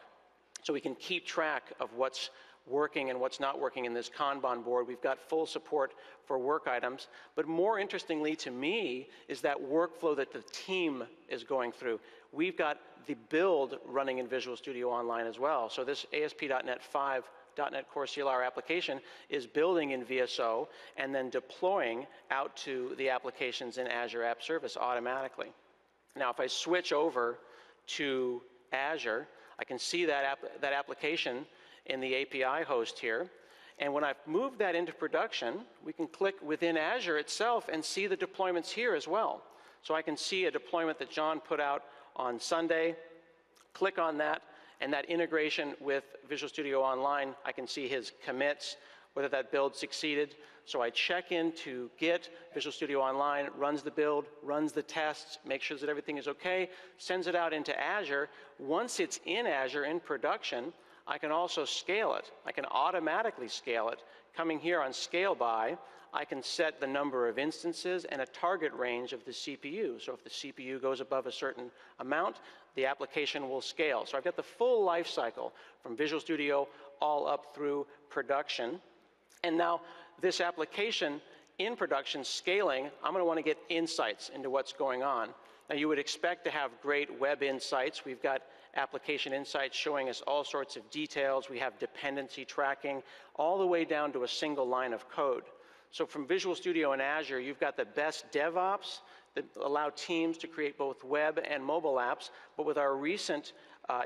So we can keep track of what's working and what's not working in this Kanban board. We've got full support for work items. But more interestingly to me is that workflow that the team is going through. We've got the build running in Visual Studio Online as well. So this ASP.NET 5 .NET Core CLR application is building in VSO and then deploying out to the applications in Azure App Service automatically. Now, if I switch over to Azure, I can see that application in the API host here. And when I've moved that into production, we can click within Azure itself and see the deployments here as well. So I can see a deployment that John put out on Sunday, click on that, and that integration with Visual Studio Online, I can see his commits, whether that build succeeded. So I check into Git, Visual Studio Online, runs the build, runs the tests, makes sure that everything is okay, sends it out into Azure. Once it's in Azure in production, I can also scale it. I can automatically scale it. Coming here on Scale By, I can set the number of instances and a target range of the CPU. So if the CPU goes above a certain amount, the application will scale. So I've got the full life cycle from Visual Studio all up through production. And now this application in production scaling, I'm going to want to get insights into what's going on. Now you would expect to have great web insights. We've got application insights showing us all sorts of details. We have dependency tracking all the way down to a single line of code. So from Visual Studio and Azure, you've got the best DevOps that allow teams to create both web and mobile apps. But with our recent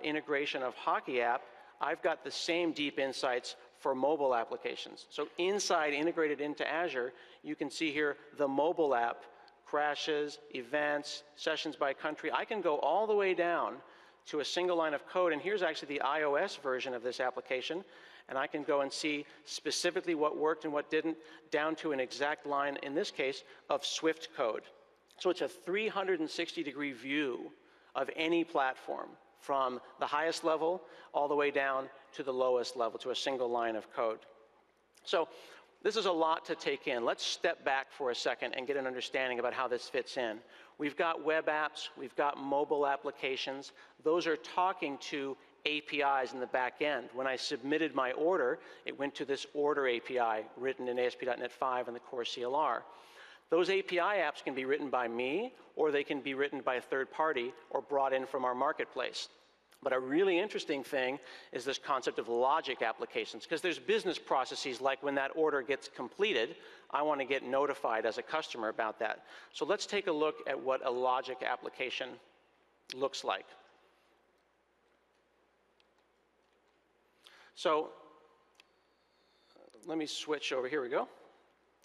integration of Hockey App, I've got the same deep insights for mobile applications. So inside, integrated into Azure, you can see here the mobile app crashes, events, sessions by country. I can go all the way down to a single line of code, and here's actually the iOS version of this application, and I can go and see specifically what worked and what didn't, down to an exact line, in this case, of Swift code. So it's a 360-degree view of any platform, from the highest level all the way down to the lowest level, to a single line of code. So this is a lot to take in. Let's step back for a second and get an understanding about how this fits in. We've got web apps, we've got mobile applications. Those are talking to APIs in the back end. When I submitted my order, it went to this order API written in ASP.NET 5 and the core CLR. Those API apps can be written by me, or they can be written by a third party or brought in from our marketplace. But a really interesting thing is this concept of logic applications, because there's business processes like when that order gets completed, I want to get notified as a customer about that. So let's take a look at what a logic application looks like. So let me switch over. Here we go.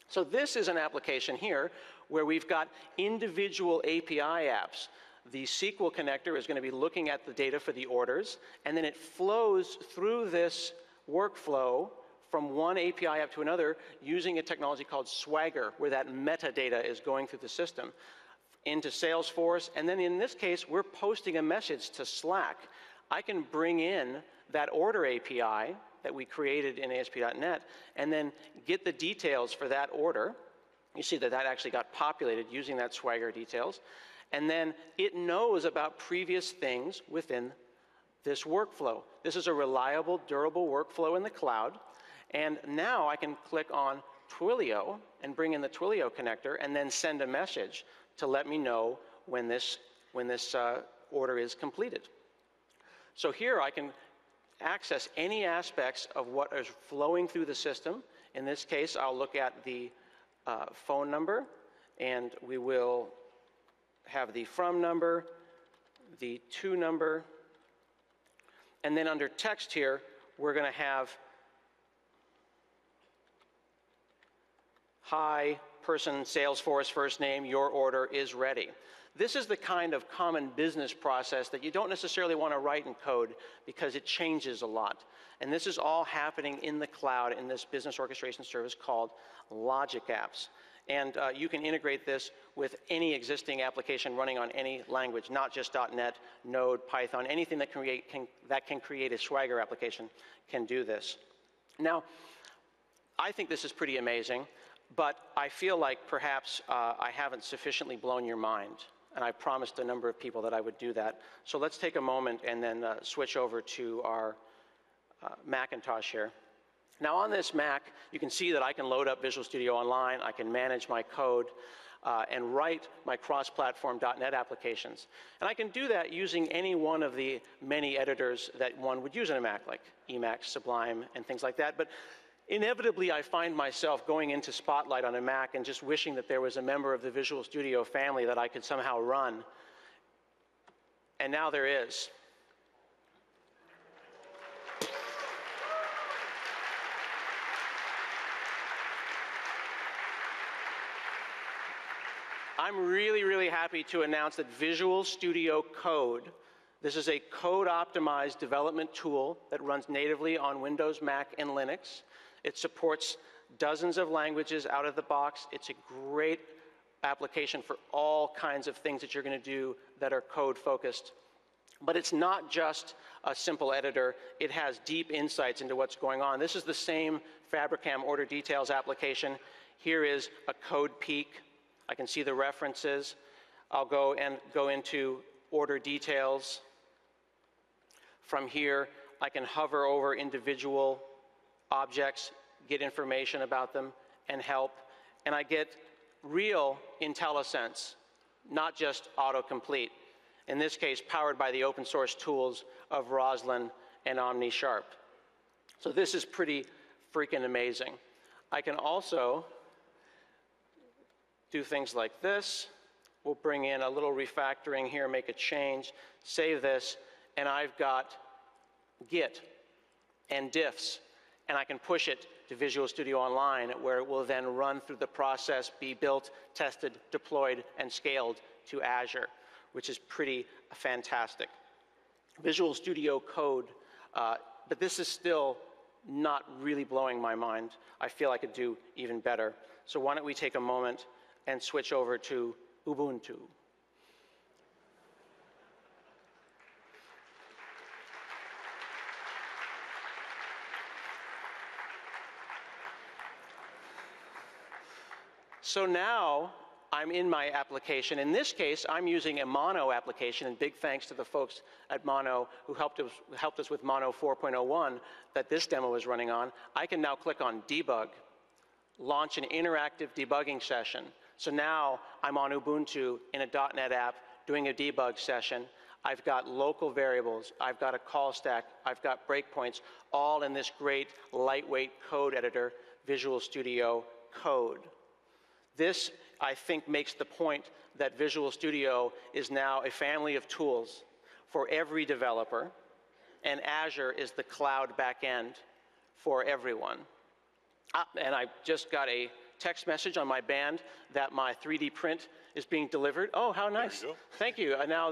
So this is an application here where we've got individual API apps. The SQL connector is going to be looking at the data for the orders, and then it flows through this workflow from one API app to another using a technology called Swagger, where that metadata is going through the system into Salesforce. And then in this case, we're posting a message to Slack. I can bring in that order API that we created in ASP.NET and then get the details for that order. You see that that actually got populated using that Swagger details. And then it knows about previous things within this workflow. This is a reliable, durable workflow in the cloud. And now I can click on Twilio and bring in the Twilio connector and then send a message to let me know when this order is completed. So here I can access any aspects of what is flowing through the system. In this case, I'll look at the phone number, and we will have the from number, the to number, and then under text here, we're going to have hi, person, Salesforce, first name, your order is ready. This is the kind of common business process that you don't necessarily want to write in code because it changes a lot. And this is all happening in the cloud in this business orchestration service called Logic Apps. And you can integrate this with any existing application running on any language, not just .NET, Node, Python, anything that can create a Swagger application can do this. Now, I think this is pretty amazing, but I feel like perhaps I haven't sufficiently blown your mind. And I promised a number of people that I would do that. So let's take a moment and then switch over to our Macintosh here. Now on this Mac, you can see that I can load up Visual Studio Online, I can manage my code, and write my cross-platform .NET applications. And I can do that using any one of the many editors that one would use in a Mac, like Emacs, Sublime, and things like that. But inevitably, I find myself going into Spotlight on a Mac and just wishing that there was a member of the Visual Studio family that I could somehow run. And now there is. I'm really, really happy to announce that Visual Studio Code, this is a code-optimized development tool that runs natively on Windows, Mac, and Linux. It supports dozens of languages out of the box. It's a great application for all kinds of things that you're going to do that are code-focused. But it's not just a simple editor. It has deep insights into what's going on. This is the same Fabricam order details application. Here is a code peek. I can see the references. I'll go into order details. From here, I can hover over individual objects, get information about them, and help. And I get real IntelliSense, not just autocomplete. In this case, powered by the open source tools of Roslyn and OmniSharp. So this is pretty freaking amazing. I can also do things like this. We'll bring in a little refactoring here, make a change, save this, and I've got Git and diffs and I can push it to Visual Studio Online, where it will then run through the process, be built, tested, deployed, and scaled to Azure, which is pretty fantastic. Visual Studio Code, but this is still not really blowing my mind. I feel I could do even better. So why don't we take a moment and switch over to Ubuntu. So now I'm in my application. In this case, I'm using a Mono application, and big thanks to the folks at Mono who helped us with Mono 4.01 that this demo is running on. I can now click on Debug, launch an interactive debugging session. So now I'm on Ubuntu in a .NET app doing a debug session. I've got local variables, I've got a call stack, I've got breakpoints, all in this great lightweight code editor, Visual Studio Code. This, I think, makes the point that Visual Studio is now a family of tools for every developer, and Azure is the cloud backend for everyone. And I just got a text message on my band that my 3D print is being delivered. Oh, how nice. There you go. Thank you. And now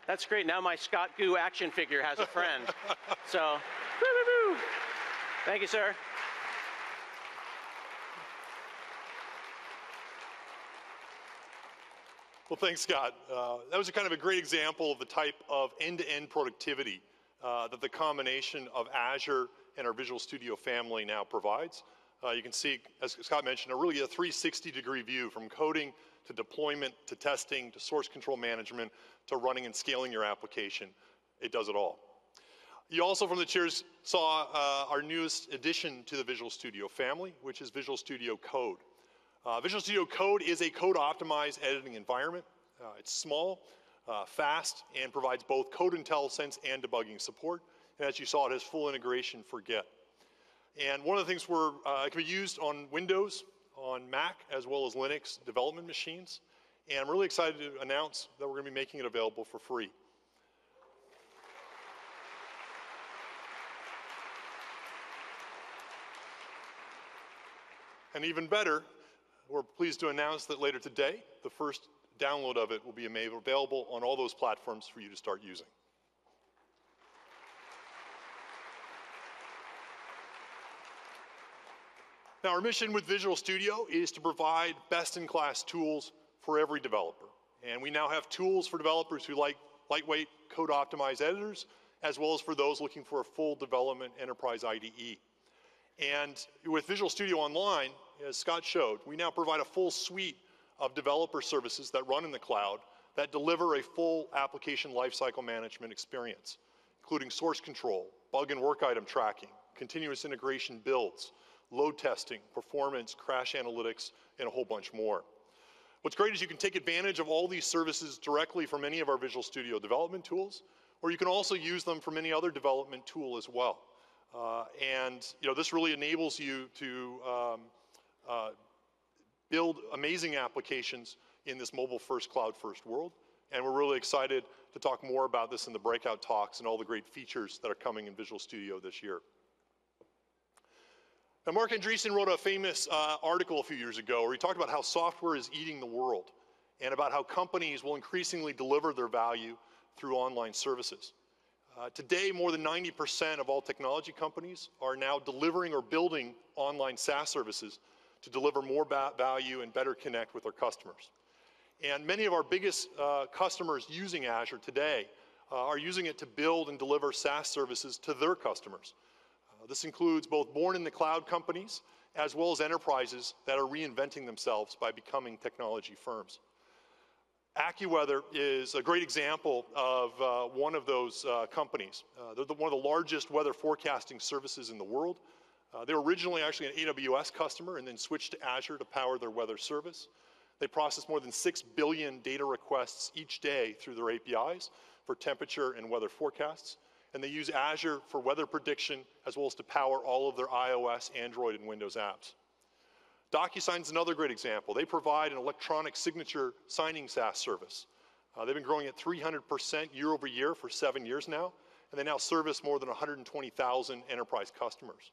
that's great. Now my Scott Goo action figure has a friend. So, woo-hoo-hoo. Thank you, sir. Well, thanks, Scott. That was a kind of a great example of the type of end-to-end productivity that the combination of Azure and our Visual Studio family now provides. You can see, as Scott mentioned, really a 360-degree view from coding to deployment to testing to source control management to running and scaling your application. It does it all. You also, from the chairs, saw our newest addition to the Visual Studio family, which is Visual Studio Code. Visual Studio Code is a code-optimized editing environment. It's small, fast, and provides both code IntelliSense and debugging support. And as you saw, it has full integration for Git. And one of the things it can be used on Windows, on Mac, as well as Linux development machines. And I'm really excited to announce that we're going to be making it available for free. And even better, we're pleased to announce that later today, the first download of it will be available on all those platforms for you to start using. Now, our mission with Visual Studio is to provide best-in-class tools for every developer. And we now have tools for developers who like lightweight code-optimized editors, as well as for those looking for a full development enterprise IDE. And with Visual Studio Online, as Scott showed, we now provide a full suite of developer services that run in the cloud that deliver a full application lifecycle management experience, including source control, bug and work item tracking, continuous integration builds, load testing, performance, crash analytics, and a whole bunch more. What's great is you can take advantage of all these services directly from any of our Visual Studio development tools, or you can also use them from any other development tool as well. This really enables you to build amazing applications in this mobile-first, cloud-first world. And we're really excited to talk more about this in the breakout talks and all the great features that are coming in Visual Studio this year. Now, Mark Andreessen wrote a famous article a few years ago where he talked about how software is eating the world and about how companies will increasingly deliver their value through online services. Today, more than 90% of all technology companies are now delivering or building online SaaS services to deliver more value and better connect with their customers. And many of our biggest customers using Azure today are using it to build and deliver SaaS services to their customers. This includes both born-in-the-cloud companies as well as enterprises that are reinventing themselves by becoming technology firms. AccuWeather is a great example of one of those companies. They're one of the largest weather forecasting services in the world. They were originally actually an AWS customer and then switched to Azure to power their weather service. They process more than 6 billion data requests each day through their APIs for temperature and weather forecasts. And they use Azure for weather prediction as well as to power all of their iOS, Android, and Windows apps. DocuSign is another great example. They provide an electronic signature signing SaaS service. They've been growing at 300% year over year for 7 years now, and they now service more than 120,000 enterprise customers.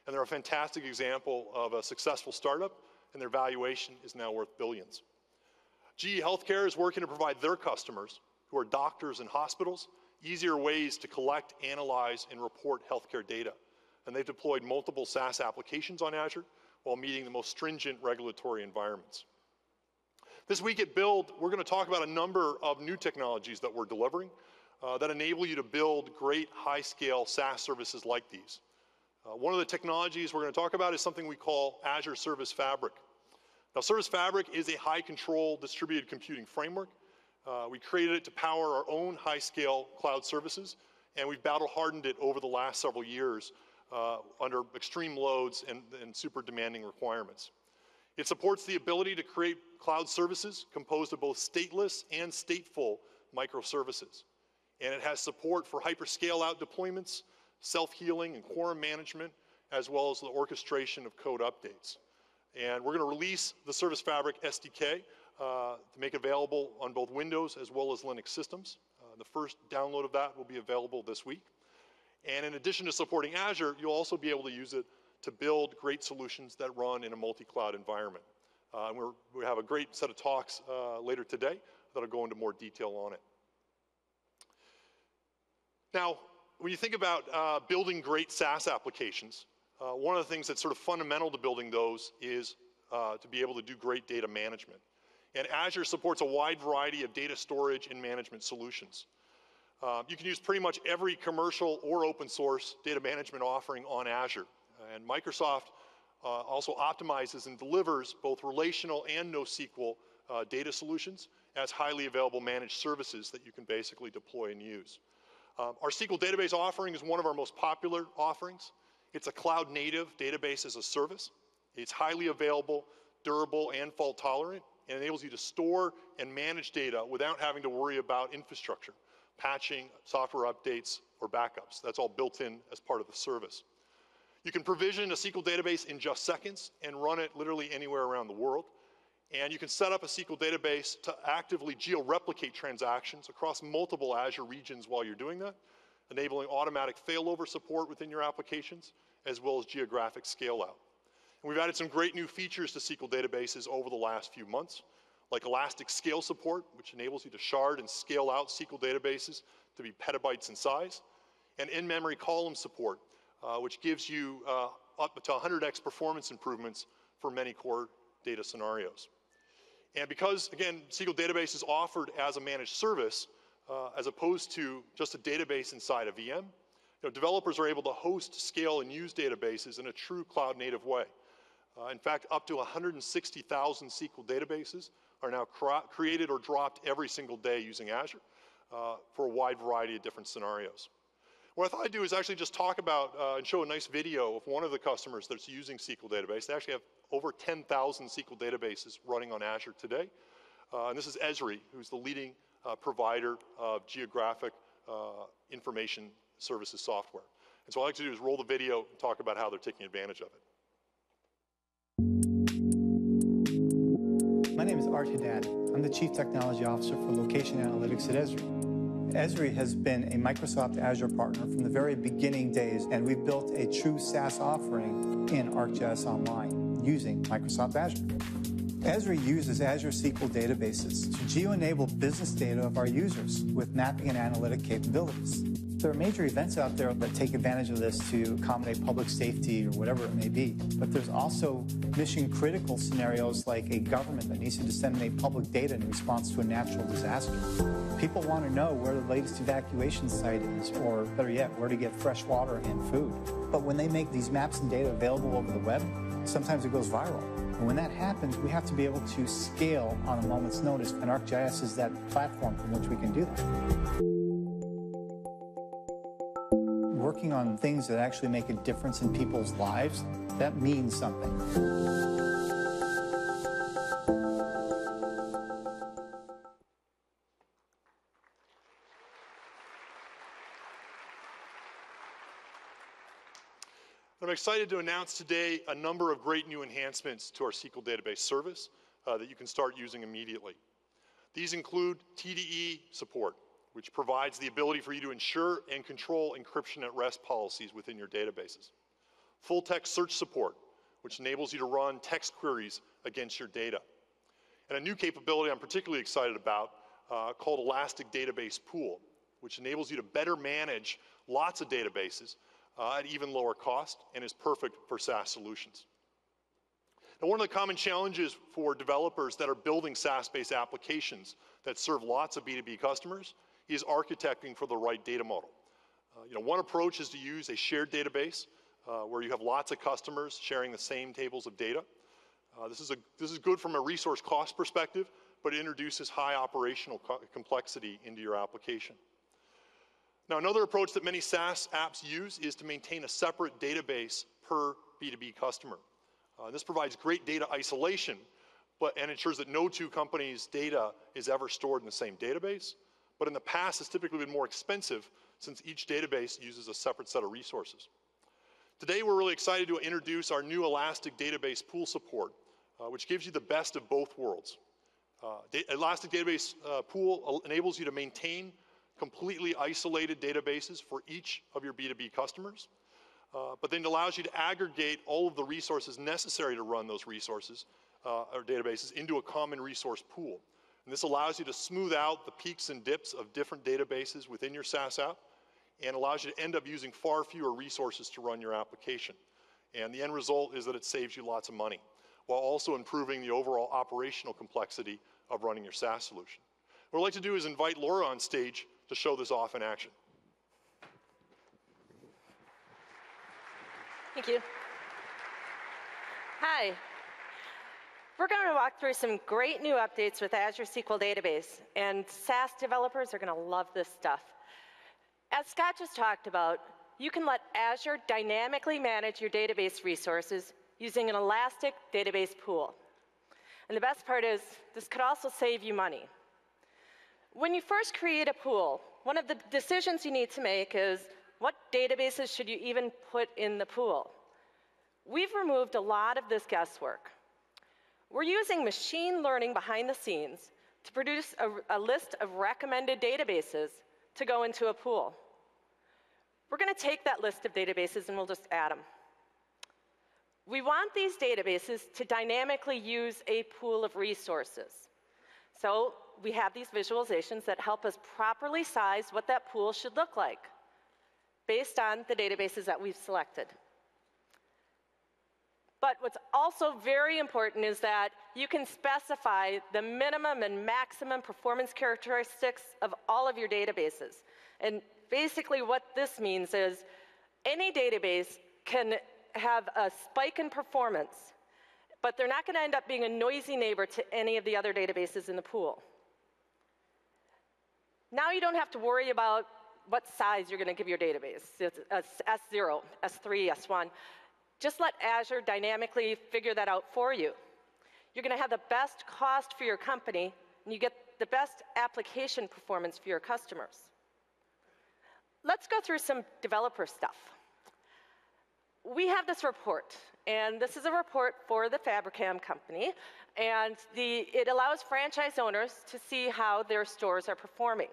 And they're a fantastic example of a successful startup, and their valuation is now worth billions. GE Healthcare is working to provide their customers, who are doctors and hospitals, easier ways to collect, analyze, and report healthcare data. And they've deployed multiple SaaS applications on Azure while meeting the most stringent regulatory environments. This week at Build, we're going to talk about a number of new technologies that we're delivering that enable you to build great high-scale SaaS services like these. One of the technologies we're going to talk about is something we call Azure Service Fabric. Now, Service Fabric is a high-control distributed computing framework. We created it to power our own high-scale cloud services, and we've battle-hardened it over the last several years under extreme loads and super demanding requirements. It supports the ability to create cloud services composed of both stateless and stateful microservices. And it has support for hyperscale-out deployments, self-healing and quorum management, as well as the orchestration of code updates. And we're going to release the Service Fabric SDK to make available on both Windows as well as Linux systems. The first download of that will be available this week. And in addition to supporting Azure, you'll also be able to use it to build great solutions that run in a multi-cloud environment. We have a great set of talks later today that'll go into more detail on it. Now, when you think about building great SaaS applications, one of the things that's sort of fundamental to building those is to be able to do great data management. And Azure supports a wide variety of data storage and management solutions. You can use pretty much every commercial or open source data management offering on Azure. And Microsoft also optimizes and delivers both relational and NoSQL data solutions as highly available managed services that you can basically deploy and use. Our SQL database offering is one of our most popular offerings. It's a cloud-native database as a service. It's highly available, durable, and fault-tolerant, and enables you to store and manage data without having to worry about infrastructure, patching, software updates, or backups. That's all built in as part of the service. You can provision a SQL database in just seconds and run it literally anywhere around the world. And you can set up a SQL database to actively geo-replicate transactions across multiple Azure regions while you're doing that, enabling automatic failover support within your applications, as well as geographic scale-out. And we've added some great new features to SQL databases over the last few months, like elastic scale support, which enables you to shard and scale out SQL databases to be petabytes in size, and in-memory column support, which gives you up to 100x performance improvements for many core data scenarios. And because, again, SQL database is offered as a managed service, as opposed to just a database inside a VM, developers are able to host, scale, and use databases in a true cloud-native way. In fact, up to 160,000 SQL databases are now created or dropped every single day using Azure for a wide variety of different scenarios. What I thought I'd do is actually just talk about and show a nice video of one of the customers that's using SQL database. They actually have over 10,000 SQL databases running on Azure today. And this is Esri, who's the leading provider of geographic information services software. And so what I like to do is roll the video and talk about how they're taking advantage of it. My name is Art Haddad. I'm the Chief Technology Officer for Location Analytics at Esri. Esri has been a Microsoft Azure partner from the very beginning days, and we've built a true SaaS offering in ArcGIS Online using Microsoft Azure. Esri uses Azure SQL databases to geo-enable business data of our users with mapping and analytic capabilities. There are major events out there that take advantage of this to accommodate public safety or whatever it may be. But there's also mission-critical scenarios like a government that needs to disseminate public data in response to a natural disaster. People want to know where the latest evacuation site is, or better yet, where to get fresh water and food. But when they make these maps and data available over the web, sometimes it goes viral. And when that happens, we have to be able to scale on a moment's notice, and ArcGIS is that platform from which we can do that. Working on things that actually make a difference in people's lives, that means something. I'm excited to announce today a number of great new enhancements to our SQL database service that you can start using immediately. These include TDE support, which provides the ability for you to ensure and control encryption at rest policies within your databases. full text search support, which enables you to run text queries against your data. And a new capability I'm particularly excited about called Elastic Database Pool, which enables you to better manage lots of databases at even lower cost and is perfect for SaaS solutions. Now, one of the common challenges for developers that are building SaaS-based applications that serve lots of B2B customers is architecting for the right data model. One approach is to use a shared database where you have lots of customers sharing the same tables of data. This is good from a resource cost perspective, but it introduces high operational complexity into your application. Now, another approach that many SaaS apps use is to maintain a separate database per B2B customer. This provides great data isolation, and ensures that no two companies' data is ever stored in the same database. But in the past, it's typically been more expensive since each database uses a separate set of resources. Today, we're really excited to introduce our new Elastic Database Pool support, which gives you the best of both worlds. Elastic Database Pool enables you to maintain completely isolated databases for each of your B2B customers, but then allows you to aggregate all of the resources necessary to run those resources or databases into a common resource pool. And this allows you to smooth out the peaks and dips of different databases within your SaaS app and allows you to end up using far fewer resources to run your application. And the end result is that it saves you lots of money while also improving the overall operational complexity of running your SaaS solution. What I'd like to do is invite Laura on stage to show this off in action. Thank you. Hi. We're going to walk through some great new updates with Azure SQL Database, and SaaS developers are going to love this stuff. As Scott just talked about, you can let Azure dynamically manage your database resources using an Elastic Database Pool. And the best part is, this could also save you money. When you first create a pool, one of the decisions you need to make is, what databases should you even put in the pool? We've removed a lot of this guesswork. We're using machine learning behind the scenes to produce a list of recommended databases to go into a pool. We're going to take that list of databases and we'll just add them. We want these databases to dynamically use a pool of resources. So we have these visualizations that help us properly size what that pool should look like based on the databases that we've selected. But what's also very important is that you can specify the minimum and maximum performance characteristics of all of your databases. And basically what this means is any database can have a spike in performance, but they're not going to end up being a noisy neighbor to any of the other databases in the pool. Now you don't have to worry about what size you're going to give your database. It's S0, S3, S1. Just let Azure dynamically figure that out for you. You're going to have the best cost for your company, and you get the best application performance for your customers. Let's go through some developer stuff. We have this report, and this is a report for the Fabricam company, and it allows franchise owners to see how their stores are performing.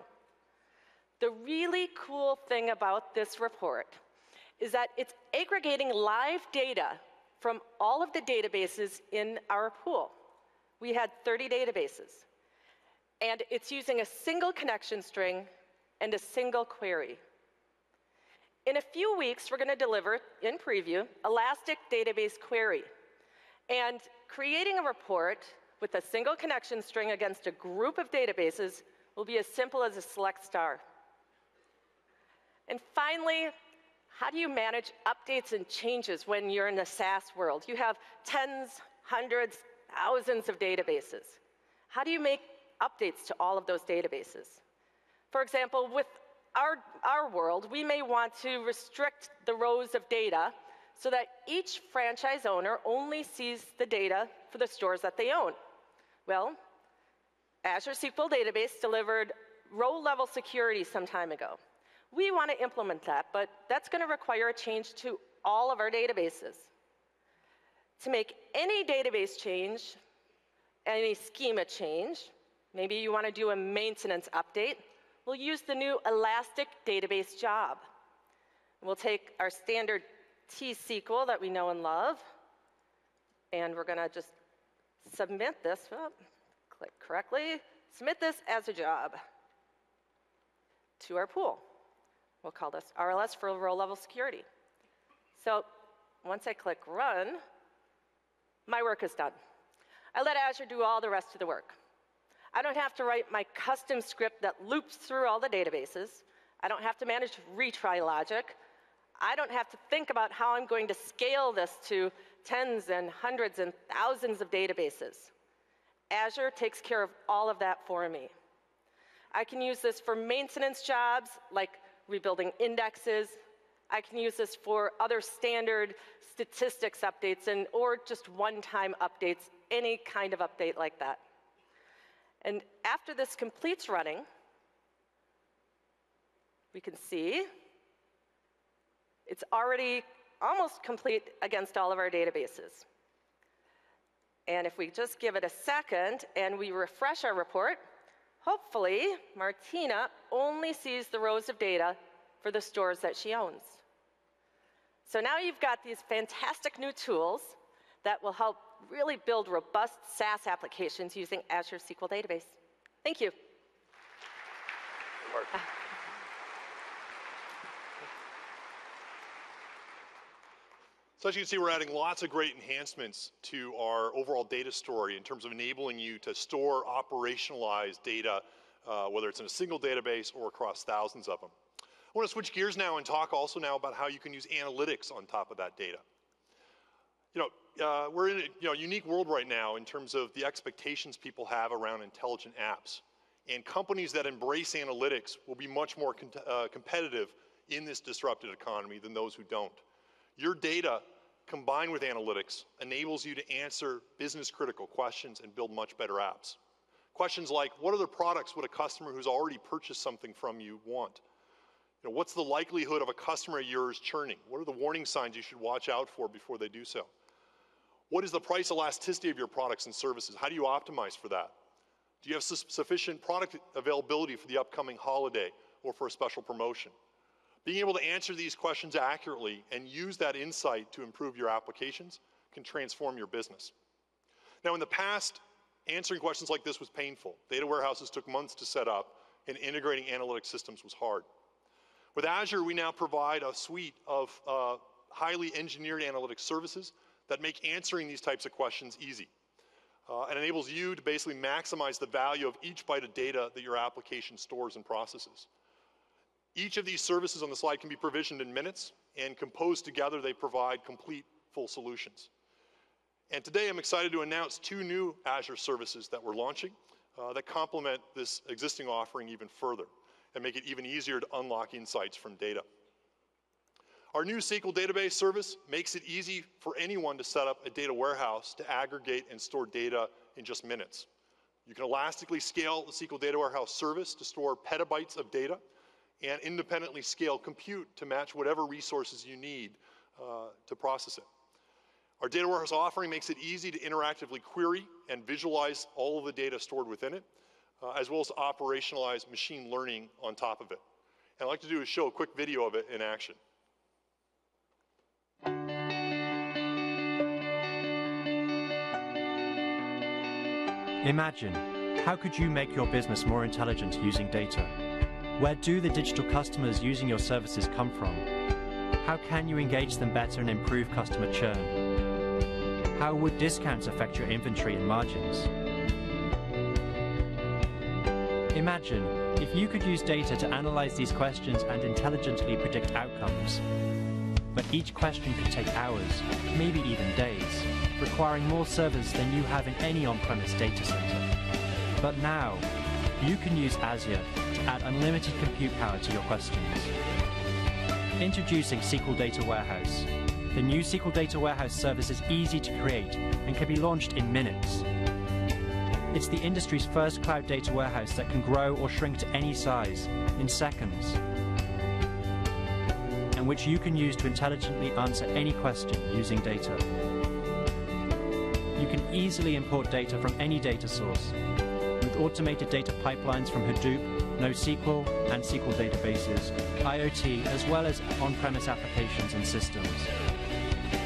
The really cool thing about this report is that it's aggregating live data from all of the databases in our pool. We had 30 databases. And it's using a single connection string and a single query. In a few weeks, we're going to deliver, in preview, Elastic Database Query. And creating a report with a single connection string against a group of databases will be as simple as a select star. And finally, how do you manage updates and changes when you're in the SaaS world? You have tens, hundreds, thousands of databases. How do you make updates to all of those databases? For example, with our world, we may want to restrict the rows of data so that each franchise owner only sees the data for the stores that they own. Well, Azure SQL Database delivered row-level security some time ago. We want to implement that, but that's going to require a change to all of our databases. To make any database change, any schema change, maybe you want to do a maintenance update, we'll use the new Elastic Database job. We'll take our standard T-SQL that we know and love. And we're going to just submit this, click correctly, submit this as a job to our pool. We'll call this RLS for row-level security. So once I click run, my work is done. I let Azure do all the rest of the work. I don't have to write my custom script that loops through all the databases. I don't have to manage retry logic. I don't have to think about how I'm going to scale this to tens and hundreds and thousands of databases. Azure takes care of all of that for me. I can use this for maintenance jobs, like rebuilding indexes. I can use this for other standard statistics updates or just one-time updates, any kind of update like that. And after this completes running, we can see it's already almost complete against all of our databases. And if we just give it a second and we refresh our report, hopefully Martina only sees the rows of data for the stores that she owns. So now you've got these fantastic new tools that will help really build robust SaaS applications using Azure SQL Database. Thank you. So as you can see, we're adding lots of great enhancements to our overall data story in terms of enabling you to store, operationalize data, whether it's in a single database or across thousands of them. I want to switch gears now and talk also now about how you can use analytics on top of that data. We're in a unique world right now in terms of the expectations people have around intelligent apps. And companies that embrace analytics will be much more competitive in this disrupted economy than those who don't. Your data, combined with analytics, enables you to answer business-critical questions and build much better apps. Questions like, what other products would a customer who's already purchased something from you want? What's the likelihood of a customer of yours churning? What are the warning signs you should watch out for before they do so? What is the price elasticity of your products and services? How do you optimize for that? Do you have sufficient product availability for the upcoming holiday or for a special promotion? Being able to answer these questions accurately and use that insight to improve your applications can transform your business. Now, in the past, answering questions like this was painful. Data warehouses took months to set up, and integrating analytic systems was hard. With Azure, we now provide a suite of highly engineered analytic services that make answering these types of questions easy and enables you to basically maximize the value of each byte of data that your application stores and processes. Each of these services on the slide can be provisioned in minutes, and composed together, they provide complete, full solutions. And today, I'm excited to announce 2 new Azure services that we're launching that complement this existing offering even further and make it even easier to unlock insights from data. Our new SQL database service makes it easy for anyone to set up a data warehouse to aggregate and store data in just minutes. You can elastically scale the SQL data warehouse service to store petabytes of data and independently scale compute to match whatever resources you need to process it. Our data warehouse offering makes it easy to interactively query and visualize all of the data stored within it, as well as operationalize machine learning on top of it. And I'd like to do is show a quick video of it in action. Imagine, how could you make your business more intelligent using data? Where do the digital customers using your services come from? How can you engage them better and improve customer churn? How would discounts affect your inventory and margins? Imagine if you could use data to analyze these questions and intelligently predict outcomes. But each question could take hours, maybe even days, requiring more servers than you have in any on-premise data center. But now, you can use Azure to add unlimited compute power to your questions. Introducing SQL Data Warehouse. The new SQL Data Warehouse service is easy to create and can be launched in minutes. It's the industry's first cloud data warehouse that can grow or shrink to any size in seconds, and which you can use to intelligently answer any question using data. You can easily import data from any data source, with automated data pipelines from Hadoop, NoSQL, and SQL databases, IoT, as well as on-premise applications and systems.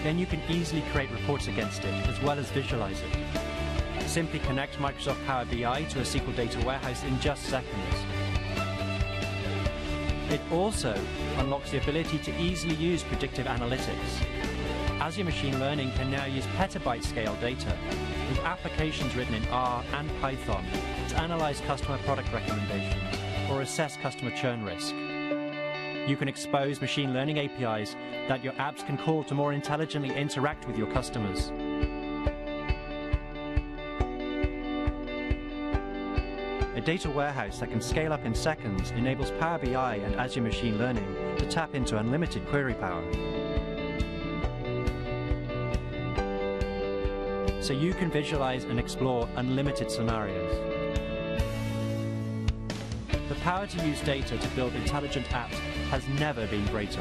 Then you can easily create reports against it, as well as visualize it. Simply connect Microsoft Power BI to a SQL data warehouse in just seconds. It also unlocks the ability to easily use predictive analytics. Azure Machine Learning can now use petabyte-scale data with applications written in R and Python to analyze customer product recommendations or assess customer churn risk. You can expose machine learning APIs that your apps can call to more intelligently interact with your customers. A data warehouse that can scale up in seconds enables Power BI and Azure Machine Learning to tap into unlimited query power. So you can visualize and explore unlimited scenarios. The power to use data to build intelligent apps has never been greater.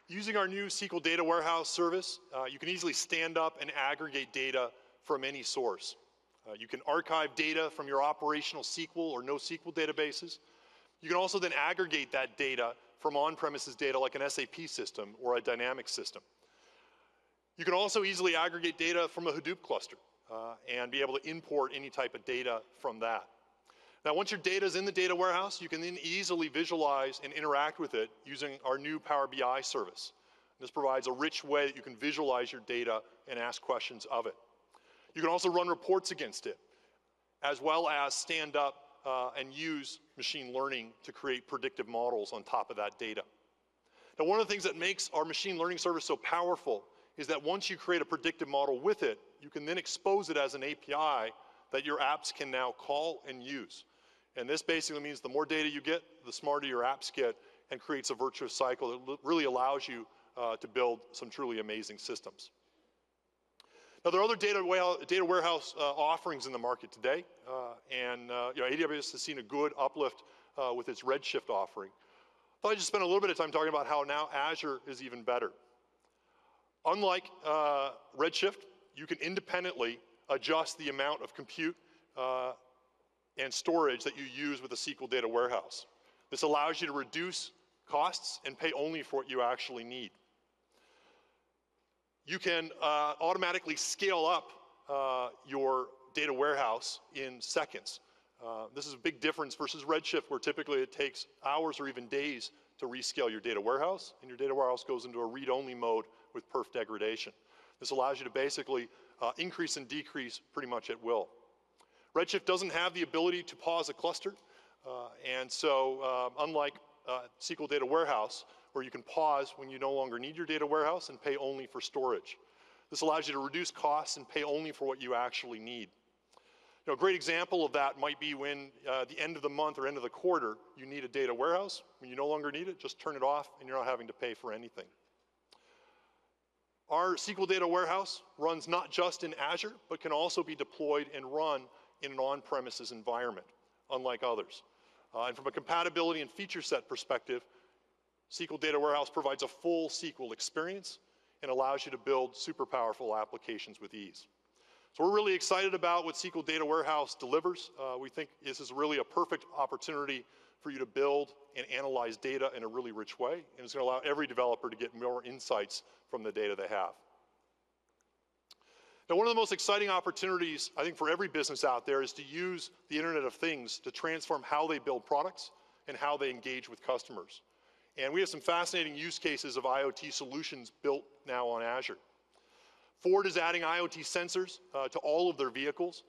Using our new SQL Data Warehouse service, you can easily stand up and aggregate data from any source. You can archive data from your operational SQL or NoSQL databases. You can also then aggregate that data from on-premises data like an SAP system or a Dynamics system. You can also easily aggregate data from a Hadoop cluster and be able to import any type of data from that. Now, once your data is in the data warehouse, you can then easily visualize and interact with it using our new Power BI service. This provides a rich way that you can visualize your data and ask questions of it. You can also run reports against it, as well as stand up and use machine learning to create predictive models on top of that data. Now, one of the things that makes our machine learning service so powerful is that once you create a predictive model with it, you can then expose it as an API that your apps can now call and use. And this basically means the more data you get, the smarter your apps get, and creates a virtuous cycle that really allows you to build some truly amazing systems. Now, there are other data warehouse offerings in the market today, and AWS has seen a good uplift with its Redshift offering. I thought I'd just spend a little bit of time talking about how now Azure is even better. Unlike Redshift, you can independently adjust the amount of compute and storage that you use with a SQL data warehouse. This allows you to reduce costs and pay only for what you actually need. You can automatically scale up your data warehouse in seconds. This is a big difference versus Redshift, where typically it takes hours or even days to rescale your data warehouse, and your data warehouse goes into a read-only mode with perf degradation. This allows you to basically increase and decrease pretty much at will. Redshift doesn't have the ability to pause a cluster, and so unlike SQL Data Warehouse, where you can pause when you no longer need your data warehouse and pay only for storage. This allows you to reduce costs and pay only for what you actually need. A great example of that might be when the end of the month or end of the quarter, you need a data warehouse. When you no longer need it, just turn it off and you're not having to pay for anything. Our SQL Data Warehouse runs not just in Azure, but can also be deployed and run in an on-premises environment, unlike others. And from a compatibility and feature set perspective, SQL Data Warehouse provides a full SQL experience and allows you to build super powerful applications with ease. So we're really excited about what SQL Data Warehouse delivers. We think this is really a perfect opportunity for you to build and analyze data in a really rich way, and it's going to allow every developer to get more insights from the data they have. Now, one of the most exciting opportunities, I think, for every business out there is to use the Internet of Things to transform how they build products and how they engage with customers. And we have some fascinating use cases of IoT solutions built now on Azure. Ford is adding IoT sensors to all of their vehicles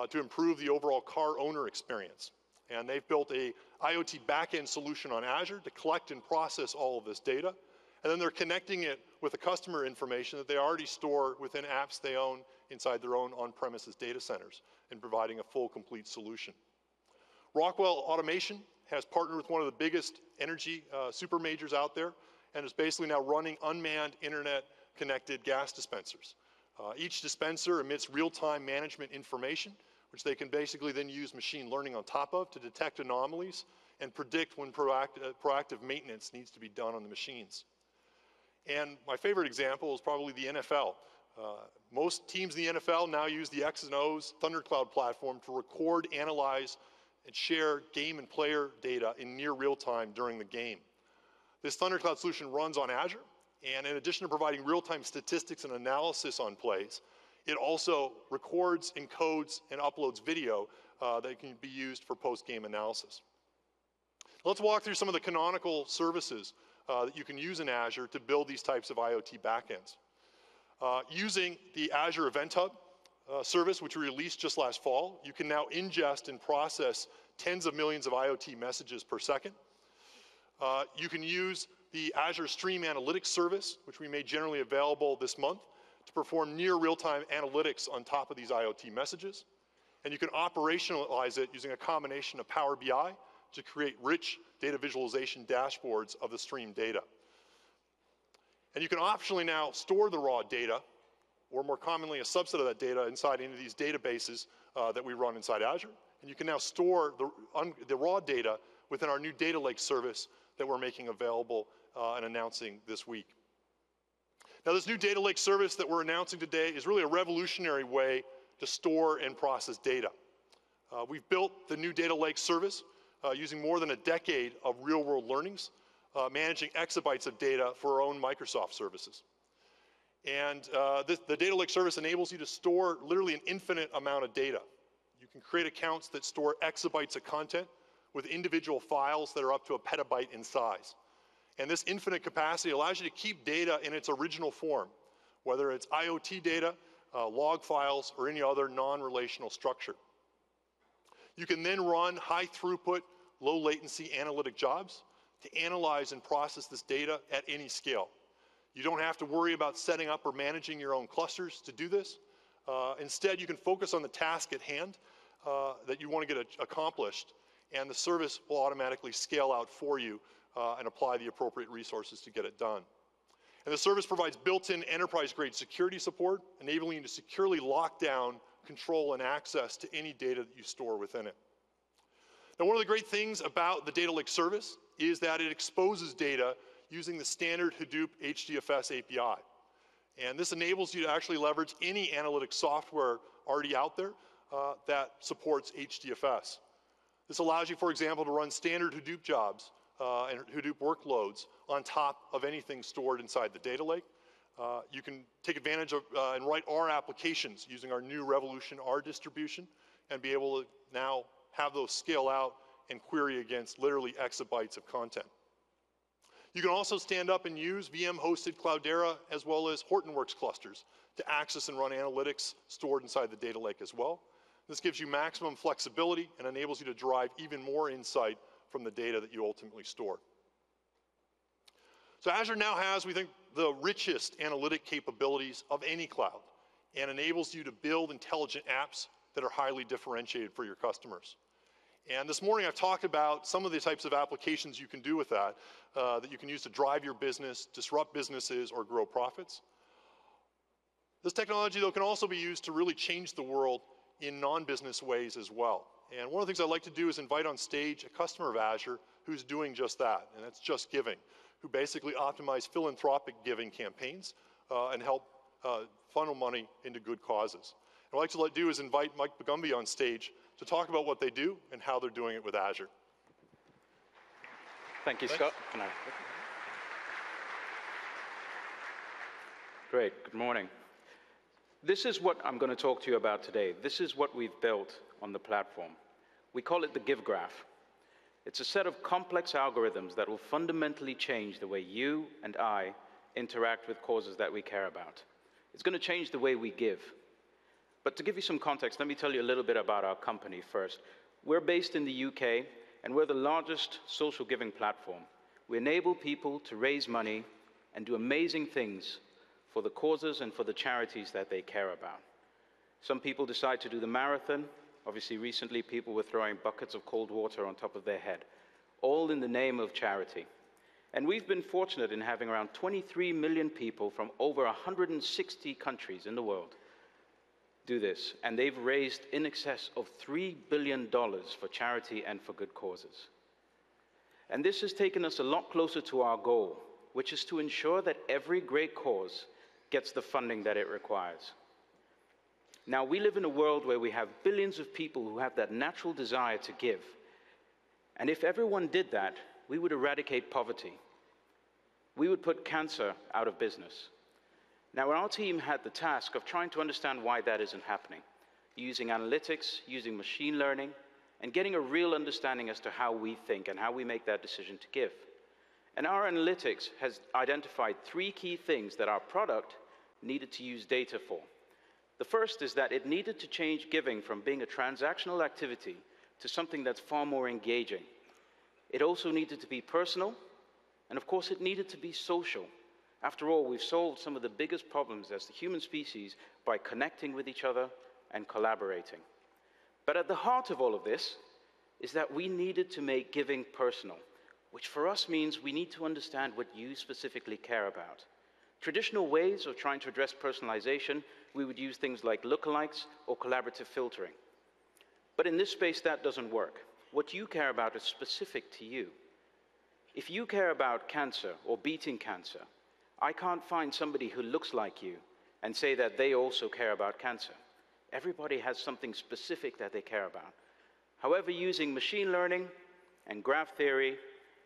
to improve the overall car owner experience. And they've built a IoT backend solution on Azure to collect and process all of this data. And then they're connecting it with the customer information that they already store within apps they own inside their own on-premises data centers and providing a full, complete solution. Rockwell Automation has partnered with one of the biggest energy super majors out there and is basically now running unmanned internet-connected gas dispensers. Each dispenser emits real-time management information which they can basically then use machine learning on top of to detect anomalies and predict when proactive maintenance needs to be done on the machines. And my favorite example is probably the NFL. Most teams in the NFL now use the X's and O's Thundercloud platform to record, analyze, and share game and player data in near real time during the game. This Thundercloud solution runs on Azure, and in addition to providing real-time statistics and analysis on plays, it also records, encodes, and uploads video that can be used for post-game analysis. Let's walk through some of the canonical services that you can use in Azure to build these types of IoT backends. Using the Azure Event Hub service, which we released just last fall, you can now ingest and process tens of millions of IoT messages per second. You can use the Azure Stream Analytics service, which we made generally available this month, to perform near real-time analytics on top of these IoT messages. And you can operationalize it using a combination of Power BI to create rich data visualization dashboards of the stream data. And you can optionally now store the raw data, or more commonly a subset of that data, inside into these databases that we run inside Azure. And you can now store the raw data within our new data lake service that we're making available and announcing this week. Now, this new data lake service that we're announcing today is really a revolutionary way to store and process data. We've built the new data lake service using more than a decade of real-world learnings, managing exabytes of data for our own Microsoft services. And the data lake service enables you to store literally an infinite amount of data. You can create accounts that store exabytes of content with individual files that are up to a petabyte in size. And this infinite capacity allows you to keep data in its original form, whether it's IoT data, log files, or any other non-relational structure. You can then run high throughput, low latency analytic jobs to analyze and process this data at any scale. You don't have to worry about setting up or managing your own clusters to do this. Instead, you can focus on the task at hand that you want to get accomplished, and the service will automatically scale out for you and apply the appropriate resources to get it done. And the service provides built-in enterprise-grade security support, enabling you to securely lock down, control, and access to any data that you store within it. Now, one of the great things about the data lake service is that it exposes data using the standard Hadoop HDFS API. And this enables you to actually leverage any analytic software already out there that supports HDFS. This allows you, for example, to run standard Hadoop jobs and Hadoop workloads on top of anything stored inside the data lake. You can take advantage of and write R applications using our new Revolution R distribution and be able to now have those scale out and query against literally exabytes of content. You can also stand up and use VM-hosted Cloudera as well as Hortonworks clusters to access and run analytics stored inside the data lake as well. This gives you maximum flexibility and enables you to derive even more insight from the data that you ultimately store. So Azure now has, we think, the richest analytic capabilities of any cloud and enables you to build intelligent apps that are highly differentiated for your customers. And this morning I've talked about some of the types of applications you can do with that, that you can use to drive your business, disrupt businesses, or grow profits. This technology, though, can also be used to really change the world in non-business ways as well. And one of the things I like to do is invite on stage a customer of Azure who's doing just that, and that's Just Giving, who basically optimize philanthropic giving campaigns and help funnel money into good causes. And what I'd like to do is invite Mike Bagumbi on stage to talk about what they do and how they're doing it with Azure. Thank you, Scott. Great, good morning. This is what I'm going to talk to you about today. This is what we've built on the platform. We call it the Give Graph. It's a set of complex algorithms that will fundamentally change the way you and I interact with causes that we care about. It's going to change the way we give. But to give you some context, let me tell you a little bit about our company first. We're based in the UK, and we're the largest social giving platform. We enable people to raise money and do amazing things for the causes and for the charities that they care about. Some people decide to do the marathon. Obviously, recently, people were throwing buckets of cold water on top of their head, all in the name of charity. And we've been fortunate in having around 23 million people from over 160 countries in the world do this, and they've raised in excess of $3 billion for charity and for good causes. And this has taken us a lot closer to our goal, which is to ensure that every great cause gets the funding that it requires. Now, we live in a world where we have billions of people who have that natural desire to give. And if everyone did that, we would eradicate poverty. We would put cancer out of business. Now, our team had the task of trying to understand why that isn't happening, using analytics, using machine learning, and getting a real understanding as to how we think and how we make that decision to give. And our analytics has identified 3 key things that our product needed to use data for. The first is that it needed to change giving from being a transactional activity to something that's far more engaging. It also needed to be personal, and of course it needed to be social. After all, we've solved some of the biggest problems as the human species by connecting with each other and collaborating. But at the heart of all of this is that we needed to make giving personal, which for us means we need to understand what you specifically care about. Traditional ways of trying to address personalization, we would use things like lookalikes or collaborative filtering. But in this space, that doesn't work. What you care about is specific to you. If you care about cancer or beating cancer, I can't find somebody who looks like you and say that they also care about cancer. Everybody has something specific that they care about. However, using machine learning and graph theory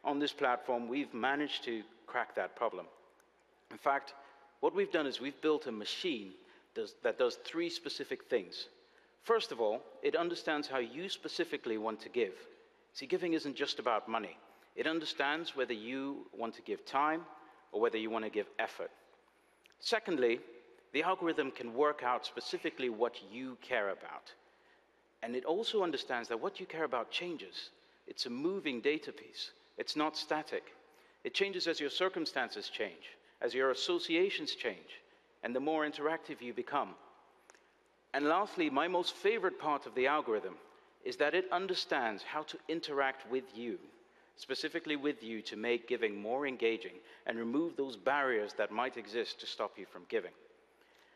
on this platform, we've managed to crack that problem. In fact, what we've done is we've built a machine that does 3 specific things. First of all, it understands how you specifically want to give. See, giving isn't just about money. It understands whether you want to give time or whether you want to give effort. Secondly, the algorithm can work out specifically what you care about. And it also understands that what you care about changes. It's a moving data piece. It's not static. It changes as your circumstances change, as your associations change, and the more interactive you become. And lastly, my most favorite part of the algorithm is that it understands how to interact with you, specifically with you, to make giving more engaging and remove those barriers that might exist to stop you from giving.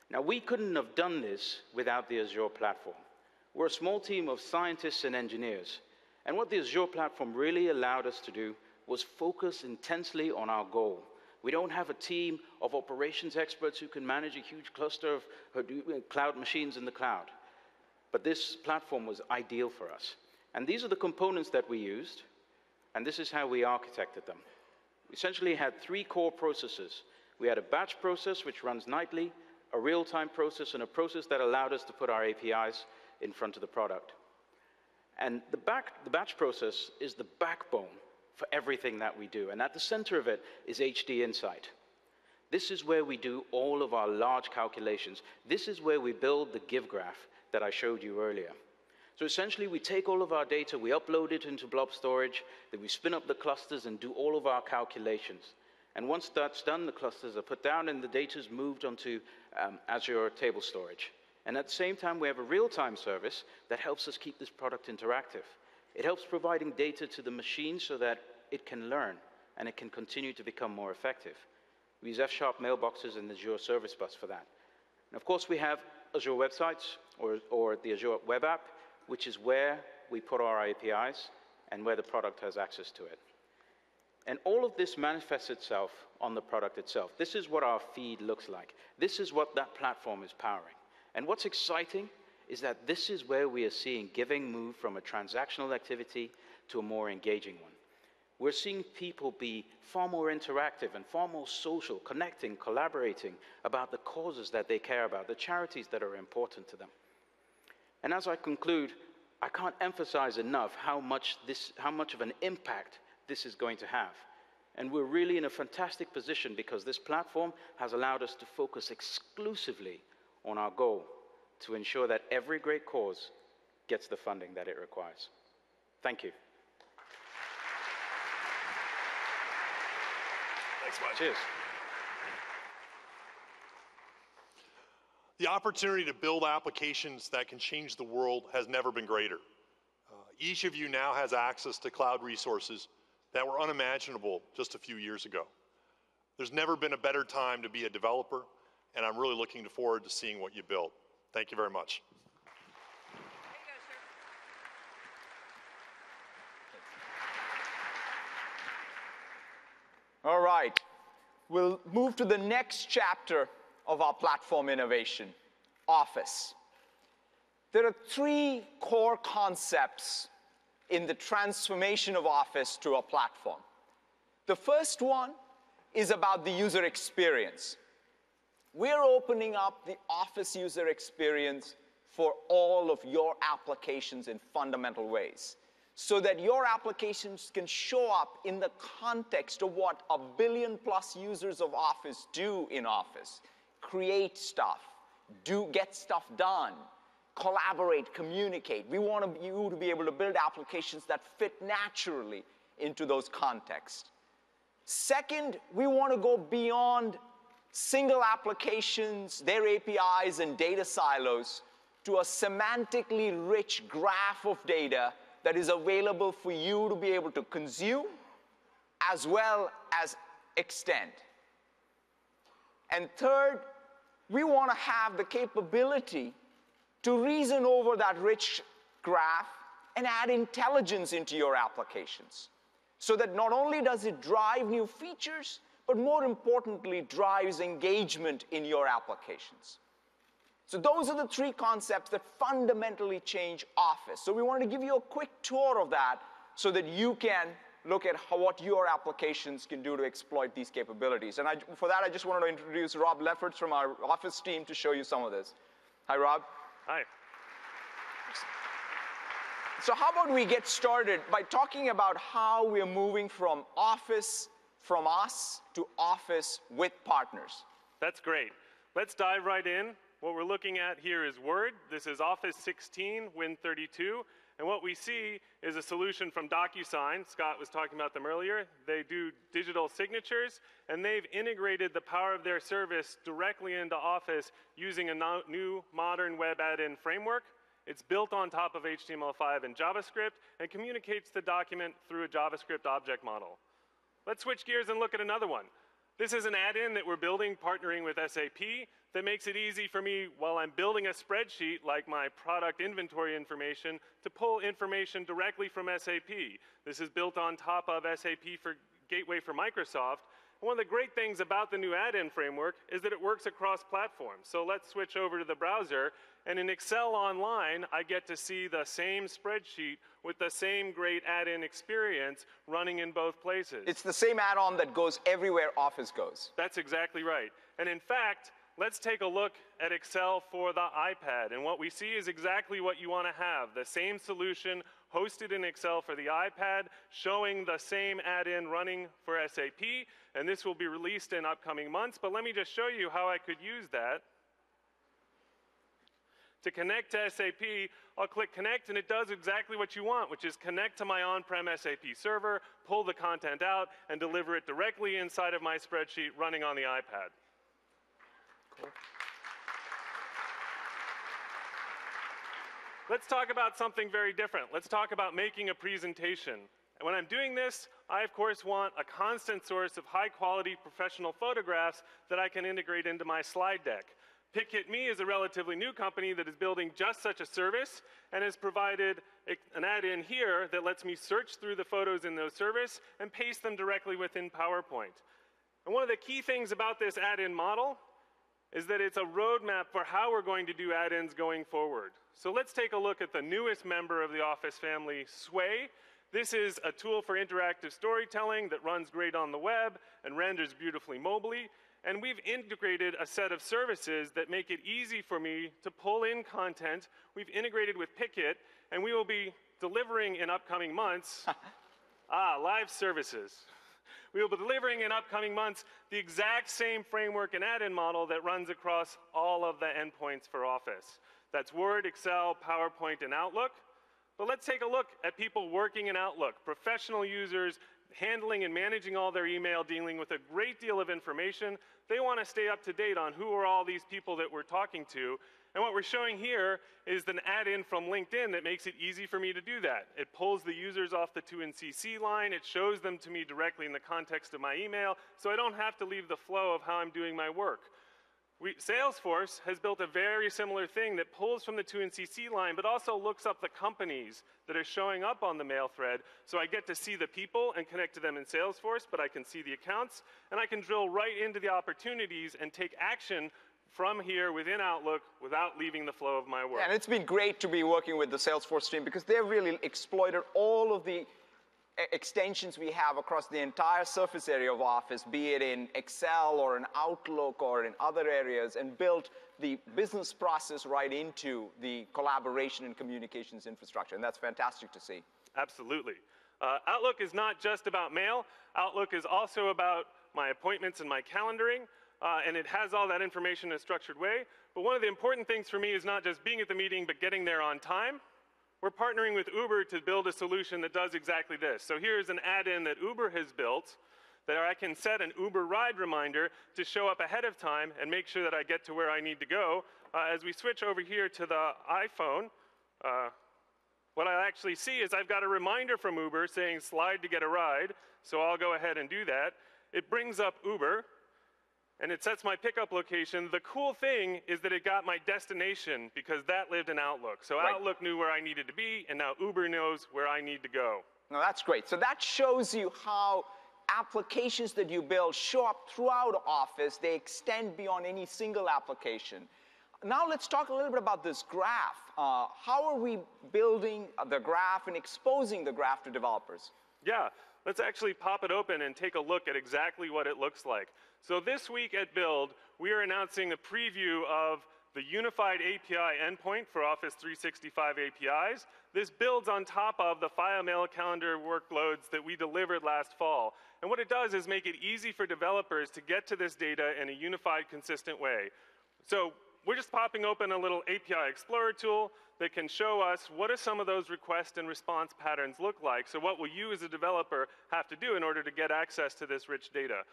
Now, we couldn't have done this without the Azure platform. We're a small team of scientists and engineers, and what the Azure platform really allowed us to do was focus intensely on our goal. We don't have a team of operations experts who can manage a huge cluster of cloud machines in the cloud. But this platform was ideal for us. And these are the components that we used, and this is how we architected them. We essentially had 3 core processes. We had a batch process, which runs nightly, a real-time process, and a process that allowed us to put our APIs in front of the product. And the batch process is the backbone for everything that we do. And at the center of it is HD Insight. This is where we do all of our large calculations. This is where we build the give graph that I showed you earlier. So essentially, we take all of our data, we upload it into blob storage, then we spin up the clusters and do all of our calculations. And once that's done, the clusters are put down and the data is moved onto Azure table storage. And at the same time, we have a real-time service that helps us keep this product interactive. It helps providing data to the machine so that it can learn and it can continue to become more effective. We use F# mailboxes and Azure Service Bus for that. And of course, we have Azure websites or the Azure web app, which is where we put our APIs and where the product has access to it. And all of this manifests itself on the product itself. This is what our feed looks like. This is what that platform is powering. And what's exciting is that this is where we are seeing giving move from a transactional activity to a more engaging one. We're seeing people be far more interactive and far more social, connecting, collaborating about the causes that they care about, the charities that are important to them. And as I conclude, I can't emphasize enough how much of an impact this is going to have. And we're really in a fantastic position because this platform has allowed us to focus exclusively on our goal to ensure that every great cause gets the funding that it requires. Thank you. Thanks, Mike. Cheers. The opportunity to build applications that can change the world has never been greater. Each of you now has access to cloud resources that were unimaginable just a few years ago. There's never been a better time to be a developer, and I'm really looking forward to seeing what you build. Thank you. Thank you very much. All right. We'll move to the next chapter of our platform innovation, Office. There are three core concepts in the transformation of Office to a platform. The first one is about the user experience. We're opening up the Office user experience for all of your applications in fundamental ways, so that your applications can show up in the context of what 1 billion+ users of Office do in Office. Create stuff, get stuff done, collaborate, communicate. We want you to be able to build applications that fit naturally into those contexts. Second, we want to go beyond single applications, their APIs and data silos, to a semantically rich graph of data that is available for you to be able to consume as well as extend. And third, we want to have the capability to reason over that rich graph and add intelligence into your applications, so that not only does it drive new features, but more importantly, drives engagement in your applications. So those are the three concepts that fundamentally change Office. So we wanted to give you a quick tour of that so that you can look at what your applications can do to exploit these capabilities. And for that, I just wanted to introduce Rob Lefferts from our Office team to show you some of this. Hi, Rob. Hi. So how about we get started by talking about how we're moving from Office from us to Office with partners. That's great. Let's dive right in. What we're looking at here is Word. This is Office 16, Win32. And what we see is a solution from DocuSign. Scott was talking about them earlier. They do digital signatures, and they've integrated the power of their service directly into Office using a new modern web add-in framework. It's built on top of HTML5 and JavaScript and communicates the document through a JavaScript object model. Let's switch gears and look at another one. This is an add-in that we're building partnering with SAP that makes it easy for me while I'm building a spreadsheet like my product inventory information to pull information directly from SAP. This is built on top of SAP for Gateway for Microsoft. One of the great things about the new add-in framework is that it works across platforms. So let's switch over to the browser, and in Excel Online, I get to see the same spreadsheet with the same great add-in experience running in both places. It's the same add-on that goes everywhere Office goes. That's exactly right. And in fact, let's take a look at Excel for the iPad. And what we see is exactly what you want to have, the same solution hosted in Excel for the iPad, showing the same add-in running for SAP. And this will be released in upcoming months. But let me just show you how I could use that. To connect to SAP, I'll click Connect, and it does exactly what you want, which is connect to my on-prem SAP server, pull the content out, and deliver it directly inside of my spreadsheet running on the iPad. Cool. Let's talk about something very different. Let's talk about making a presentation. And when I'm doing this, I, of course, want a constant source of high-quality professional photographs that I can integrate into my slide deck. PicHitMe is a relatively new company that is building just such a service and has provided an add-in here that lets me search through the photos in those service and paste them directly within PowerPoint. And one of the key things about this add-in model is that it's a roadmap for how we're going to do add-ins going forward. So let's take a look at the newest member of the Office family, Sway. This is a tool for interactive storytelling that runs great on the web and renders beautifully mobily. And we've integrated a set of services that make it easy for me to pull in content. We've integrated with PicHit, and we will be delivering in upcoming months, live services. We will be delivering in upcoming months the exact same framework and add-in model that runs across all of the endpoints for Office. That's Word, Excel, PowerPoint, and Outlook. But let's take a look at people working in Outlook, professional users handling and managing all their email, dealing with a great deal of information. They want to stay up to date on who are all these people that we're talking to. And what we're showing here is an add-in from LinkedIn that makes it easy for me to do that. It pulls the users off the to and CC line. It shows them to me directly in the context of my email, so I don't have to leave the flow of how I'm doing my work. Salesforce has built a very similar thing that pulls from the 2NCC line, but also looks up the companies that are showing up on the mail thread. So I get to see the people and connect to them in Salesforce, but I can see the accounts, and I can drill right into the opportunities and take action from here within Outlook without leaving the flow of my work. Yeah, and it's been great to be working with the Salesforce team because they've really exploited all of the extensions we have across the entire surface area of Office, be it in Excel or in Outlook or in other areas, and built the business process right into the collaboration and communications infrastructure. And that's fantastic to see. Absolutely. Outlook is not just about mail. Outlook is also about my appointments and my calendaring. And it has all that information in a structured way. But one of the important things for me is not just being at the meeting, but getting there on time. We're partnering with Uber to build a solution that does exactly this. So here's an add-in that Uber has built that I can set an Uber ride reminder to show up ahead of time and make sure that I get to where I need to go. As we switch over here to the iPhone, what I actually see is I've got a reminder from Uber saying slide to get a ride. So I'll go ahead and do that. It brings up Uber, and it sets my pickup location. The cool thing is that it got my destination because that lived in Outlook. So Right. Outlook knew where I needed to be, and now Uber knows where I need to go. Now that's great. So that shows you how applications that you build show up throughout Office. They extend beyond any single application. Now let's talk a little bit about this graph. How are we building the graph and exposing the graph to developers? Yeah, let's actually pop it open and take a look at exactly what it looks like. So this week at Build, we are announcing a preview of the unified API endpoint for Office 365 APIs. This builds on top of the file, mail, calendar workloads that we delivered last fall. And what it does is make it easy for developers to get to this data in a unified, consistent way. So we're just popping open a little API Explorer tool that can show us what do some of those request and response patterns look like. So what will you as a developer have to do in order to get access to this rich data?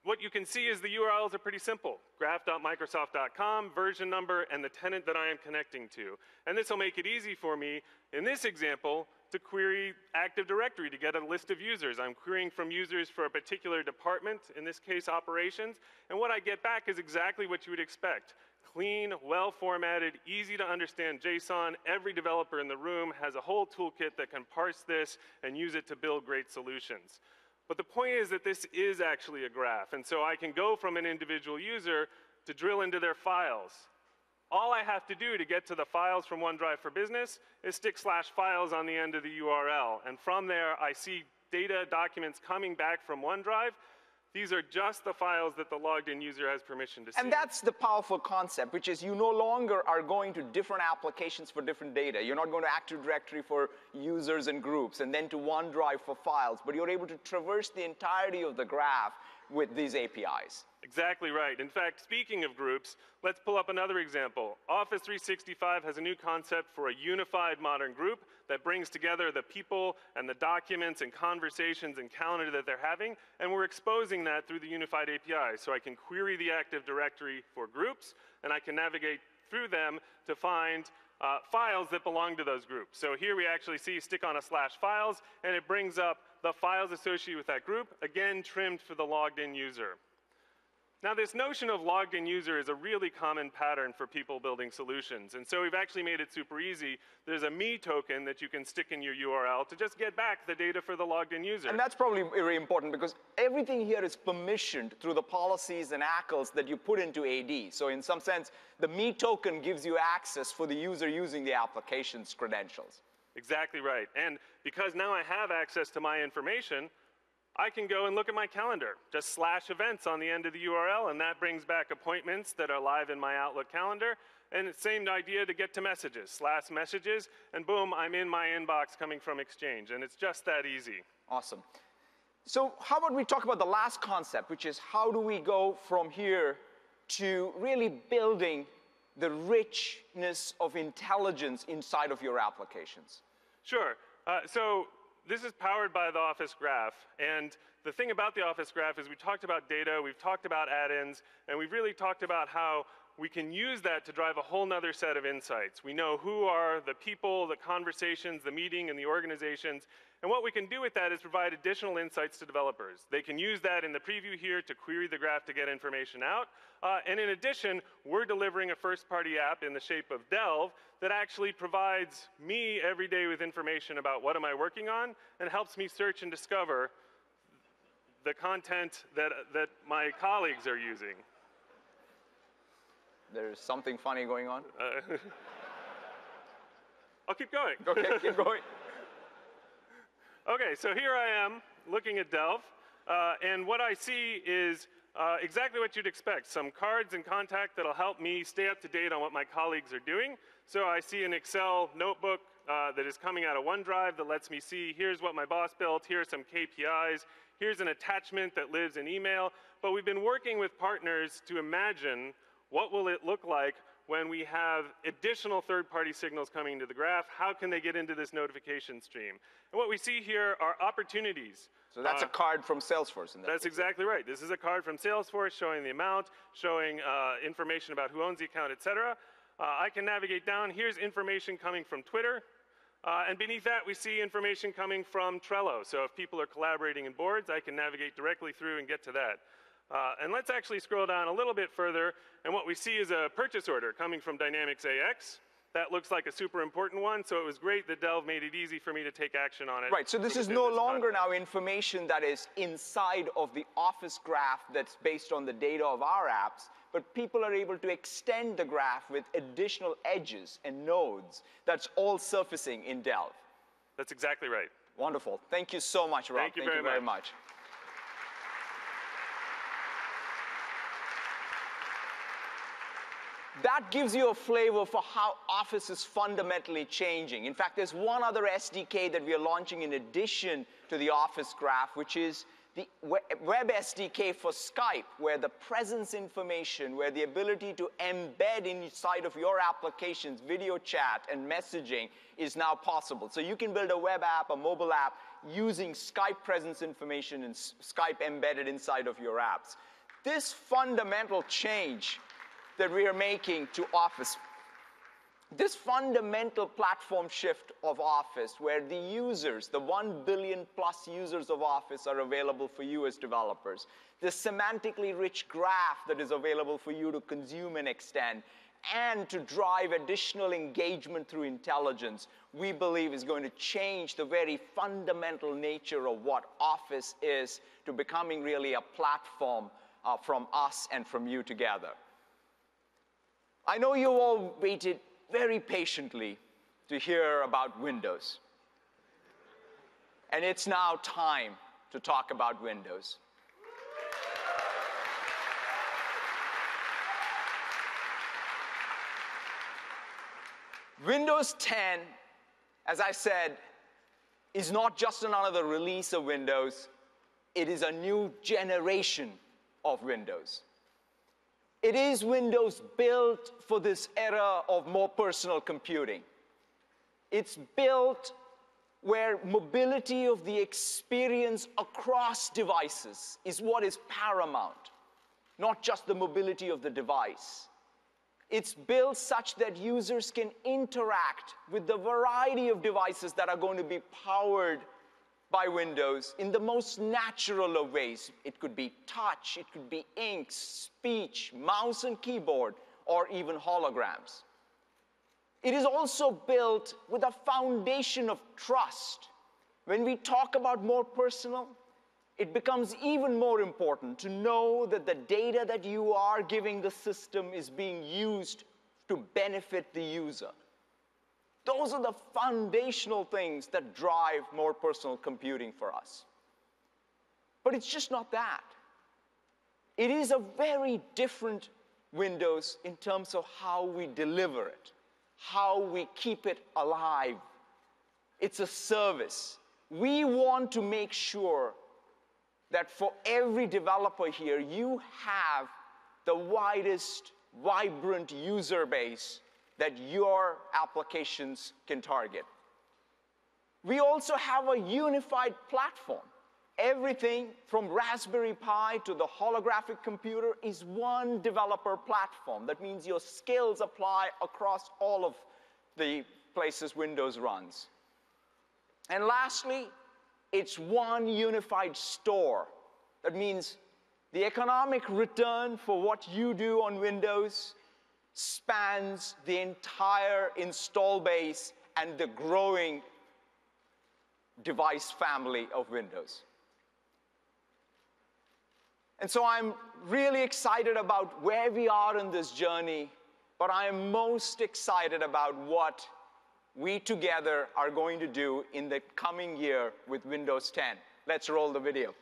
What you can see is the URLs are pretty simple. graph.microsoft.com, version number, and the tenant that I am connecting to. And this will make it easy for me, in this example, to query Active Directory to get a list of users. I'm querying from users for a particular department, in this case operations, and what I get back is exactly what you would expect. Clean, well-formatted, easy to understand JSON. Every developer in the room has a whole toolkit that can parse this and use it to build great solutions. But the point is that this is actually a graph, and so I can go from an individual user to drill into their files. All I have to do to get to the files from OneDrive for Business is stick /files on the end of the URL, and from there I see data documents coming back from OneDrive. These are just the files that the logged in user has permission to see. And that's the powerful concept, which is you no longer are going to different applications for different data. You're not going to Active Directory for users and groups and then to OneDrive for files, but you're able to traverse the entirety of the graph with these APIs. Exactly right. In fact, speaking of groups, let's pull up another example. Office 365 has a new concept for a unified modern group that brings together the people and the documents and conversations and calendar that they're having, and we're exposing that through the unified API. So I can query the Active Directory for groups, and I can navigate through them to find files that belong to those groups. So here we actually see stick on a /files, and it brings up the files associated with that group, again trimmed for the logged in user. Now this notion of logged in user is a really common pattern for people building solutions, and so we've actually made it super easy. There's a me token that you can stick in your URL to just get back the data for the logged in user. And that's probably very important because everything here is permissioned through the policies and ACLs that you put into AD. So in some sense, the me token gives you access for the user using the application's credentials. Exactly right. And because now I have access to my information, I can go and look at my calendar, just /events on the end of the URL, and that brings back appointments that are live in my Outlook calendar. And it's the same idea to get to messages, /messages, and boom, I'm in my inbox coming from Exchange, and it's just that easy. Awesome. So how about we talk about the last concept, which is how do we go from here to really building the richness of intelligence inside of your applications? Sure. So this is powered by the Office Graph, and the thing about the Office Graph is we talked about data, we've talked about add-ins, and we've really talked about how we can use that to drive a whole nother set of insights. We know who are the people, the conversations, the meeting, and the organizations. And what we can do with that is provide additional insights to developers. They can use that in the preview here to query the graph to get information out. And in addition, we're delivering a first-party app in the shape of Delve that actually provides me every day with information about what am I working on and helps me search and discover the content that my colleagues are using. There's something funny going on? I'll keep going. Okay, keep going. Okay, so here I am looking at Delve, and what I see is exactly what you'd expect. Some cards and contact that'll help me stay up to date on what my colleagues are doing. So I see an Excel notebook that is coming out of OneDrive that lets me see here's what my boss built, here's some KPIs, here's an attachment that lives in email. But we've been working with partners to imagine what will it look like when we have additional third-party signals coming into the graph. How can they get into this notification stream? And what we see here are opportunities. So that's a card from Salesforce. That's exactly right. This is a card from Salesforce showing the amount, showing information about who owns the account, et cetera. I can navigate down. Here's information coming from Twitter. And beneath that, we see information coming from Trello. So if people are collaborating in boards, I can navigate directly through and get to that. And let's actually scroll down a little bit further, and what we see is a purchase order coming from Dynamics AX. That looks like a super important one, so it was great that Delve made it easy for me to take action on it. Right, so this is no longer now information that is inside of the Office graph that's based on the data of our apps, but people are able to extend the graph with additional edges and nodes that's all surfacing in Delve. That's exactly right. Wonderful. Thank you so much, Rob. Thank you very much. That gives you a flavor for how Office is fundamentally changing. In fact, there's one other SDK that we are launching in addition to the Office graph, which is the Web SDK for Skype, where the presence information, where the ability to embed inside of your applications video chat and messaging is now possible. So you can build a web app, a mobile app, using Skype presence information and Skype embedded inside of your apps. This fundamental change that we are making to Office, this fundamental platform shift of Office, where the users, the 1 billion plus users of Office are available for you as developers, the semantically rich graph that is available for you to consume and extend, and to drive additional engagement through intelligence, we believe is going to change the very fundamental nature of what Office is to becoming really a platform from us and from you together. I know you all waited very patiently to hear about Windows. And it's now time to talk about Windows. Windows 10, as I said, is not just another release of Windows. It is a new generation of Windows. It is Windows built for this era of more personal computing. It's built where mobility of the experience across devices is what is paramount, not just the mobility of the device. It's built such that users can interact with the variety of devices that are going to be powered by Windows in the most natural of ways. It could be touch, it could be ink, speech, mouse and keyboard, or even holograms. It is also built with a foundation of trust. When we talk about more personal, it becomes even more important to know that the data that you are giving the system is being used to benefit the user. Those are the foundational things that drive more personal computing for us. But it's just not that. It is a very different Windows in terms of how we deliver it, how we keep it alive. It's a service. We want to make sure that for every developer here, you have the widest, vibrant user base that your applications can target. We also have a unified platform. everything from Raspberry Pi to the holographic computer is one developer platform. That means your skills apply across all of the places Windows runs. And lastly, it's one unified store. That means the economic return for what you do on Windows spans the entire install base and the growing device family of Windows. And so I'm really excited about where we are in this journey, but I am most excited about what we together are going to do in the coming year with Windows 10. Let's roll the video.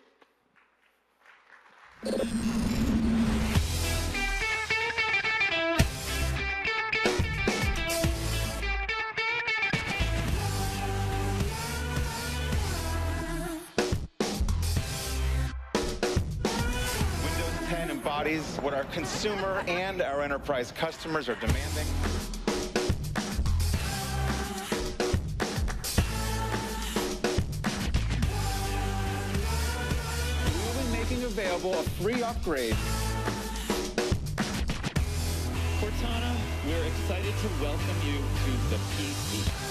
Embodies what our consumer and our enterprise customers are demanding. We'll be making available a free upgrade. Cortana, we're excited to welcome you to the PC.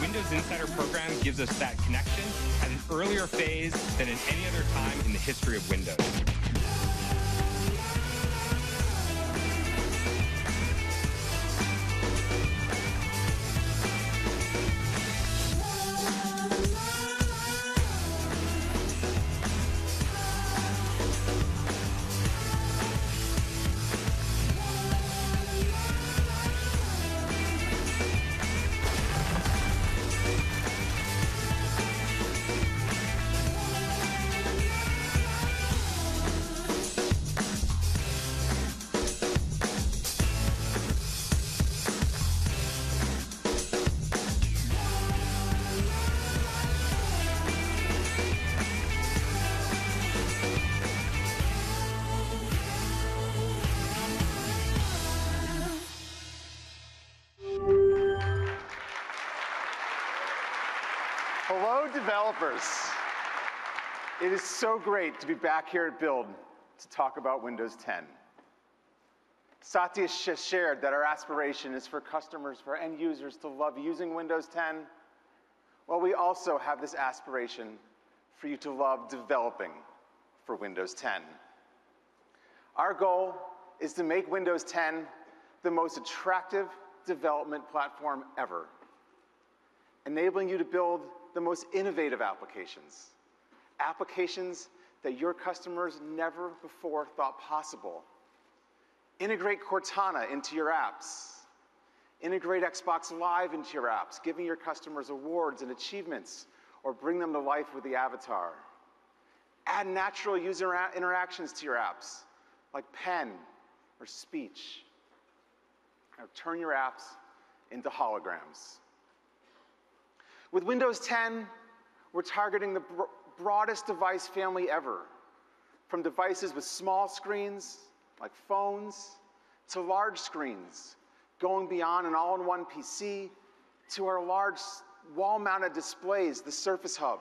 Windows Insider program gives us that connection at an earlier phase than at any other time in the history of Windows. Hello, developers. It is so great to be back here at Build to talk about Windows 10. Satya has shared that our aspiration is for customers, for end users to love using Windows 10. Well, we also have this aspiration for you to love developing for Windows 10. Our goal is to make Windows 10 the most attractive development platform ever, enabling you to build the most innovative applications, applications that your customers never before thought possible. Integrate Cortana into your apps. Integrate Xbox Live into your apps, giving your customers awards and achievements, or bring them to life with the avatar. Add natural user interactions to your apps, like pen or speech. Or turn your apps into holograms. With Windows 10, we're targeting the broadest device family ever, from devices with small screens, like phones, to large screens, going beyond an all-in-one PC, to our large wall-mounted displays, the Surface Hub,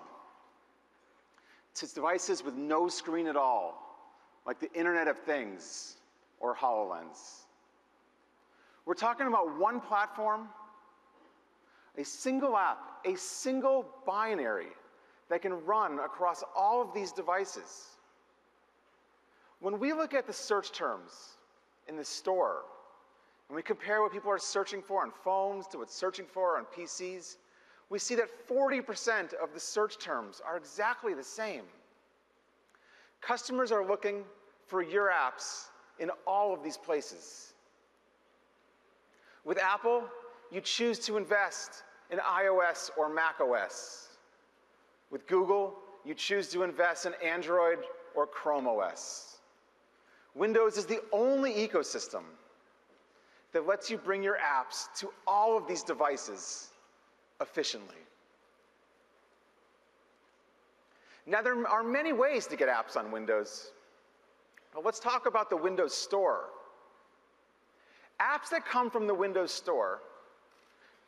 to devices with no screen at all, like the Internet of Things or HoloLens. We're talking about one platform, a single app, a single binary that can run across all of these devices. When we look at the search terms in the store, and we compare what people are searching for on phones to what's searching for on PCs, we see that 40% of the search terms are exactly the same. Customers are looking for your apps in all of these places. With Apple, you choose to invest in iOS or macOS. With Google, you choose to invest in Android or Chrome OS. Windows is the only ecosystem that lets you bring your apps to all of these devices efficiently. Now, there are many ways to get apps on Windows. But let's talk about the Windows Store. Apps that come from the Windows Store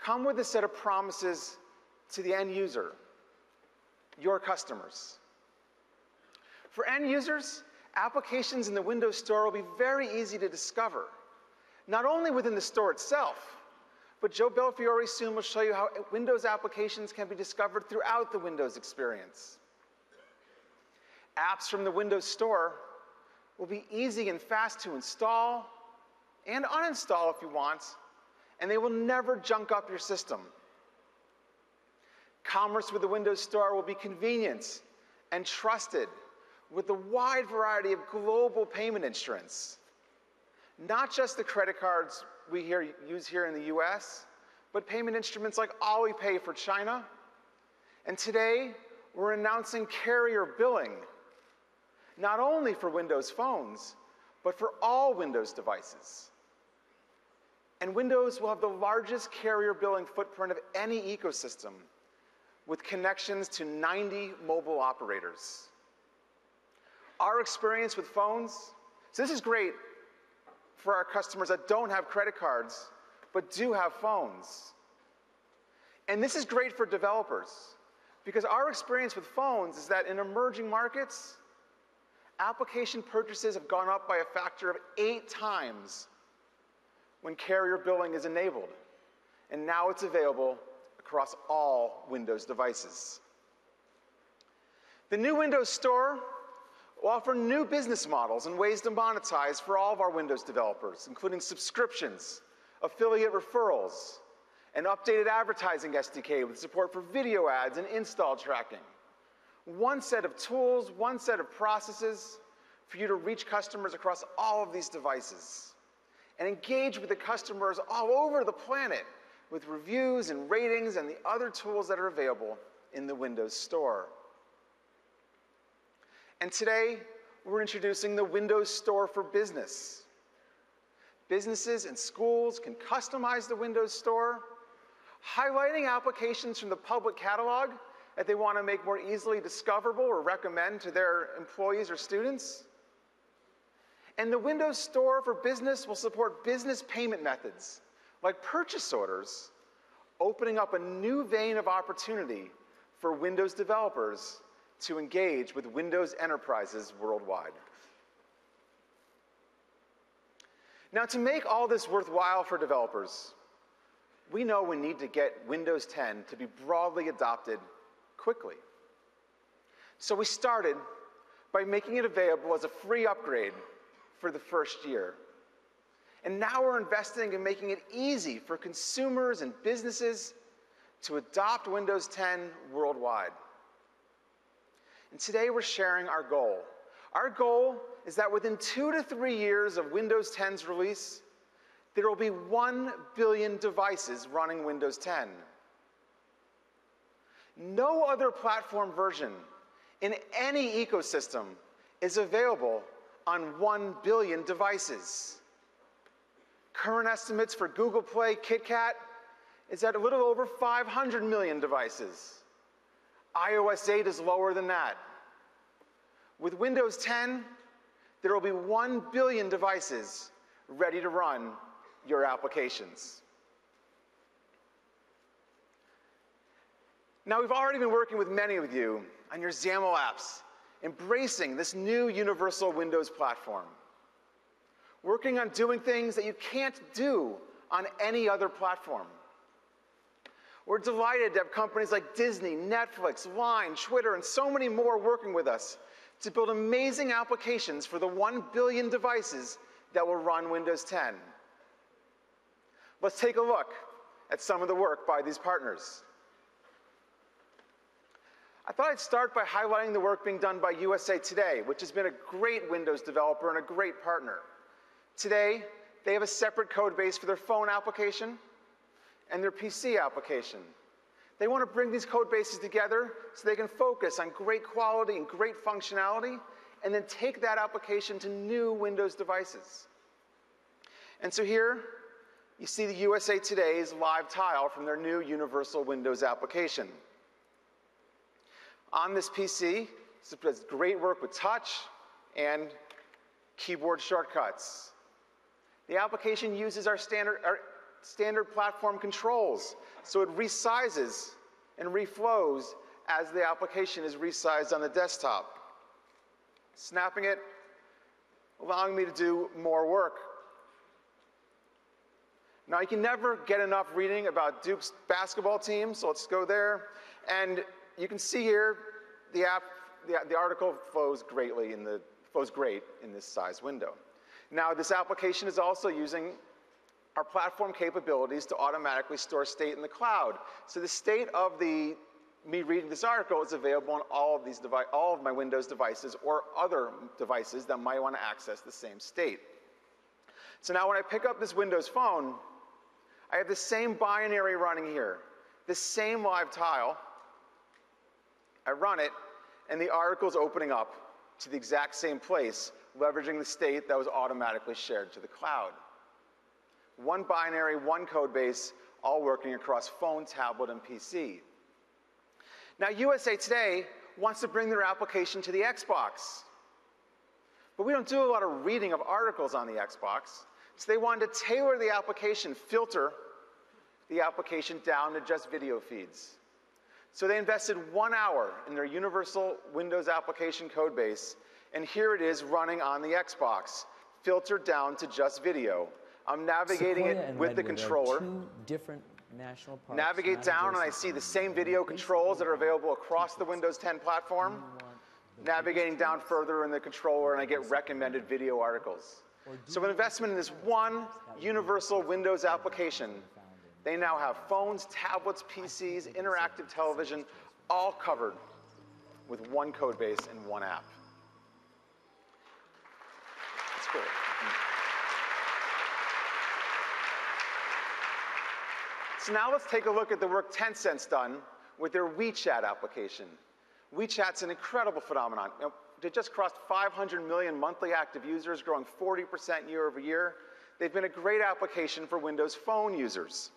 come with a set of promises to the end user, your customers. For end users, applications in the Windows Store will be very easy to discover, not only within the store itself, but Joe Belfiore soon will show you how Windows applications can be discovered throughout the Windows experience. Apps from the Windows Store will be easy and fast to install and uninstall if you want, and they will never junk up your system. Commerce with the Windows Store will be convenient and trusted with a wide variety of global payment instruments. Not just the credit cards we use here in the US, but payment instruments like Alipay for China. And today, we're announcing carrier billing, not only for Windows phones, but for all Windows devices. And Windows will have the largest carrier billing footprint of any ecosystem, with connections to 90 mobile operators. Our experience with phones, so this is great for our customers that don't have credit cards, but do have phones. And this is great for developers, because our experience with phones is that in emerging markets, application purchases have gone up by a factor of 8 times when carrier billing is enabled. And now it's available across all Windows devices. The new Windows Store will offer new business models and ways to monetize for all of our Windows developers, including subscriptions, affiliate referrals, an updated advertising SDK with support for video ads and install tracking. One set of tools, one set of processes for you to reach customers across all of these devices and engage with the customers all over the planet with reviews and ratings and the other tools that are available in the Windows Store. And today, we're introducing the Windows Store for Business. Businesses and schools can customize the Windows Store, highlighting applications from the public catalog that they want to make more easily discoverable or recommend to their employees or students. And the Windows Store for Business will support business payment methods, like purchase orders, opening up a new vein of opportunity for Windows developers to engage with Windows enterprises worldwide. Now, to make all this worthwhile for developers, we know we need to get Windows 10 to be broadly adopted quickly. So we started by making it available as a free upgrade for the first year. And now we're investing in making it easy for consumers and businesses to adopt Windows 10 worldwide. And today we're sharing our goal. Our goal is that within 2 to 3 years of Windows 10's release, there will be 1 billion devices running Windows 10. No other platform version in any ecosystem is available on 1 billion devices. Current estimates for Google Play KitKat is at a little over 500 million devices. iOS 8 is lower than that. With Windows 10, there will be 1 billion devices ready to run your applications. Now, we've already been working with many of you on your XAML apps, embracing this new universal Windows platform, working on doing things that you can't do on any other platform. We're delighted to have companies like Disney, Netflix, Line, Twitter, and so many more working with us to build amazing applications for the 1 billion devices that will run Windows 10. Let's take a look at some of the work by these partners. I thought I'd start by highlighting the work being done by USA Today, which has been a great Windows developer and a great partner. Today, they have a separate code base for their phone application and their PC application. They want to bring these code bases together so they can focus on great quality and great functionality, and then take that application to new Windows devices. And so here, you see the USA Today's live tile from their new Universal Windows application. On this PC, it does great work with touch and keyboard shortcuts. The application uses our standard platform controls. So it resizes and reflows as the application is resized on the desktop. Snapping it, allowing me to do more work. Now, you can never get enough reading about Duke's basketball team, so let's go there. And you can see here the article flows great in this size window. Now, this application is also using our platform capabilities to automatically store state in the cloud. So the state of me reading this article is available on all of my Windows devices or other devices that might want to access the same state. So now when I pick up this Windows phone, I have the same binary running here, the same live tile. I run it, and the article's opening up to the exact same place, leveraging the state that was automatically shared to the cloud. One binary, one code base, all working across phone, tablet, and PC. Now, USA Today wants to bring their application to the Xbox. But we don't do a lot of reading of articles on the Xbox, so they wanted to tailor the application, filter the application down to just video feeds. So they invested 1 hour in their universal Windows application code base, and here it is running on the Xbox, filtered down to just video. I'm navigating it with the controller. Two different national parks. Navigate down and I see the same video controls that are available across the Windows 10 platform. Navigating down further in the controller and I get recommended video articles. So an investment in this one universal Windows application, they now have phones, tablets, PCs, interactive television, all covered with one code base and one app. That's cool. So now let's take a look at the work Tencent's done with their WeChat application. WeChat's an incredible phenomenon. You know, they just crossed 500 million monthly active users, growing 40% year over year. They've been a great application for Windows Phone users.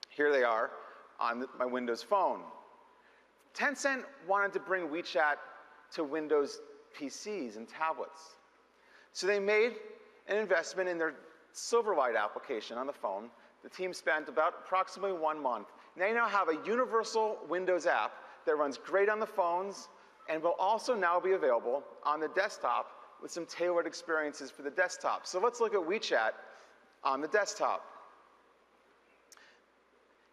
Here they are on my Windows Phone. Tencent wanted to bring WeChat to Windows PCs and tablets. So they made an investment in their Silverlight application on the phone. The team spent about approximately 1 month. They now have a universal Windows app that runs great on the phones and will also now be available on the desktop with some tailored experiences for the desktop. So let's look at WeChat on the desktop.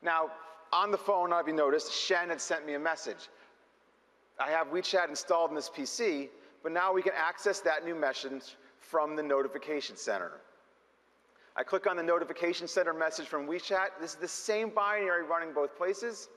Now, on the phone, if you noticed, Shen had sent me a message. I have WeChat installed in this PC, but now we can access that new message from the notification center. I click on the notification center message from WeChat. This is the same binary running both places.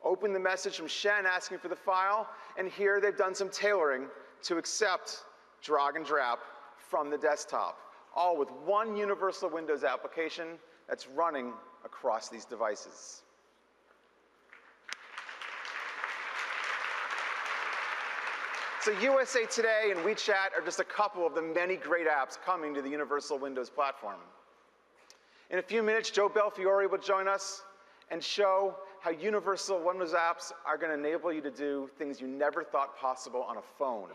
Open the message from Shen asking for the file, and here they've done some tailoring to accept drag and drop from the desktop, all with one universal Windows application that's running across these devices. So USA Today and WeChat are just a couple of the many great apps coming to the Universal Windows platform. In a few minutes, Joe Belfiore will join us and show how Universal Windows apps are going to enable you to do things you never thought possible on a phone.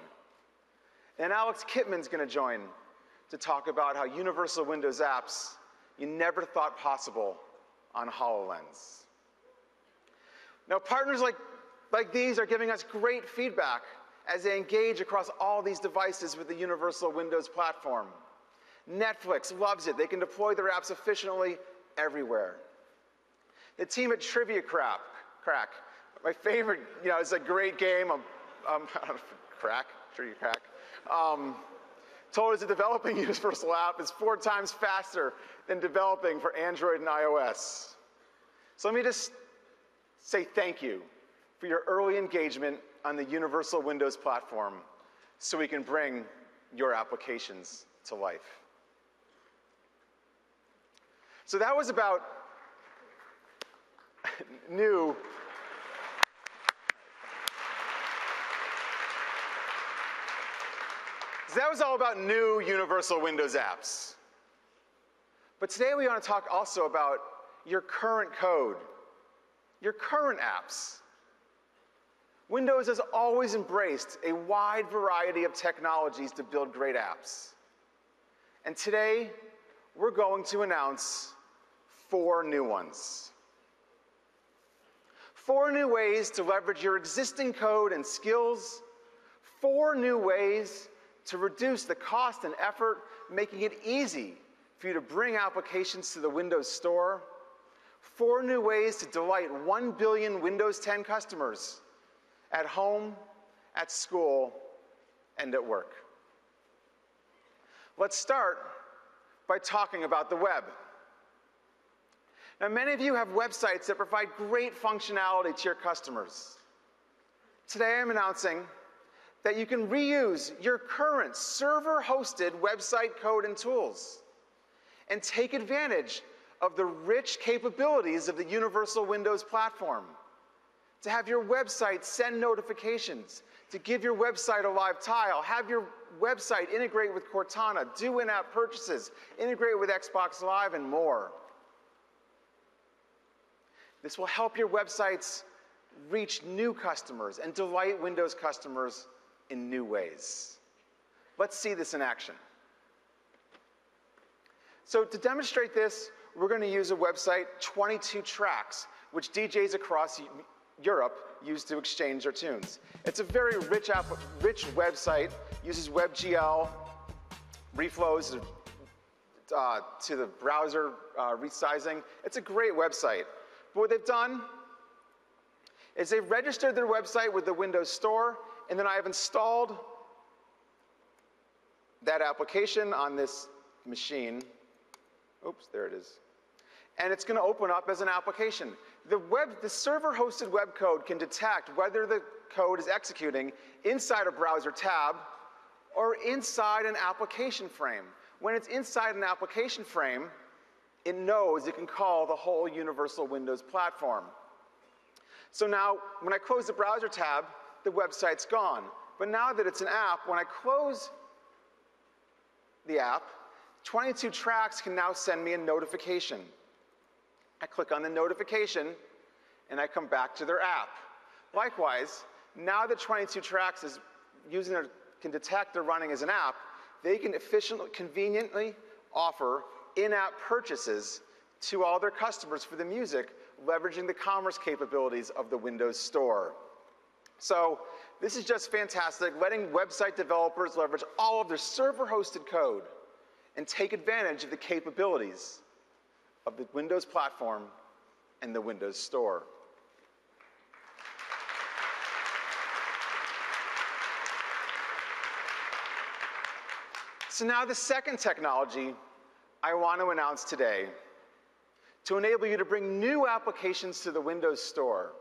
And Alex Kipman's going to join to talk about how Universal Windows apps you never thought possible on HoloLens. Now, partners like these are giving us great feedback as they engage across all these devices with the Universal Windows platform. Netflix loves it. They can deploy their apps efficiently everywhere. The team at Trivia Crack, my favorite, it's a great game. Trivia Crack. Told us that developing Universal app is 4 times faster than developing for Android and iOS. So let me just say thank you for your early engagement on the Universal Windows platform so we can bring your applications to life. So that was about new. So that was all about new Universal Windows apps. But today we want to talk also about your current code, your current apps. Windows has always embraced a wide variety of technologies to build great apps. And today, we're going to announce 4 new ones. 4 new ways to leverage your existing code and skills. 4 new ways to reduce the cost and effort, making it easy for you to bring applications to the Windows Store. 4 new ways to delight 1 billion Windows 10 customers at home, at school, and at work. Let's start by talking about the web. Now, many of you have websites that provide great functionality to your customers. Today, I'm announcing that you can reuse your current server-hosted website code and tools and take advantage of the rich capabilities of the Universal Windows platform, to have your website send notifications, to give your website a live tile, have your website integrate with Cortana, do in-app purchases, integrate with Xbox Live, and more. This will help your websites reach new customers and delight Windows customers in new ways. Let's see this in action. So to demonstrate this, we're going to use a website, 22 Tracks, which DJs across Europe use to exchange their tunes. It's a very rich website, uses WebGL, reflows to the browser resizing. It's a great website. But what they've done is they've registered their website with the Windows Store, and then I have installed that application on this machine. Oops, there it is. And it's going to open up as an application. The server-hosted web code can detect whether the code is executing inside a browser tab or inside an application frame. When it's inside an application frame, it knows it can call the whole Universal Windows platform. So now, when I close the browser tab, the website's gone. But now that it's an app, when I close the app, 22 Tracks can now send me a notification. I click on the notification, and I come back to their app. Likewise, now that 22 Tracks is can detect they're running as an app, they can efficiently, conveniently offer in-app purchases to all their customers for the music, leveraging the commerce capabilities of the Windows Store. So this is just fantastic, letting website developers leverage all of their server-hosted code and take advantage of the capabilities of the Windows platform and the Windows Store. So now the second technology I want to announce today to enable you to bring new applications to the Windows Store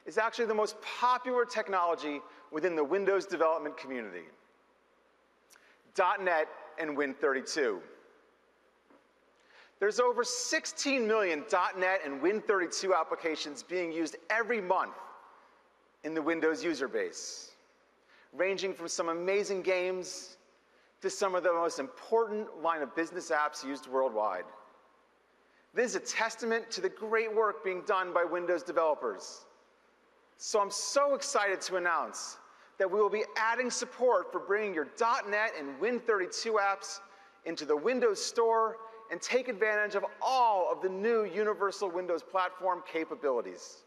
is actually the most popular technology within the Windows development community: .NET and Win32. There's over 16 million .NET and Win32 applications being used every month in the Windows user base, ranging from some amazing games to some of the most important line of business apps used worldwide. This is a testament to the great work being done by Windows developers. So I'm so excited to announce that we will be adding support for bringing your .NET and Win32 apps into the Windows Store and take advantage of all of the new Universal Windows Platform capabilities.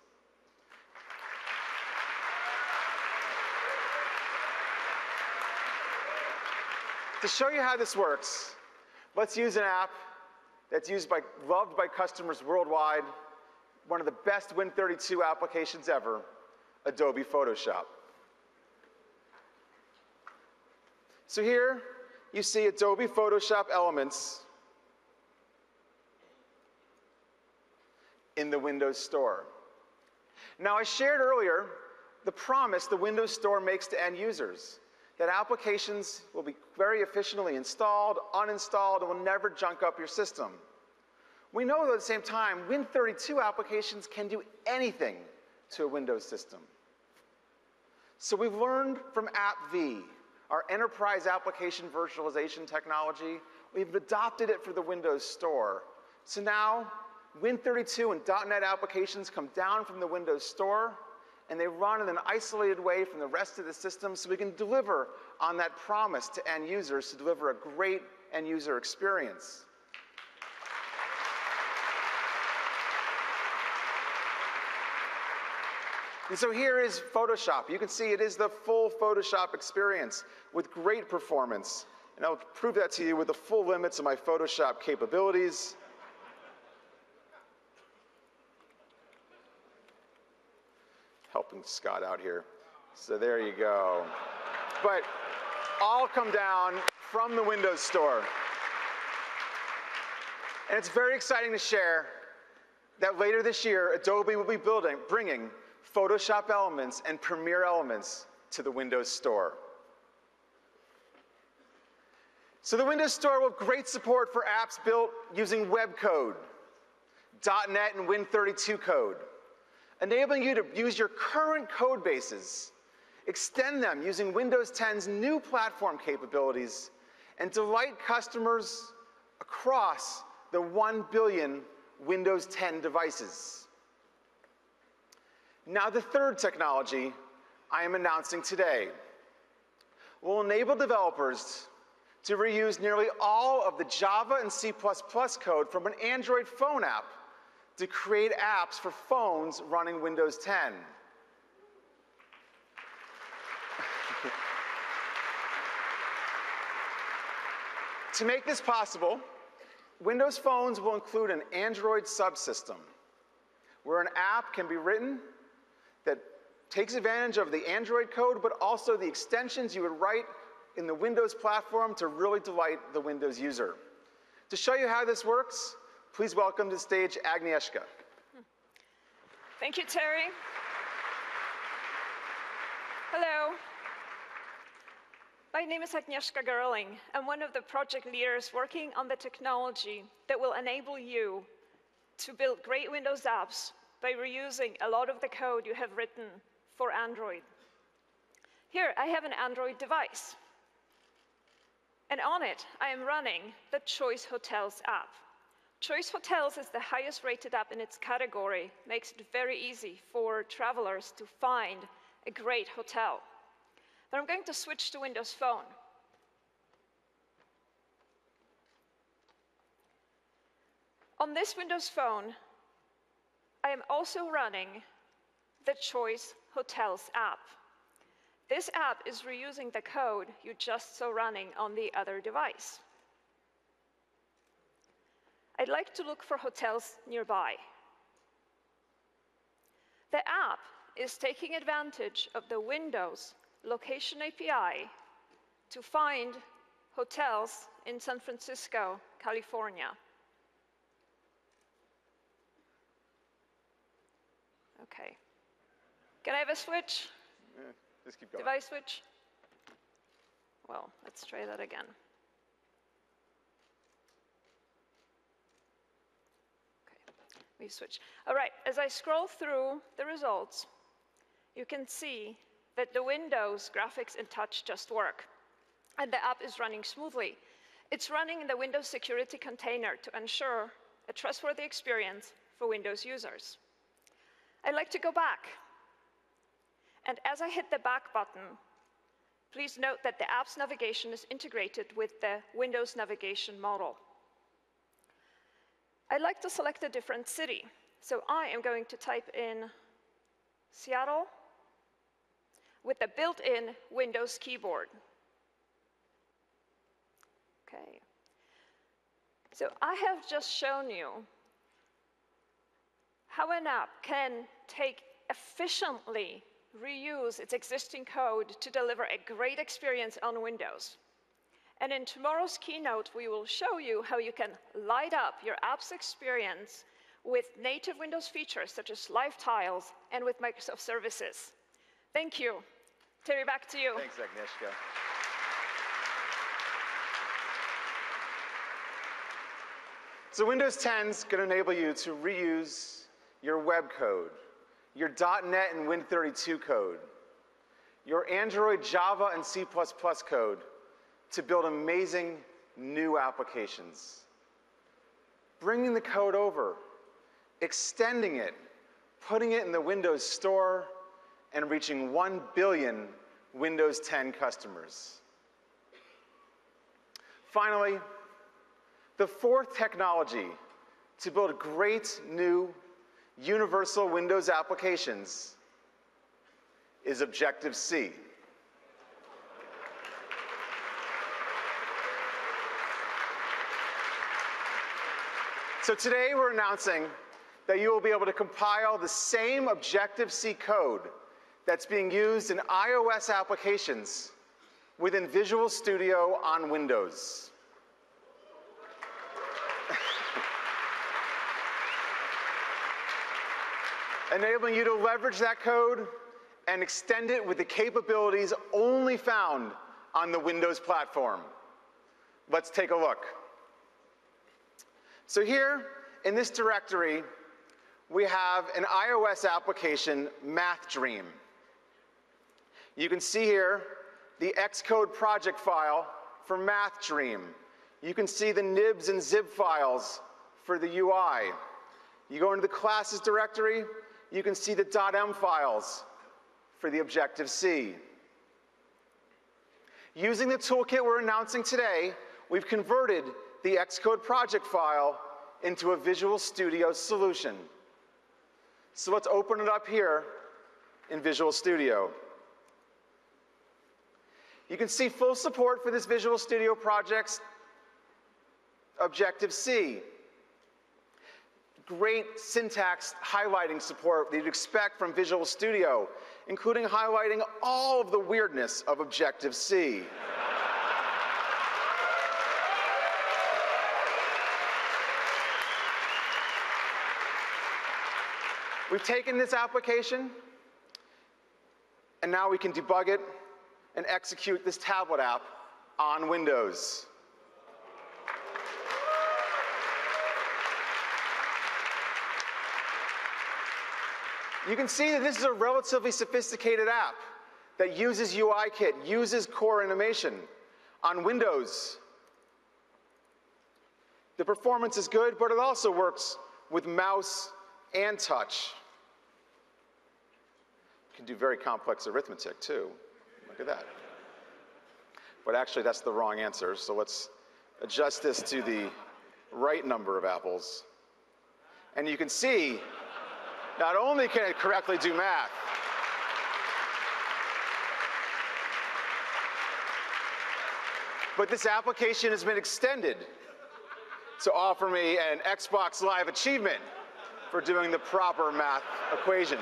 To show you how this works, let's use an app that's loved by customers worldwide, one of the best Win32 applications ever, Adobe Photoshop. So here you see Adobe Photoshop elements in the Windows Store. Now, I shared earlier the promise the Windows Store makes to end users, that applications will be very efficiently installed, uninstalled, and will never junk up your system. We know, though, at the same time, Win32 applications can do anything to a Windows system. So we've learned from AppV, our enterprise application virtualization technology. We've adopted it for the Windows Store. So now, Win32 and .NET applications come down from the Windows Store, and they run in an isolated way from the rest of the system, so we can deliver on that promise to end users to deliver a great end user experience. And so here is Photoshop. You can see it is the full Photoshop experience with great performance. And I'll prove that to you with the full limits of my Photoshop capabilities. Helping Scott out here. So there you go. But all come down from the Windows Store. And it's very exciting to share that later this year, Adobe will be bringing Photoshop Elements and Premiere Elements to the Windows Store. So the Windows Store will have great support for apps built using web code, .NET and Win32 code, enabling you to use your current code bases, extend them using Windows 10's new platform capabilities, and delight customers across the 1 billion Windows 10 devices. Now, the third technology I am announcing today will enable developers to reuse nearly all of the Java and C++ code from an Android phone app to create apps for phones running Windows 10. To make this possible, Windows phones will include an Android subsystem where an app can be written that takes advantage of the Android code, but also the extensions you would write in the Windows platform to really delight the Windows user. To show you how this works, please welcome to the stage Agnieszka. Thank you, Terry. Hello. My name is Agnieszka Gerling. I'm one of the project leaders working on the technology that will enable you to build great Windows apps by reusing a lot of the code you have written for Android. Here, I have an Android device. And on it, I am running the Choice Hotels app. Choice Hotels is the highest rated app in its category, makes it very easy for travelers to find a great hotel. But I'm going to switch to Windows Phone. On this Windows Phone, I am also running the Choice Hotels app. This app is reusing the code you just saw running on the other device. I'd like to look for hotels nearby. The app is taking advantage of the Windows Location API to find hotels in San Francisco, California. Okay. Can I have a switch? Yeah, just keep going. Device switch? Well, let's try that again. Okay, we switch. All right, as I scroll through the results, you can see that the Windows graphics and touch just work, and the app is running smoothly. It's running in the Windows security container to ensure a trustworthy experience for Windows users. I'd like to go back. And as I hit the back button, please note that the app's navigation is integrated with the Windows navigation model. I'd like to select a different city. So I am going to type in Seattle with the built-in Windows keyboard. Okay. So I have just shown you how an app can efficiently reuse its existing code to deliver a great experience on Windows. And in tomorrow's keynote, we will show you how you can light up your app's experience with native Windows features such as live tiles and with Microsoft services. Thank you. Terry, back to you. Thanks, Agnieszka. So Windows 10 is going to enable you to reuse your web code, your .NET and Win32 code, your Android, Java, and C++ code to build amazing new applications. Bringing the code over, extending it, putting it in the Windows Store, and reaching 1 billion Windows 10 customers. Finally, the fourth technology to build great new universal Windows applications is Objective-C. So today we're announcing that you will be able to compile the same Objective-C code that's being used in iOS applications within Visual Studio on Windows. Enabling you to leverage that code and extend it with the capabilities only found on the Windows platform. Let's take a look. So here, in this directory, we have an iOS application, Math Dream. You can see here the Xcode project file for Math Dream. You can see the nibs and zip files for the UI. You go into the classes directory, you can see the .m files for the Objective-C. Using the toolkit we're announcing today, we've converted the Xcode project file into a Visual Studio solution. So let's open it up here in Visual Studio. You can see full support for this Visual Studio project's Objective-C. Great syntax highlighting support that you'd expect from Visual Studio, including highlighting all of the weirdness of Objective-C. We've taken this application, and now we can debug it and execute this tablet app on Windows. You can see that this is a relatively sophisticated app that uses UIKit, uses core animation on Windows. The performance is good, but it also works with mouse and touch. You can do very complex arithmetic, too. Look at that. But actually, that's the wrong answer, so let's adjust this to the right number of apples. And you can see, not only can it correctly do math, but this application has been extended to offer me an Xbox Live achievement for doing the proper math equation.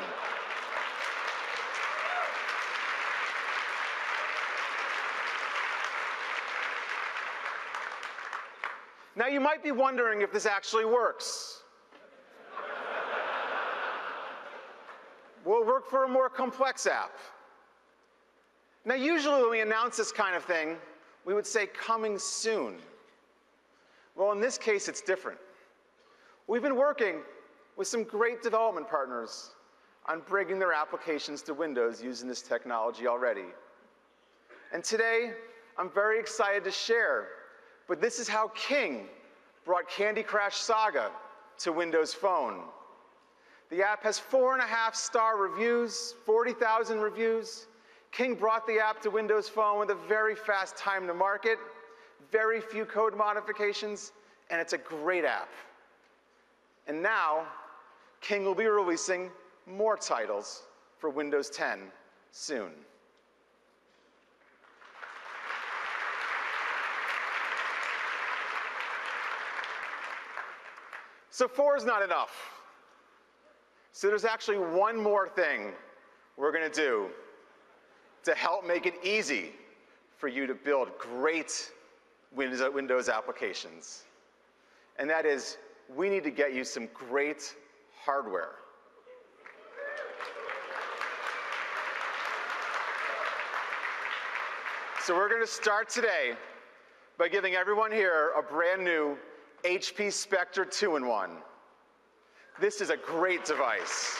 Now you might be wondering if this actually works. Will it work for a more complex app? Now usually when we announce this kind of thing, we would say coming soon. Well, in this case, it's different. We've been working with some great development partners on bringing their applications to Windows using this technology already. And today, I'm very excited to share, but this is how King brought Candy Crush Saga to Windows Phone. The app has 4.5-star reviews, 40,000 reviews. King brought the app to Windows Phone with a very fast time to market, very few code modifications, and it's a great app. And now, King will be releasing more titles for Windows 10 soon. So 4 is not enough. So there's actually one more thing we're going to do to help make it easy for you to build great Windows applications. And that is, we need to get you some great hardware. So we're going to start today by giving everyone here a brand new HP Spectre 2-in-1. This is a great device.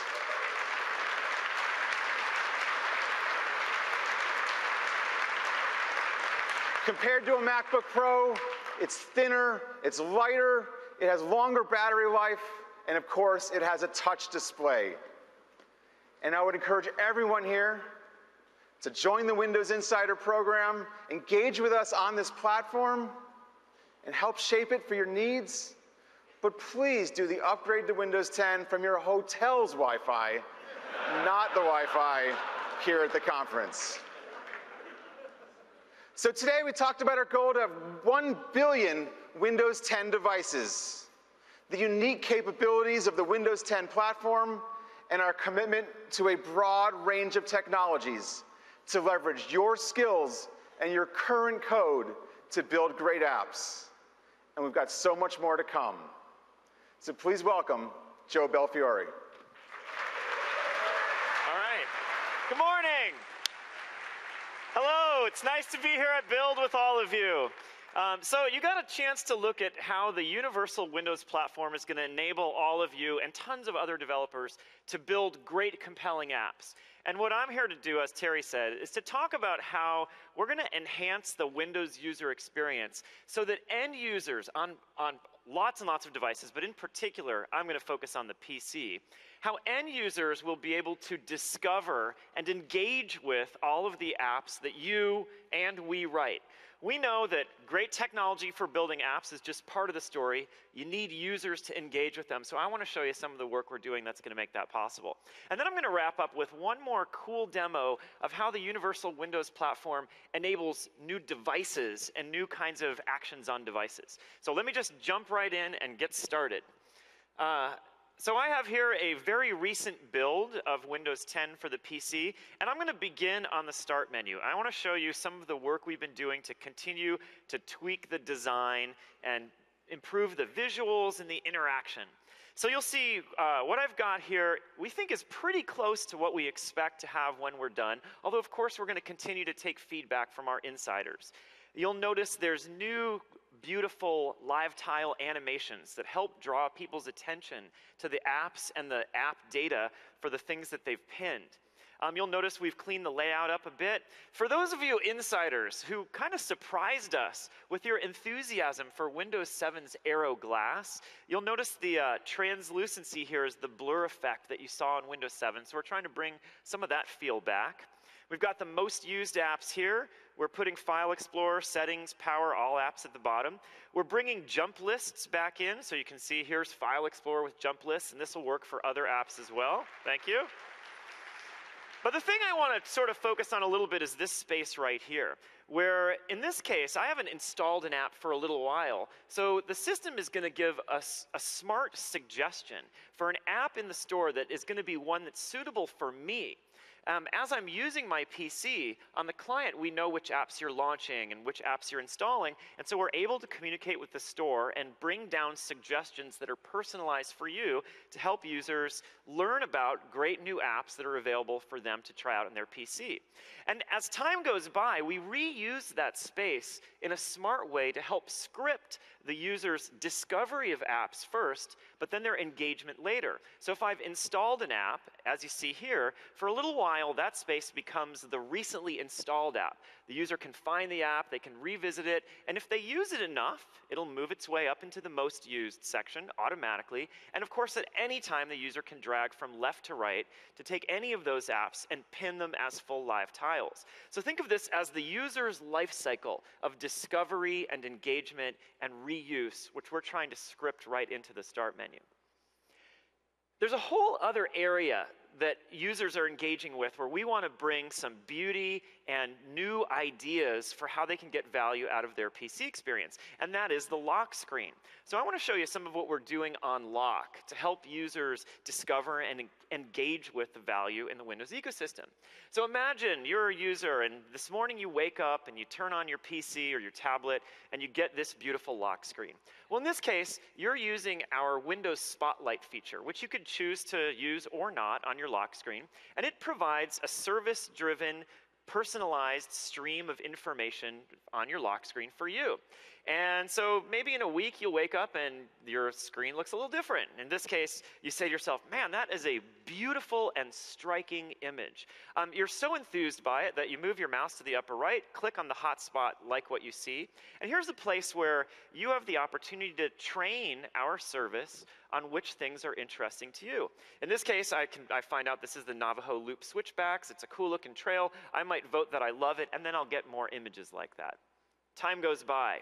Compared to a MacBook Pro, it's thinner, it's lighter, it has longer battery life, and of course, it has a touch display. And I would encourage everyone here to join the Windows Insider program, engage with us on this platform, and help shape it for your needs. But please do the upgrade to Windows 10 from your hotel's Wi-Fi, not the Wi-Fi here at the conference. So today we talked about our goal to have 1 billion Windows 10 devices, the unique capabilities of the Windows 10 platform, and our commitment to a broad range of technologies to leverage your skills and your current code to build great apps. And we've got so much more to come. So please welcome Joe Belfiore. All right. Good morning. Hello. It's nice to be here at Build with all of you. So you got a chance to look at how the Universal Windows Platform is going to enable all of you and tons of other developers to build great, compelling apps. And what I'm here to do, as Terry said, is to talk about how we're going to enhance the Windows user experience so that end users on lots and lots of devices, but in particular, I'm going to focus on the PC, how end users will be able to discover and engage with all of the apps that you and we write. We know that great technology for building apps is just part of the story. You need users to engage with them. So I want to show you some of the work we're doing that's going to make that possible. And then I'm going to wrap up with one more cool demo of how the Universal Windows Platform enables new devices and new kinds of actions on devices. So let me just jump right in and get started. So I have here a very recent build of Windows 10 for the PC, and I'm going to begin on the Start menu. I want to show you some of the work we've been doing to continue to tweak the design and improve the visuals and the interaction. So you'll see what I've got here we think is pretty close to what we expect to have when we're done, although of course we're going to continue to take feedback from our insiders. You'll notice there's new beautiful live tile animations that help draw people's attention to the apps and the app data for the things that they've pinned. You'll notice we've cleaned the layout up a bit. For those of you insiders who kind of surprised us with your enthusiasm for Windows 7's Aero Glass, you'll notice the translucency here is the blur effect that you saw in Windows 7, so we're trying to bring some of that feel back. We've got the most used apps here. We're putting File Explorer, Settings, Power, All Apps at the bottom. We're bringing jump lists back in, so you can see here's File Explorer with jump lists, and this will work for other apps as well. Thank you. But the thing I want to sort of focus on a little bit is this space right here, where in this case, I haven't installed an app for a little while. So the system is going to give us a smart suggestion for an app in the store that is going to be one that's suitable for me. As I'm using my PC, on the client, we know which apps you're launching and which apps you're installing, and so we're able to communicate with the store and bring down suggestions that are personalized for you to help users learn about great new apps that are available for them to try out on their PC. And as time goes by, we reuse that space in a smart way to help script the user's discovery of apps first, but then their engagement later. So if I've installed an app, as you see here, for a little while that space becomes the recently installed app. The user can find the app, they can revisit it, and if they use it enough, it'll move its way up into the most used section automatically. And of course, at any time, the user can drag from left to right to take any of those apps and pin them as full live tiles. So think of this as the user's life cycle of discovery and engagement and reuse, which we're trying to script right into the Start menu. There's a whole other area that users are engaging with where we want to bring some beauty and new ideas for how they can get value out of their PC experience, and that is the lock screen. So I want to show you some of what we're doing on lock to help users discover and engage with the value in the Windows ecosystem. So imagine you're a user and this morning you wake up and you turn on your PC or your tablet and you get this beautiful lock screen. Well, in this case, you're using our Windows Spotlight feature, which you could choose to use or not on your lock screen, and it provides a service-driven, personalized stream of information on your lock screen for you. And so maybe in a week you'll wake up and your screen looks a little different. In this case, you say to yourself, man, that is a beautiful and striking image. You're so enthused by it that you move your mouse to the upper right, click on the hotspot, like what you see. And here's a place where you have the opportunity to train our service on which things are interesting to you. In this case, I find out this is the Navajo Loop switchbacks. It's a cool looking trail. I might vote that I love it, and then I'll get more images like that. Time goes by.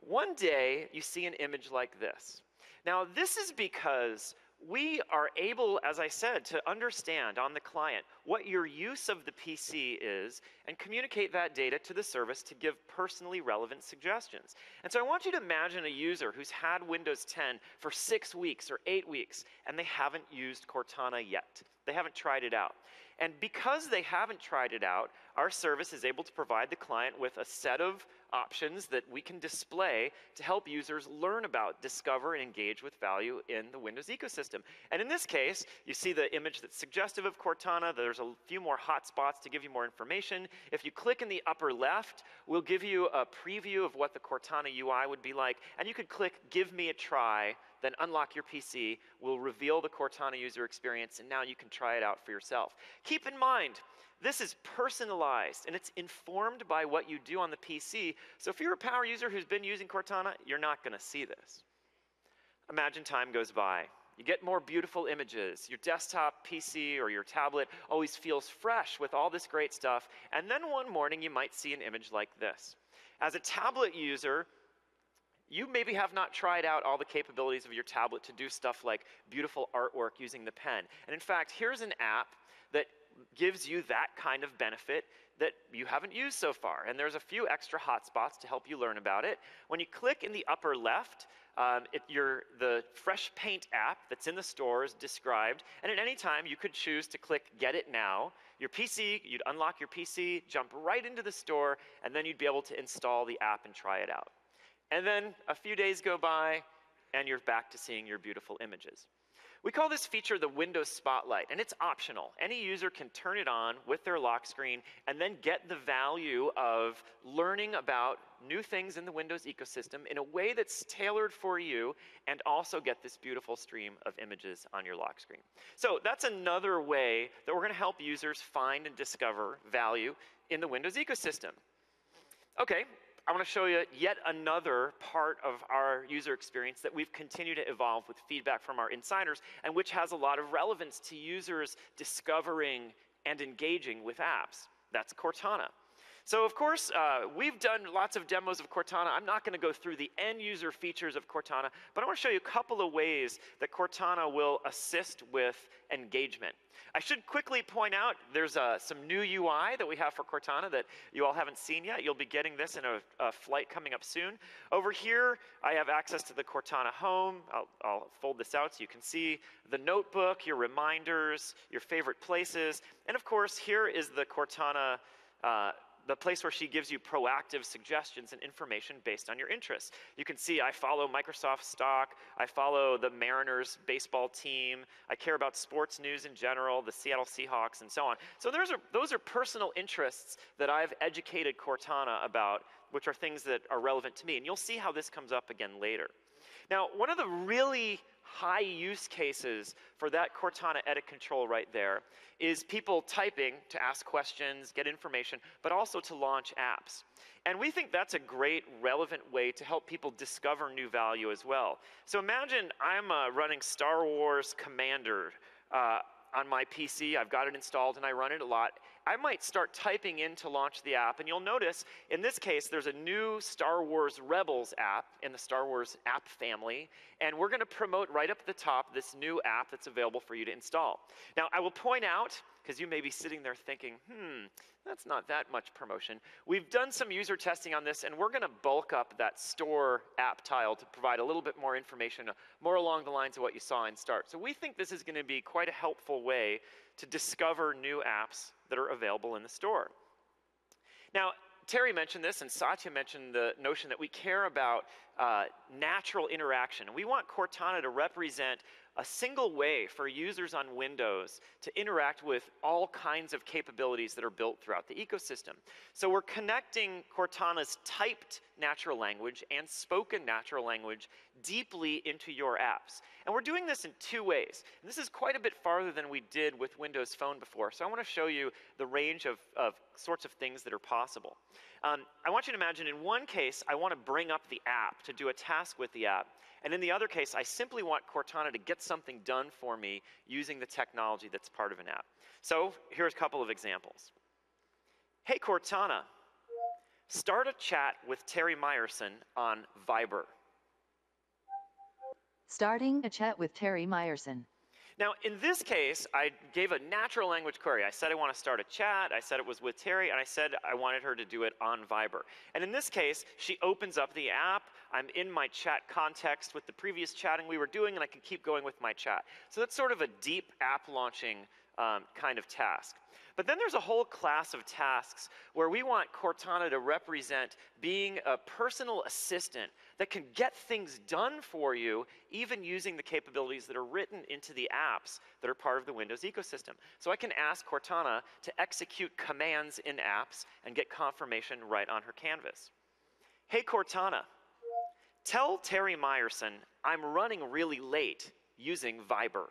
One day, you see an image like this. Now, this is because we are able, as I said, to understand on the client what your use of the PC is and communicate that data to the service to give personally relevant suggestions. And so I want you to imagine a user who's had Windows 10 for 6 weeks or 8 weeks, and they haven't used Cortana yet. They haven't tried it out. And because they haven't tried it out, our service is able to provide the client with a set of options that we can display to help users learn about, discover, and engage with value in the Windows ecosystem. And in this case, you see the image that's suggestive of Cortana. There's a few more hotspots to give you more information. If you click in the upper left, we'll give you a preview of what the Cortana UI would be like. And you could click Give Me a Try, then unlock your PC. We'll reveal the Cortana user experience, and now you can try it out for yourself. Keep in mind, this is personalized, and it's informed by what you do on the PC. So if you're a power user who's been using Cortana, you're not going to see this. Imagine time goes by. You get more beautiful images. Your desktop PC or your tablet always feels fresh with all this great stuff. And then one morning, you might see an image like this. As a tablet user, you maybe have not tried out all the capabilities of your tablet to do stuff like beautiful artwork using the pen. And in fact, here's an app that gives you that kind of benefit that you haven't used so far. And there's a few extra hotspots to help you learn about it. When you click in the upper left, the Fresh Paint app that's in the store is described. And at any time, you could choose to click Get It Now. Your PC, you'd unlock your PC, jump right into the store, and then you'd be able to install the app and try it out. And then a few days go by, and you're back to seeing your beautiful images. We call this feature the Windows Spotlight, and it's optional. Any user can turn it on with their lock screen and then get the value of learning about new things in the Windows ecosystem in a way that's tailored for you, and also get this beautiful stream of images on your lock screen. So that's another way that we're going to help users find and discover value in the Windows ecosystem. Okay. I want to show you yet another part of our user experience that we've continued to evolve with feedback from our insiders, and which has a lot of relevance to users discovering and engaging with apps. That's Cortana. So of course, we've done lots of demos of Cortana. I'm not going to go through the end user features of Cortana, but I want to show you a couple of ways that Cortana will assist with engagement. I should quickly point out there's some new UI that we have for Cortana that you all haven't seen yet. You'll be getting this in a flight coming up soon. Over here, I have access to the Cortana home. I'll fold this out so you can see the notebook, your reminders, your favorite places. And of course, here is the Cortana the place where she gives you proactive suggestions and information based on your interests. You can see I follow Microsoft stock, I follow the Mariners baseball team, I care about sports news in general, the Seattle Seahawks, and so on. So those are personal interests that I've educated Cortana about, which are things that are relevant to me. And you'll see how this comes up again later. Now, one of the really high use cases for that Cortana edit control right there is people typing to ask questions, get information, but also to launch apps. And we think that's a great, relevant way to help people discover new value as well. So imagine I'm running Star Wars Commander on my PC. I've got it installed and I run it a lot. I might start typing in to launch the app, and you'll notice in this case there's a new Star Wars Rebels app in the Star Wars app family, and we're going to promote right up at the top this new app that's available for you to install. Now I will point out, because you may be sitting there thinking, that's not that much promotion. We've done some user testing on this, and we're going to bulk up that store app tile to provide a little bit more information, more along the lines of what you saw in Start. So we think this is going to be quite a helpful way to discover new apps that are available in the store. Now, Terry mentioned this, and Satya mentioned the notion that we care about natural interaction. We want Cortana to represent a single way for users on Windows to interact with all kinds of capabilities that are built throughout the ecosystem. So we're connecting Cortana's typed natural language and spoken natural language deeply into your apps. And we're doing this in two ways. And this is quite a bit farther than we did with Windows Phone before. So I want to show you the range of sorts of things that are possible. I want you to imagine in one case, I want to bring up the app to do a task with the app. And in the other case, I simply want Cortana to get something done for me using the technology that's part of an app. So here's a couple of examples. Hey, Cortana, start a chat with Terry Myerson on Viber. Starting a chat with Terry Myerson. Now, in this case, I gave a natural language query. I said I want to start a chat, I said it was with Terry, and I said I wanted her to do it on Viber. And in this case, she opens up the app, I'm in my chat context with the previous chatting we were doing, and I can keep going with my chat. So that's sort of a deep app launching kind of task. But then there's a whole class of tasks where we want Cortana to represent being a personal assistant that can get things done for you, even using the capabilities that are written into the apps that are part of the Windows ecosystem. So I can ask Cortana to execute commands in apps and get confirmation right on her canvas. Hey Cortana, tell Terry Myerson I'm running really late using Viber.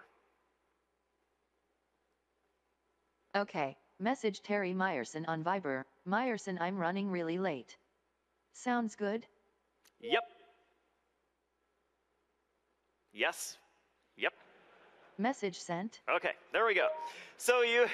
Okay, message Terry Myerson on Viber. Myerson, I'm running really late. Sounds good? Yep. Yes. Yep. Message sent. Okay, there we go. So you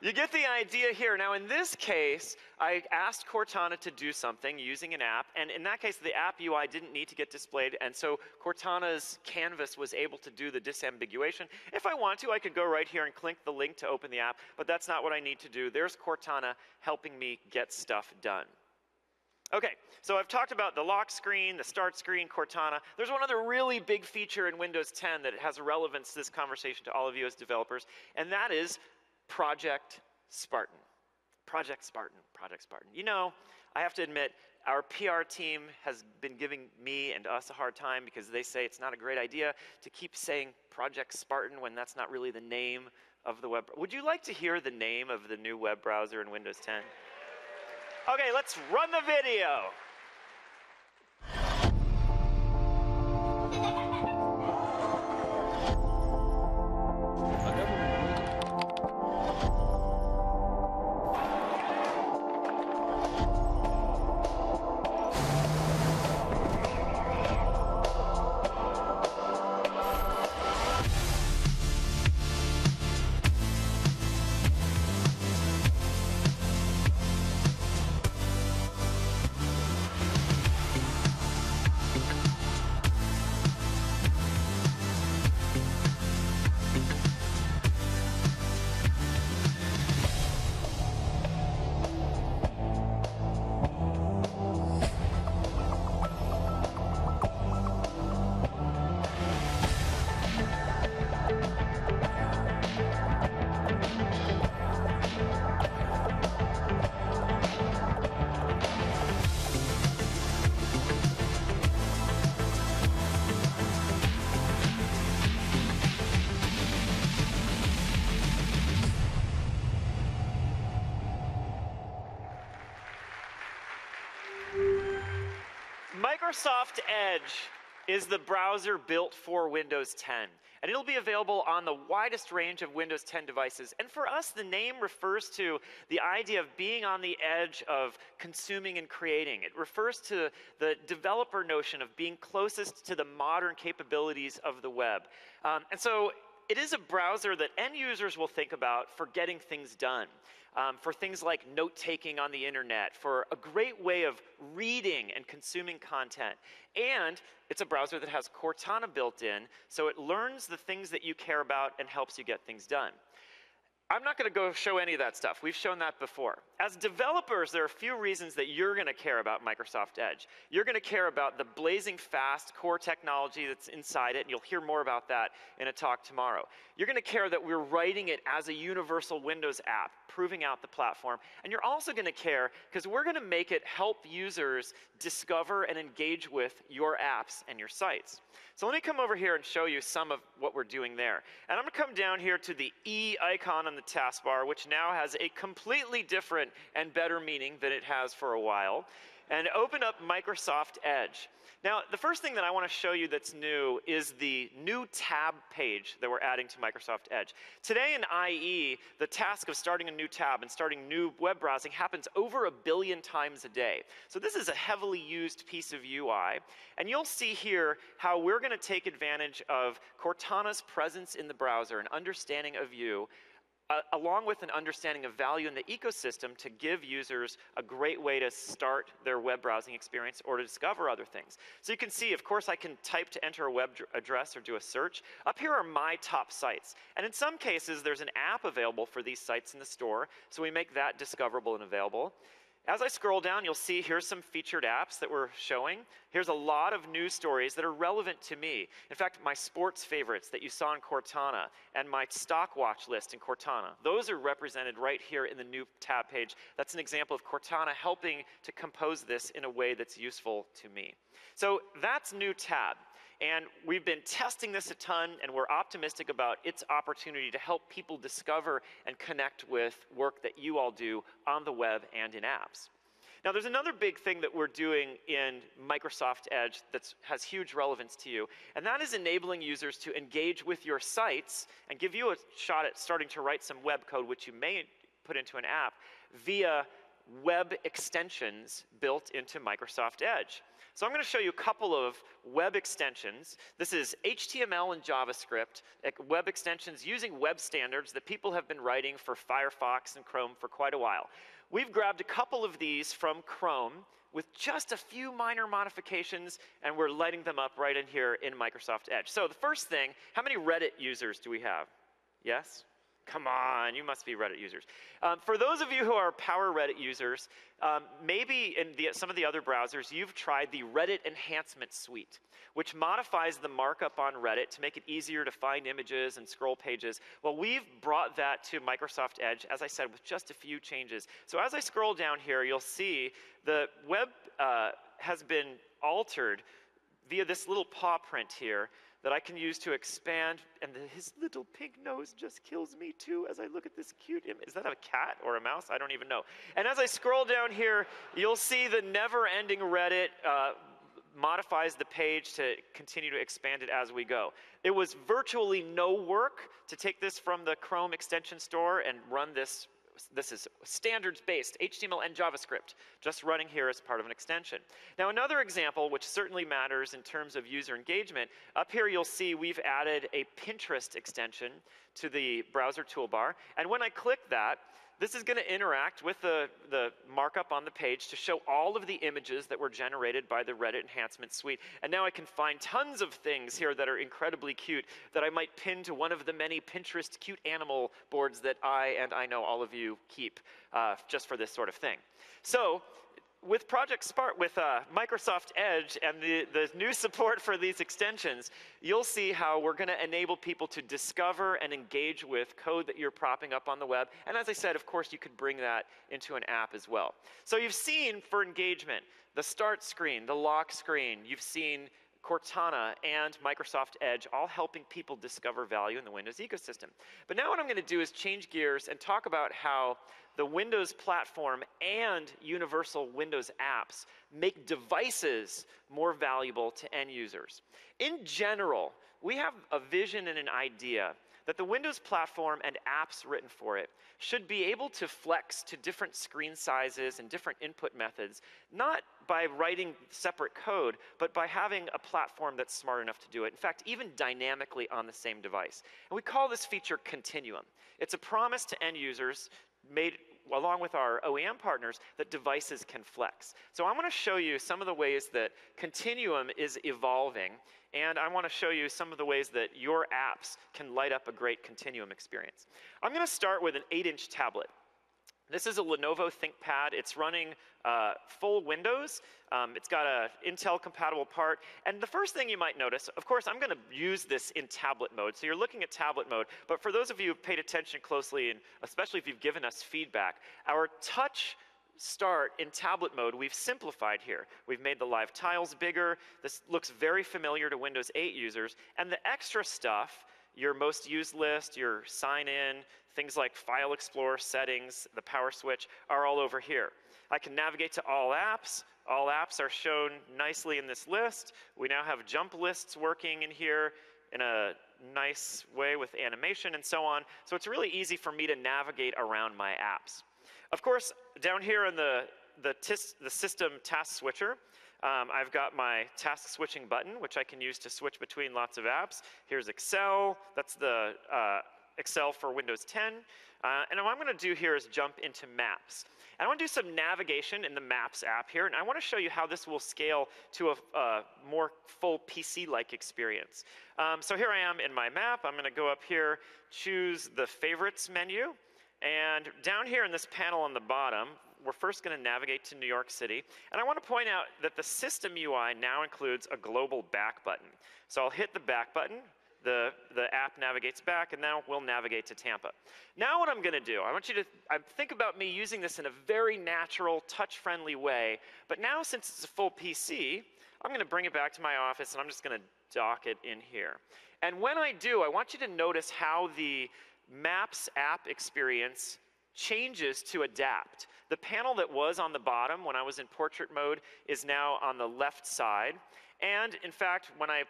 get the idea here. Now in this case, I asked Cortana to do something using an app, and in that case the app UI didn't need to get displayed, and so Cortana's canvas was able to do the disambiguation. If I want to, I could go right here and click the link to open the app, but that's not what I need to do. There's Cortana helping me get stuff done. Okay, so I've talked about the lock screen, the start screen, Cortana. There's one other really big feature in Windows 10 that has relevance to this conversation to all of you as developers, and that is Project Spartan. Project Spartan, Project Spartan. You know, I have to admit, our PR team has been giving me and us a hard time because they say it's not a great idea to keep saying Project Spartan when that's not really the name of the web. Would you like to hear the name of the new web browser in Windows 10? Okay, let's run the video. Microsoft Edge is the browser built for Windows 10, and it'll be available on the widest range of Windows 10 devices. And for us, the name refers to the idea of being on the edge of consuming and creating. It refers to the developer notion of being closest to the modern capabilities of the web. And so it is a browser that end users will think about for getting things done. For things like note-taking on the internet, for a great way of reading and consuming content. And it's a browser that has Cortana built in, so it learns the things that you care about and helps you get things done. I'm not going to go show any of that stuff. We've shown that before. As developers, there are a few reasons that you're going to care about Microsoft Edge. You're going to care about the blazing fast core technology that's inside it, and you'll hear more about that in a talk tomorrow. You're going to care that we're writing it as a universal Windows app, proving out the platform. And you're also going to care because we're going to make it help users discover and engage with your apps and your sites. So let me come over here and show you some of what we're doing there. And I'm going to come down here to the E icon on the taskbar, which now has a completely different and better meaning than it has for a while, and open up Microsoft Edge. Now, the first thing that I want to show you that's new is the new tab page that we're adding to Microsoft Edge. Today in IE, the task of starting a new tab and starting new web browsing happens over 1 billion times a day. So this is a heavily used piece of UI. And you'll see here how we're going to take advantage of Cortana's presence in the browser and understanding of you along with an understanding of value in the ecosystem to give users a great way to start their web browsing experience or to discover other things. So you can see, of course, I can type to enter a web address or do a search. Up here are my top sites. And in some cases, there's an app available for these sites in the store, so we make that discoverable and available. As I scroll down, you'll see here's some featured apps that we're showing. Here's a lot of news stories that are relevant to me. In fact, my sports favorites that you saw in Cortana and my stock watch list in Cortana, those are represented right here in the new tab page. That's an example of Cortana helping to compose this in a way that's useful to me. So that's new tab. And we've been testing this a ton, and we're optimistic about its opportunity to help people discover and connect with work that you all do on the web and in apps. Now, there's another big thing that we're doing in Microsoft Edge that has huge relevance to you, and that is enabling users to engage with your sites and give you a shot at starting to write some web code, which you may put into an app, via web extensions built into Microsoft Edge. So I'm going to show you a couple of web extensions. This is HTML and JavaScript, web extensions using web standards that people have been writing for Firefox and Chrome for quite a while. We've grabbed a couple of these from Chrome with just a few minor modifications, and we're lighting them up right in here in Microsoft Edge. So the first thing, how many Reddit users do we have? Yes? Come on, you must be Reddit users. For those of you who are Power Reddit users, maybe in some of the other browsers, you've tried the Reddit Enhancement Suite, which modifies the markup on Reddit to make it easier to find images and scroll pages. Well, we've brought that to Microsoft Edge, as I said, with just a few changes. So as I scroll down here, you'll see the web has been altered via this little paw print here that I can use to expand, and his little pink nose just kills me too as I look at this cute image. Is that a cat or a mouse? I don't even know. And as I scroll down here, you'll see the never-ending Reddit modifies the page to continue to expand it as we go. It was virtually no work to take this from the Chrome extension store and run this. This is standards-based, HTML and JavaScript, just running here as part of an extension. Now, another example, which certainly matters in terms of user engagement, up here you'll see we've added a Pinterest extension to the browser toolbar. And when I click that, this is going to interact with the markup on the page to show all of the images that were generated by the Reddit Enhancement Suite. And now I can find tons of things here that are incredibly cute that I might pin to one of the many Pinterest cute animal boards that I know all of you keep just for this sort of thing. So with Microsoft Edge and the new support for these extensions, you'll see how we're going to enable people to discover and engage with code that you're propping up on the web. And as I said, of course, you could bring that into an app as well. So you've seen, for engagement, the start screen, the lock screen. You've seen Cortana and Microsoft Edge all helping people discover value in the Windows ecosystem. But now what I'm going to do is change gears and talk about how the Windows platform and universal Windows apps make devices more valuable to end users. In general, we have a vision and an idea that the Windows platform and apps written for it should be able to flex to different screen sizes and different input methods, not by writing separate code, but by having a platform that's smart enough to do it. In fact, even dynamically on the same device. And we call this feature Continuum. It's a promise to end users made along with our OEM partners that devices can flex. So I want to show you some of the ways that Continuum is evolving, and I want to show you some of the ways that your apps can light up a great Continuum experience. I'm going to start with an 8-inch tablet. This is a Lenovo ThinkPad. It's running full Windows. It's got an Intel-compatible part. And the first thing you might notice, of course, I'm going to use this in tablet mode. So you're looking at tablet mode. But for those of you who've paid attention closely, and especially if you've given us feedback, our touch start in tablet mode, we've simplified here. We've made the live tiles bigger. This looks very familiar to Windows 8 users. And the extra stuff, your most used list, your sign in, things like File Explorer, settings, the power switch are all over here. I can navigate to all apps. All apps are shown nicely in this list. We now have jump lists working in here in a nice way with animation and so on. So it's really easy for me to navigate around my apps. Of course, down here in the system task switcher, I've got my task switching button, which I can use to switch between lots of apps. Here's Excel. That's the Excel for Windows 10. And what I'm going to do here is jump into Maps. And I want to do some navigation in the Maps app here, and I want to show you how this will scale to a more full PC-like experience. So here I am in my map. I'm going to go up here, choose the Favorites menu, and down here in this panel on the bottom, we're first going to navigate to New York City. And I want to point out that the system UI now includes a global back button. So I'll hit the back button. The app navigates back, and now we'll navigate to Tampa. Now what I'm going to do, I want you to think about me using this in a very natural, touch-friendly way. But now, since it's a full PC, I'm going to bring it back to my office, and I'm just going to dock it in here. And when I do, I want you to notice how the Maps app experience changes to adapt. The panel that was on the bottom when I was in portrait mode is now on the left side. And in fact, when I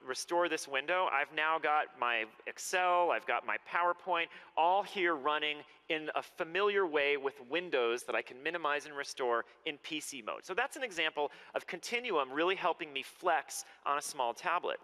restore this window, I've now got my Excel, I've got my PowerPoint, all here running in a familiar way with windows that I can minimize and restore in PC mode. So that's an example of Continuum really helping me flex on a small tablet.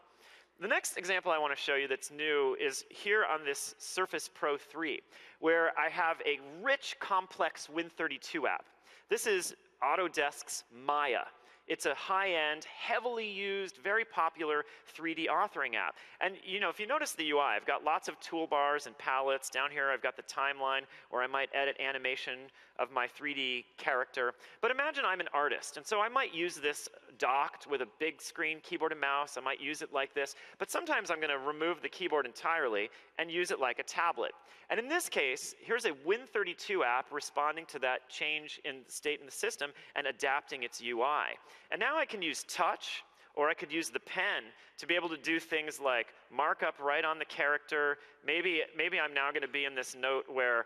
The next example I want to show you that's new is here on this Surface Pro 3, where I have a rich, complex Win32 app. This is Autodesk's Maya. It's a high-end, heavily used, very popular 3D authoring app. And if you notice the UI, I've got lots of toolbars and palettes. Down here, I've got the timeline where I might edit animation of my 3D character. But imagine I'm an artist, and so I might use this docked with a big screen keyboard and mouse. I might use it like this. But sometimes I'm going to remove the keyboard entirely and use it like a tablet. And in this case, here's a Win32 app responding to that change in state in the system and adapting its UI. And now I can use touch, or I could use the pen to be able to do things like mark up right on the character. Maybe I'm now going to be in this mode where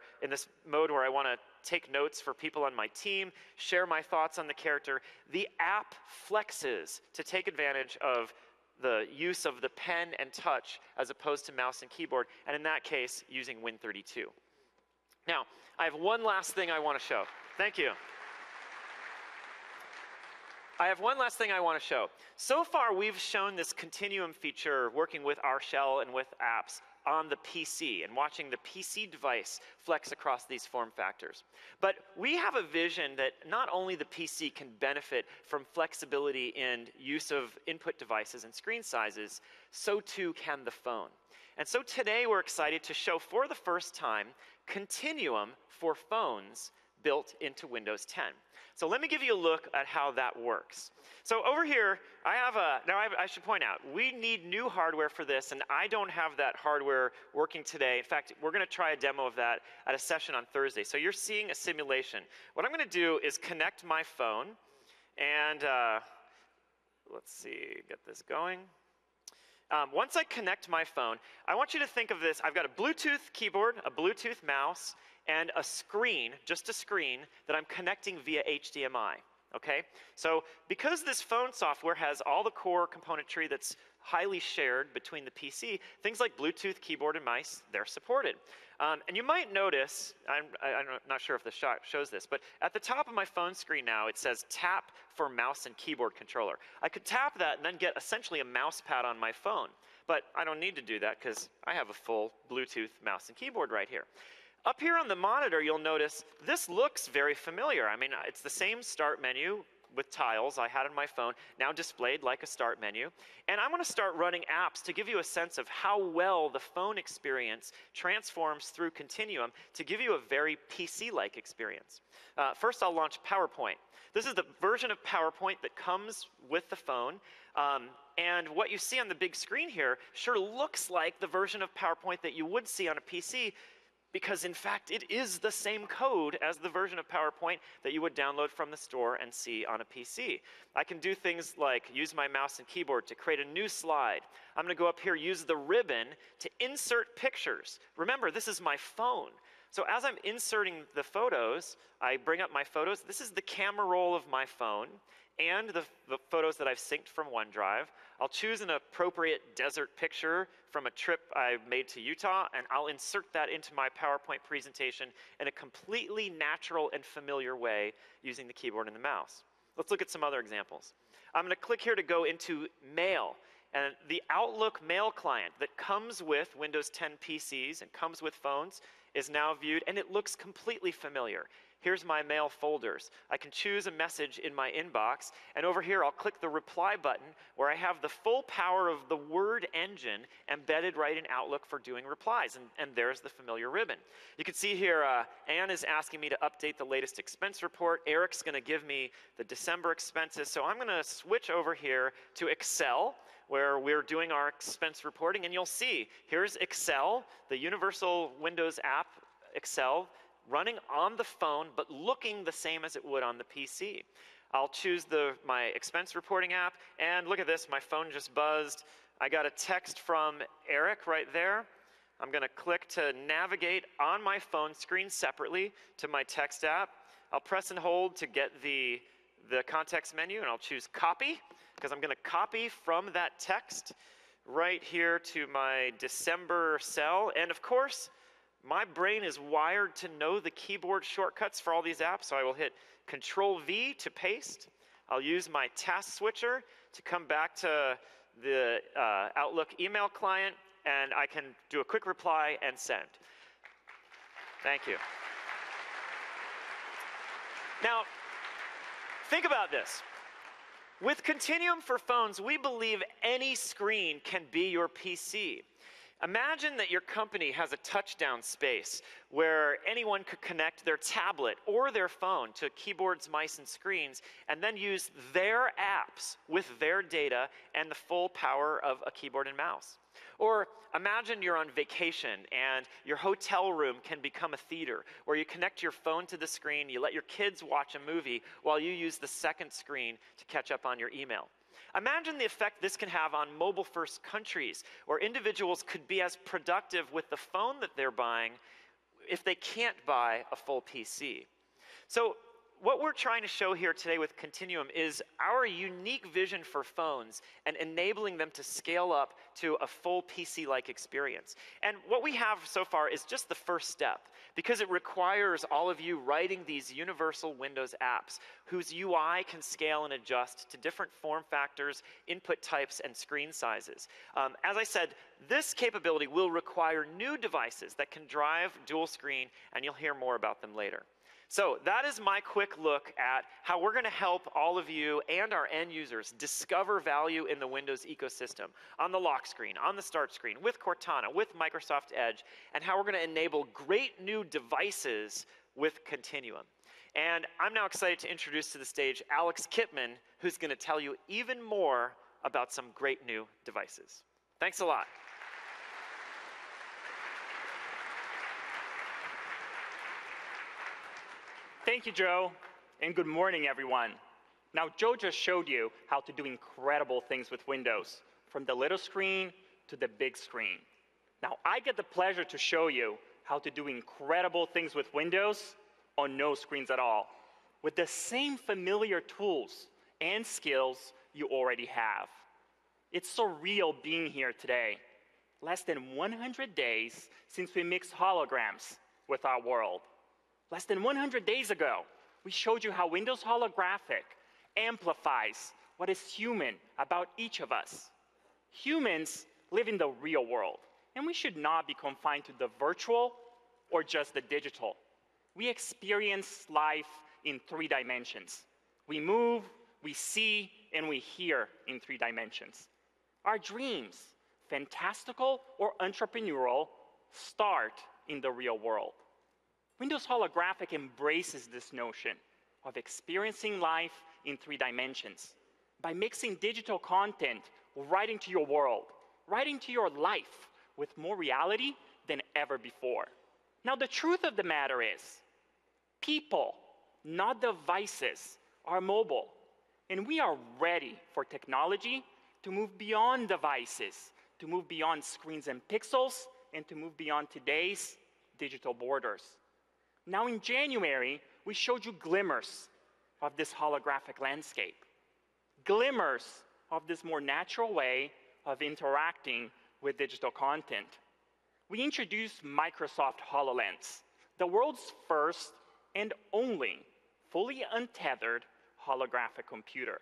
I want to take notes for people on my team, share my thoughts on the character. The app flexes to take advantage of the use of the pen and touch as opposed to mouse and keyboard, and in that case, using Win32. Now, I have one last thing I want to show. Thank you. I have one last thing I want to show. So far, we've shown this Continuum feature working with our shell and with apps on the PC and watching the PC device flex across these form factors. But we have a vision that not only the PC can benefit from flexibility in use of input devices and screen sizes, so too can the phone. And so today we're excited to show for the first time Continuum for phones built into Windows 10. So let me give you a look at how that works. So over here, I should point out, we need new hardware for this, and I don't have that hardware working today. In fact, we're going to try a demo of that at a session on Thursday. So you're seeing a simulation. What I'm going to do is connect my phone, and let's see, get this going. Once I connect my phone, I want you to think of this. I've got a Bluetooth keyboard, a Bluetooth mouse, and a screen, just a screen, that I'm connecting via HDMI. Okay? So because this phone software has all the core componentry that's highly shared between the PC, things like Bluetooth keyboard and mice, they're supported. And you might notice, I'm not sure if the shot shows this, but at the top of my phone screen now, it says tap for mouse and keyboard controller. I could tap that and then get essentially a mouse pad on my phone. But I don't need to do that because I have a full Bluetooth mouse and keyboard right here. Up here on the monitor, you'll notice this looks very familiar. I mean, it's the same start menu with tiles I had on my phone, now displayed like a start menu. And I'm going to start running apps to give you a sense of how well the phone experience transforms through Continuum to give you a very PC-like experience. First, I'll launch PowerPoint. This is the version of PowerPoint that comes with the phone. And what you see on the big screen here sure looks like the version of PowerPoint that you would see on a PC, because in fact it is the same code as the version of PowerPoint that you would download from the store and see on a PC. I can do things like use my mouse and keyboard to create a new slide. I'm going to go up here, use the ribbon to insert pictures. Remember, this is my phone. So as I'm inserting the photos, I bring up my photos. This is the camera roll of my phone and the photos that I've synced from OneDrive. I'll choose an appropriate desert picture from a trip I made to Utah, and I'll insert that into my PowerPoint presentation in a completely natural and familiar way using the keyboard and the mouse. Let's look at some other examples. I'm going to click here to go into Mail. And the Outlook Mail client that comes with Windows 10 PCs and comes with phones is now viewed, and it looks completely familiar. Here's my mail folders. I can choose a message in my inbox, and over here I'll click the reply button where I have the full power of the word engine embedded right in Outlook for doing replies, and there's the familiar ribbon. You can see here Anne is asking me to update the latest expense report. Eric's going to give me the December expenses, so I'm going to switch over here to Excel, where we're doing our expense reporting, and you'll see here's Excel, the universal Windows app, Excel, running on the phone, but looking the same as it would on the PC. I'll choose my expense reporting app, and look at this, my phone just buzzed. I got a text from Eric right there. I'm going to click to navigate on my phone screen separately to my text app. I'll press and hold to get the context menu, and I'll choose copy, because I'm going to copy from that text right here to my December cell. And of course, my brain is wired to know the keyboard shortcuts for all these apps, so I will hit Control-V to paste. I'll use my task switcher to come back to the Outlook email client, and I can do a quick reply and send. Thank you. Now, think about this. With Continuum for phones, we believe any screen can be your PC. Imagine that your company has a touchdown space where anyone could connect their tablet or their phone to keyboards, mice, and screens, and then use their apps with their data and the full power of a keyboard and mouse. Or imagine you're on vacation and your hotel room can become a theater where you connect your phone to the screen, you let your kids watch a movie while you use the second screen to catch up on your email. Imagine the effect this can have on mobile-first countries, where individuals could be as productive with the phone that they're buying if they can't buy a full PC. So what we're trying to show here today with Continuum is our unique vision for phones and enabling them to scale up to a full PC-like experience. And what we have so far is just the first step, because it requires all of you writing these universal Windows apps whose UI can scale and adjust to different form factors, input types, and screen sizes. As I said, this capability will require new devices that can drive dual screen, and you'll hear more about them later. So that is my quick look at how we're going to help all of you and our end users discover value in the Windows ecosystem on the lock screen, on the start screen, with Cortana, with Microsoft Edge, and how we're going to enable great new devices with Continuum. And I'm now excited to introduce to the stage Alex Kipman, who's going to tell you even more about some great new devices. Thanks a lot. Thank you, Joe, and good morning, everyone. Now, Joe just showed you how to do incredible things with Windows, from the little screen to the big screen. Now, I get the pleasure to show you how to do incredible things with Windows on no screens at all, with the same familiar tools and skills you already have. It's surreal being here today, less than 100 days since we mixed holograms with our world. Less than 100 days ago, we showed you how Windows Holographic amplifies what is human about each of us. Humans live in the real world, and we should not be confined to the virtual or just the digital. We experience life in 3 dimensions. We move, we see, and we hear in 3 dimensions. Our dreams, fantastical or entrepreneurial, start in the real world. Windows Holographic embraces this notion of experiencing life in 3 dimensions by mixing digital content right into your world, right into your life with more reality than ever before. Now, the truth of the matter is, people, not devices, are mobile, and we are ready for technology to move beyond devices, to move beyond screens and pixels, and to move beyond today's digital borders. Now, in January, we showed you glimmers of this holographic landscape, glimmers of this more natural way of interacting with digital content. We introduced Microsoft HoloLens, the world's first and only fully untethered holographic computer.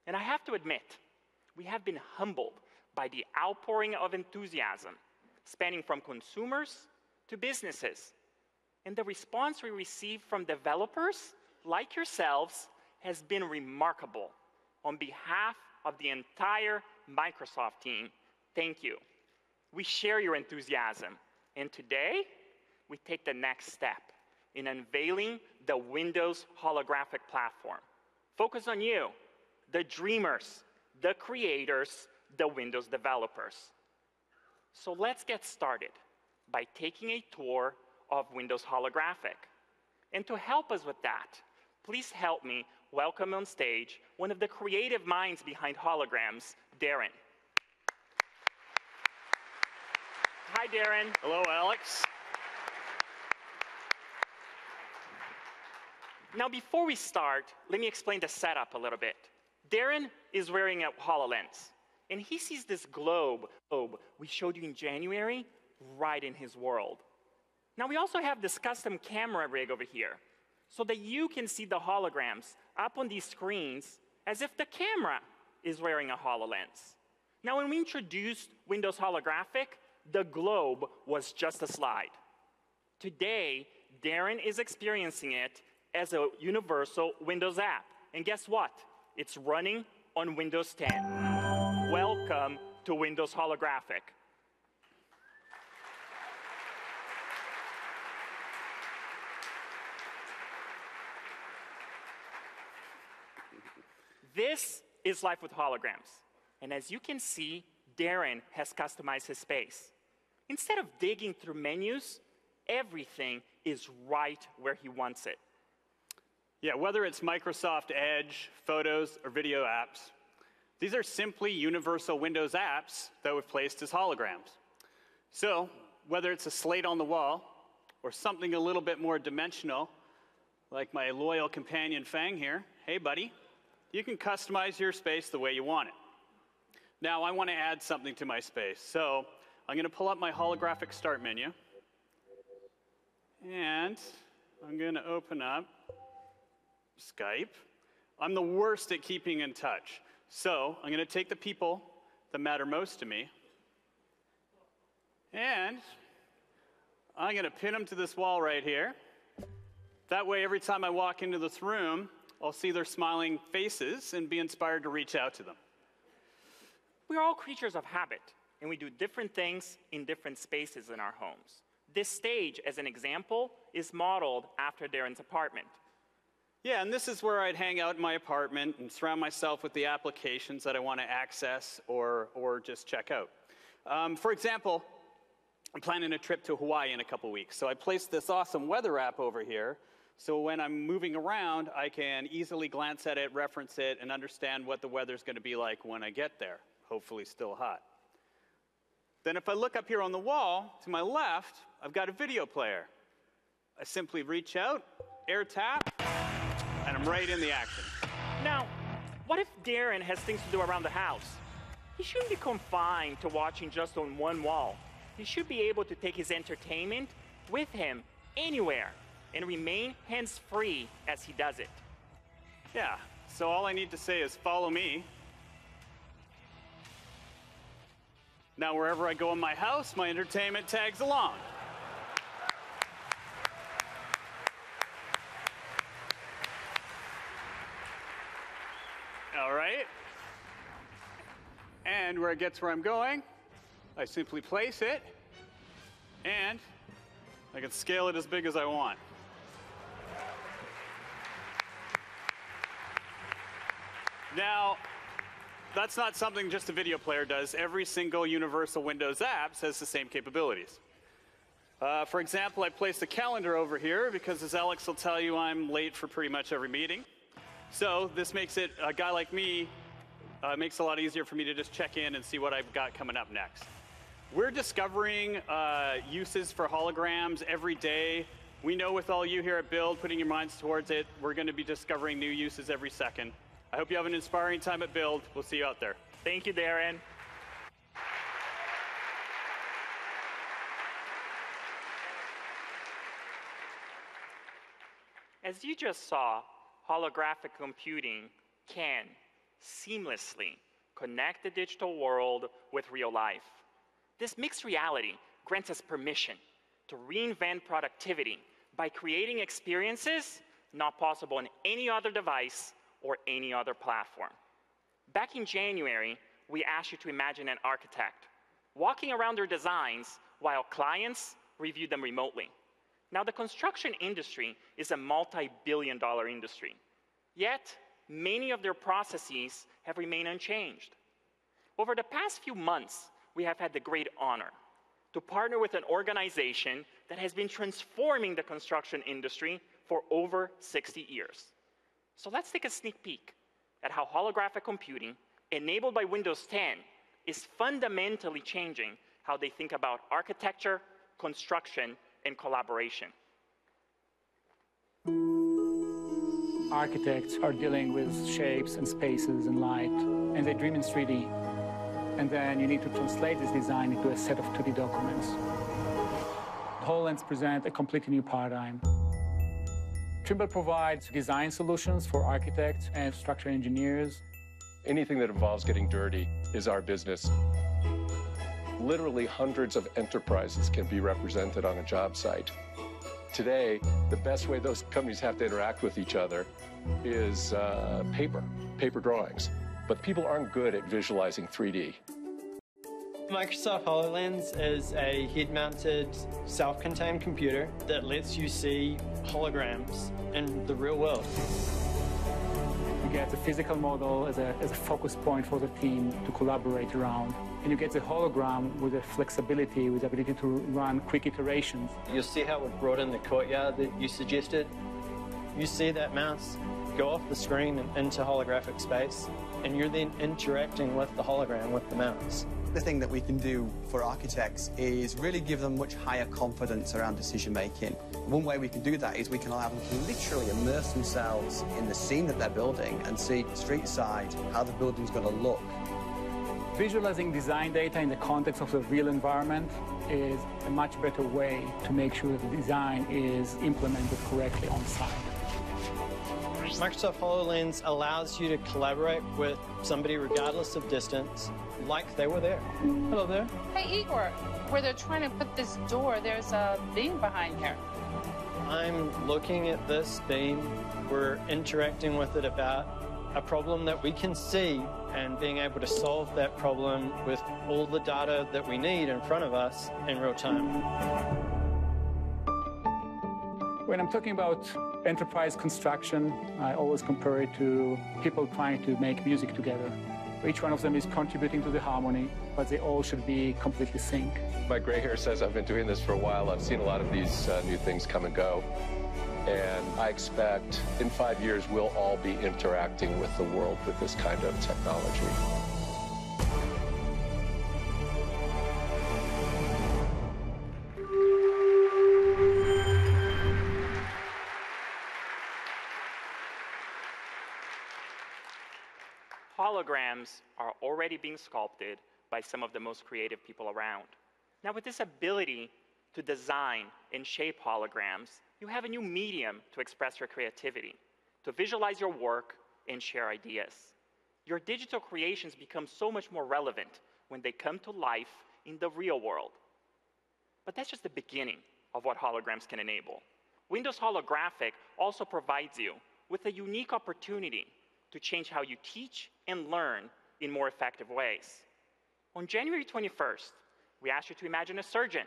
And I have to admit, we have been humbled by the outpouring of enthusiasm, spanning from consumers to businesses. And the response we received from developers like yourselves has been remarkable. On behalf of the entire Microsoft team, thank you. We share your enthusiasm. And today, we take the next step in unveiling the Windows holographic platform. Focus on you, the dreamers, the creators, the Windows developers. So let's get started by taking a tour of Windows holographic. And to help us with that, please help me welcome on stage one of the creative minds behind holograms, Darren. Hi, Darren. Hello, Alex. Now, before we start, let me explain the setup a little bit. Darren is wearing a HoloLens, and he sees this globe we showed you in January right in his world. Now, we also have this custom camera rig over here, so that you can see the holograms up on these screens as if the camera is wearing a HoloLens. Now, when we introduced Windows Holographic, the globe was just a slide. Today, Darren is experiencing it as a universal Windows app. And guess what? It's running on Windows 10. Welcome to Windows Holographic. This is Life with Holograms. And as you can see, Darren has customized his space. Instead of digging through menus, everything is right where he wants it. Yeah, whether it's Microsoft Edge, Photos, or video apps, these are simply universal Windows apps that we've placed as holograms. So, whether it's a slate on the wall, or something a little bit more dimensional, like my loyal companion Fang here, hey buddy, you can customize your space the way you want it. Now, I want to add something to my space, so I'm going to pull up my holographic start menu, and I'm going to open up Skype. I'm the worst at keeping in touch, so I'm going to take the people that matter most to me, and I'm going to pin them to this wall right here. That way, every time I walk into this room, I'll see their smiling faces and be inspired to reach out to them. We're all creatures of habit, and we do different things in different spaces in our homes. This stage, as an example, is modeled after Darren's apartment. Yeah, and this is where I'd hang out in my apartment and surround myself with the applications that I want to access or just check out. For example, I'm planning a trip to Hawaii in a couple weeks, so I placed this awesome weather app over here. So when I'm moving around, I can easily glance at it, reference it, and understand what the weather's going to be like when I get there. Hopefully still hot. Then if I look up here on the wall, to my left, I've got a video player. I simply reach out, air tap, and I'm right in the action. Now, what if Darren has things to do around the house? He shouldn't be confined to watching just on one wall. He should be able to take his entertainment with him anywhere and remain hands-free as he does it. Yeah, so all I need to say is follow me. Now wherever I go in my house, my entertainment tags along. All right. And where it gets where I'm going, I simply place it, and I can scale it as big as I want. Now, that's not something just a video player does. Every single universal Windows app has the same capabilities. For example, I placed a calendar over here because, as Alex will tell you, I'm late for pretty much every meeting. So this makes it, a guy like me, makes it a lot easier for me to just check in and see what I've got coming up next. We're discovering uses for holograms every day. We know with all you here at Build, putting your minds towards it, we're going to be discovering new uses every second. I hope you have an inspiring time at Build. We'll see you out there. Thank you, Darren. As you just saw, holographic computing can seamlessly connect the digital world with real life. This mixed reality grants us permission to reinvent productivity by creating experiences not possible on any other device or any other platform. Back in January, we asked you to imagine an architect walking around their designs while clients review them remotely. Now, the construction industry is a multi-billion-dollar industry, yet many of their processes have remained unchanged. Over the past few months, we have had the great honor to partner with an organization that has been transforming the construction industry for over 60 years. So let's take a sneak peek at how holographic computing, enabled by Windows 10, is fundamentally changing how they think about architecture, construction, and collaboration. Architects are dealing with shapes and spaces and light, and they dream in 3D. And then you need to translate this design into a set of 2D documents. HoloLens present a completely new paradigm. Trimble provides design solutions for architects and structural engineers. Anything that involves getting dirty is our business. Literally hundreds of enterprises can be represented on a job site. Today, the best way those companies have to interact with each other is paper drawings. But people aren't good at visualizing 3D. Microsoft HoloLens is a head-mounted, self-contained computer that lets you see holograms in the real world. You get the physical model as a focus point for the team to collaborate around. And you get the hologram with the flexibility, with the ability to run quick iterations. You'll see how we've brought in the courtyard that you suggested. You see that mouse go off the screen and into holographic space, and you're then interacting with the hologram with the mouse. The thing that we can do for architects is really give them much higher confidence around decision making. One way we can do that is we can allow them to literally immerse themselves in the scene that they're building and see street side how the building's going to look. Visualizing design data in the context of the real environment is a much better way to make sure that the design is implemented correctly on site. Microsoft HoloLens allows you to collaborate with somebody regardless of distance, like they were there. Hello there. Hey, Igor, where they're trying to put this door, there's a beam behind here. I'm looking at this beam. We're interacting with it about a problem that we can see and being able to solve that problem with all the data that we need in front of us in real time. When I'm talking about enterprise construction, I always compare it to people trying to make music together. Each one of them is contributing to the harmony, but they all should be completely synced. My gray hair says I've been doing this for a while. I've seen a lot of these new things come and go. And I expect in 5 years, we'll all be interacting with the world with this kind of technology. Holograms are already being sculpted by some of the most creative people around. Now, with this ability to design and shape holograms, you have a new medium to express your creativity, to visualize your work and share ideas. Your digital creations become so much more relevant when they come to life in the real world. But that's just the beginning of what holograms can enable. Windows Holographic also provides you with a unique opportunity to change how you teach and learn in more effective ways. On January 21st, we asked you to imagine a surgeon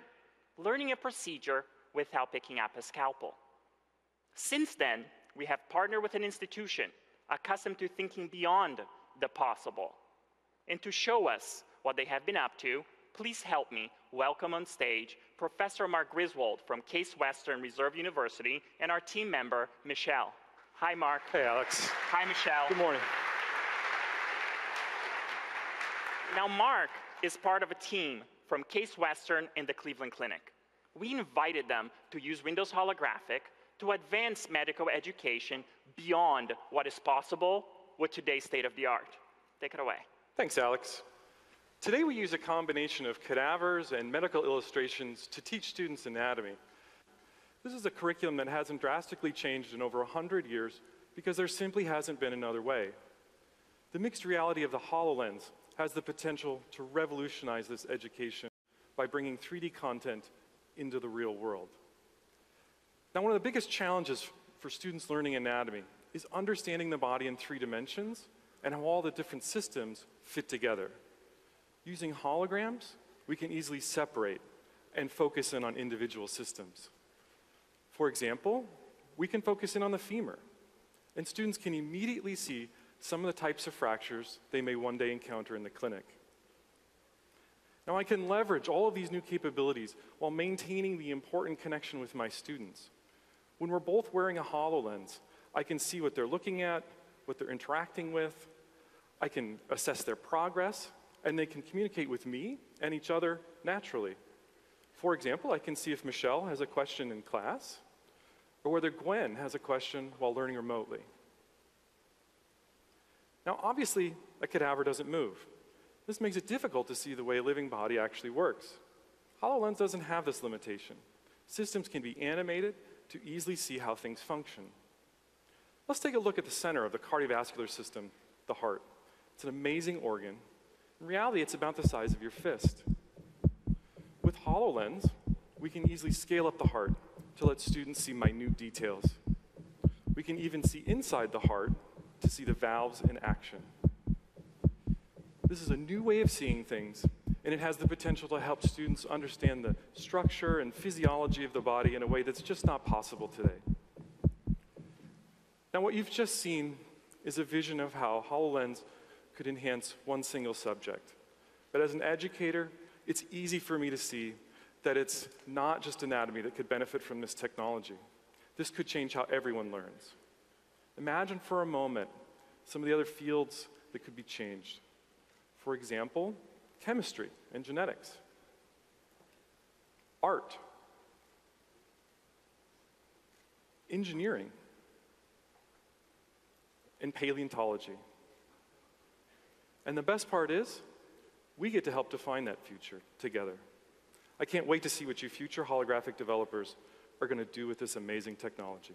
learning a procedure without picking up a scalpel. Since then, we have partnered with an institution accustomed to thinking beyond the possible. And to show us what they have been up to, please help me welcome on stage Professor Mark Griswold from Case Western Reserve University and our team member, Michelle. Hi, Mark. Hey, Alex. Hi, Michelle. Good morning. Now, Mark is part of a team from Case Western and the Cleveland Clinic. We invited them to use Windows Holographic to advance medical education beyond what is possible with today's state-of-the-art. Take it away. Thanks, Alex. Today we use a combination of cadavers and medical illustrations to teach students anatomy. This is a curriculum that hasn't drastically changed in over 100 years because there simply hasn't been another way. The mixed reality of the HoloLens has the potential to revolutionize this education by bringing 3D content into the real world. Now, one of the biggest challenges for students learning anatomy is understanding the body in 3 dimensions and how all the different systems fit together. Using holograms, we can easily separate and focus in on individual systems. For example, we can focus in on the femur, and students can immediately see some of the types of fractures they may one day encounter in the clinic. Now, I can leverage all of these new capabilities while maintaining the important connection with my students. When we're both wearing a HoloLens, I can see what they're looking at, what they're interacting with. I can assess their progress, and they can communicate with me and each other naturally. For example, I can see if Michelle has a question in class, or whether Gwen has a question while learning remotely. Now, obviously, a cadaver doesn't move. This makes it difficult to see the way a living body actually works. HoloLens doesn't have this limitation. Systems can be animated to easily see how things function. Let's take a look at the center of the cardiovascular system, the heart. It's an amazing organ. In reality, it's about the size of your fist. With HoloLens, we can easily scale up the heart to let students see minute details. We can even see inside the heart to see the valves in action. This is a new way of seeing things, and it has the potential to help students understand the structure and physiology of the body in a way that's just not possible today. Now, what you've just seen is a vision of how HoloLens could enhance one single subject. But as an educator, it's easy for me to see that it's not just anatomy that could benefit from this technology. This could change how everyone learns. Imagine for a moment some of the other fields that could be changed. For example, chemistry and genetics, art, engineering, and paleontology. And the best part is, we get to help define that future together. I can't wait to see what you future holographic developers are going to do with this amazing technology.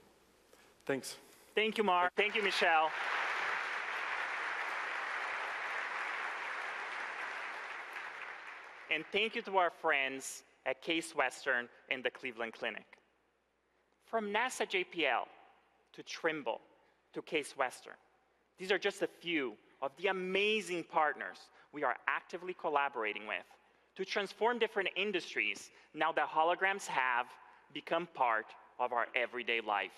Thanks. Thank you, Mark. Thank you, Michelle. And thank you to our friends at Case Western and the Cleveland Clinic. From NASA JPL to Trimble to Case Western, these are just a few of the amazing partners we are actively collaborating with to transform different industries now that holograms have become part of our everyday life.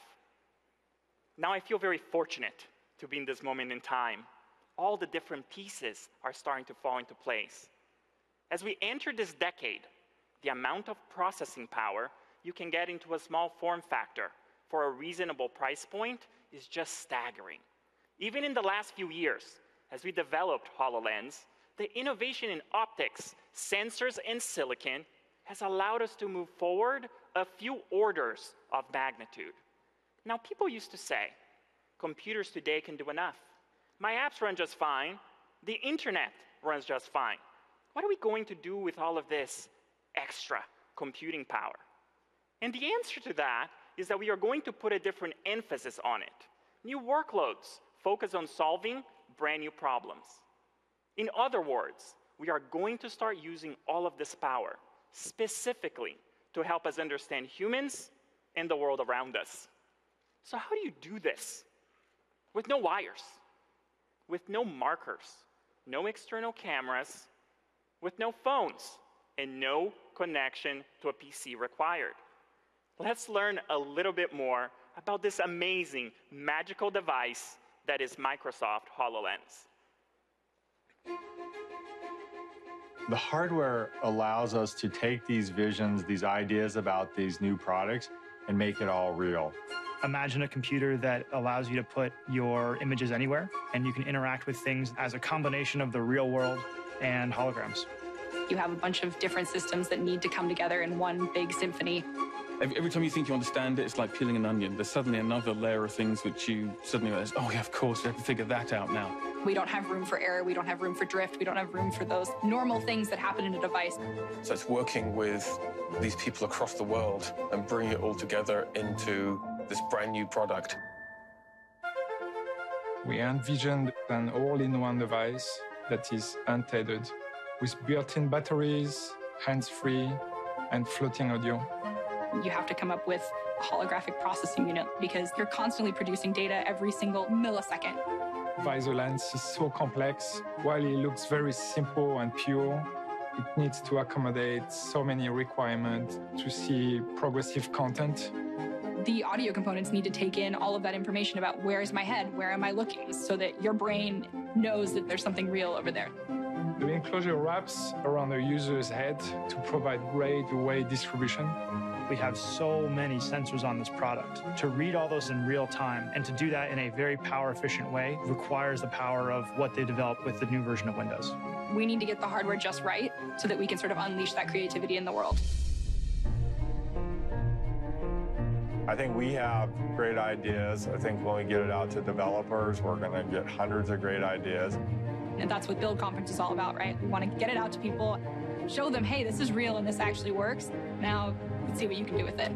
Now I feel very fortunate to be in this moment in time. All the different pieces are starting to fall into place. As we enter this decade, the amount of processing power you can get into a small form factor for a reasonable price point is just staggering. Even in the last few years, as we developed HoloLens, the innovation in optics, sensors, and silicon has allowed us to move forward a few orders of magnitude. Now, people used to say, computers today can do enough. My apps run just fine. The internet runs just fine. What are we going to do with all of this extra computing power? And the answer to that is that we are going to put a different emphasis on it. New workloads focus on solving brand new problems. In other words, we are going to start using all of this power specifically to help us understand humans and the world around us. So how do you do this? With no wires, with no markers, no external cameras, with no phones, and no connection to a PC required. Let's learn a little bit more about this amazing, magical device that is Microsoft HoloLens. The hardware allows us to take these visions, these ideas about these new products, and make it all real. Imagine a computer that allows you to put your images anywhere, and you can interact with things as a combination of the real world and holograms. You have a bunch of different systems that need to come together in one big symphony. Every time you think you understand it, it's like peeling an onion. There's suddenly another layer of things which you suddenly realize, oh yeah, of course, we have to figure that out now. We don't have room for error, we don't have room for drift, we don't have room for those normal things that happen in a device. So it's working with these people across the world and bringing it all together into this brand new product. We envisioned an all-in-one device that is untethered, with built-in batteries, hands-free, and floating audio. You have to come up with a holographic processing unit because you're constantly producing data every single millisecond. Visor lens is so complex. While it looks very simple and pure, it needs to accommodate so many requirements to see progressive content. The audio components need to take in all of that information about where is my head, where am I looking, so that your brain knows that there's something real over there. The enclosure wraps around the user's head to provide great weight distribution. We have so many sensors on this product. To read all those in real time and to do that in a very power-efficient way requires the power of what they developed with the new version of Windows. We need to get the hardware just right so that we can sort of unleash that creativity in the world. I think we have great ideas. I think when we get it out to developers, we're going to get hundreds of great ideas. And that's what Build Conference is all about, right? We want to get it out to people, show them, hey, this is real and this actually works. Now, let's see what you can do with it.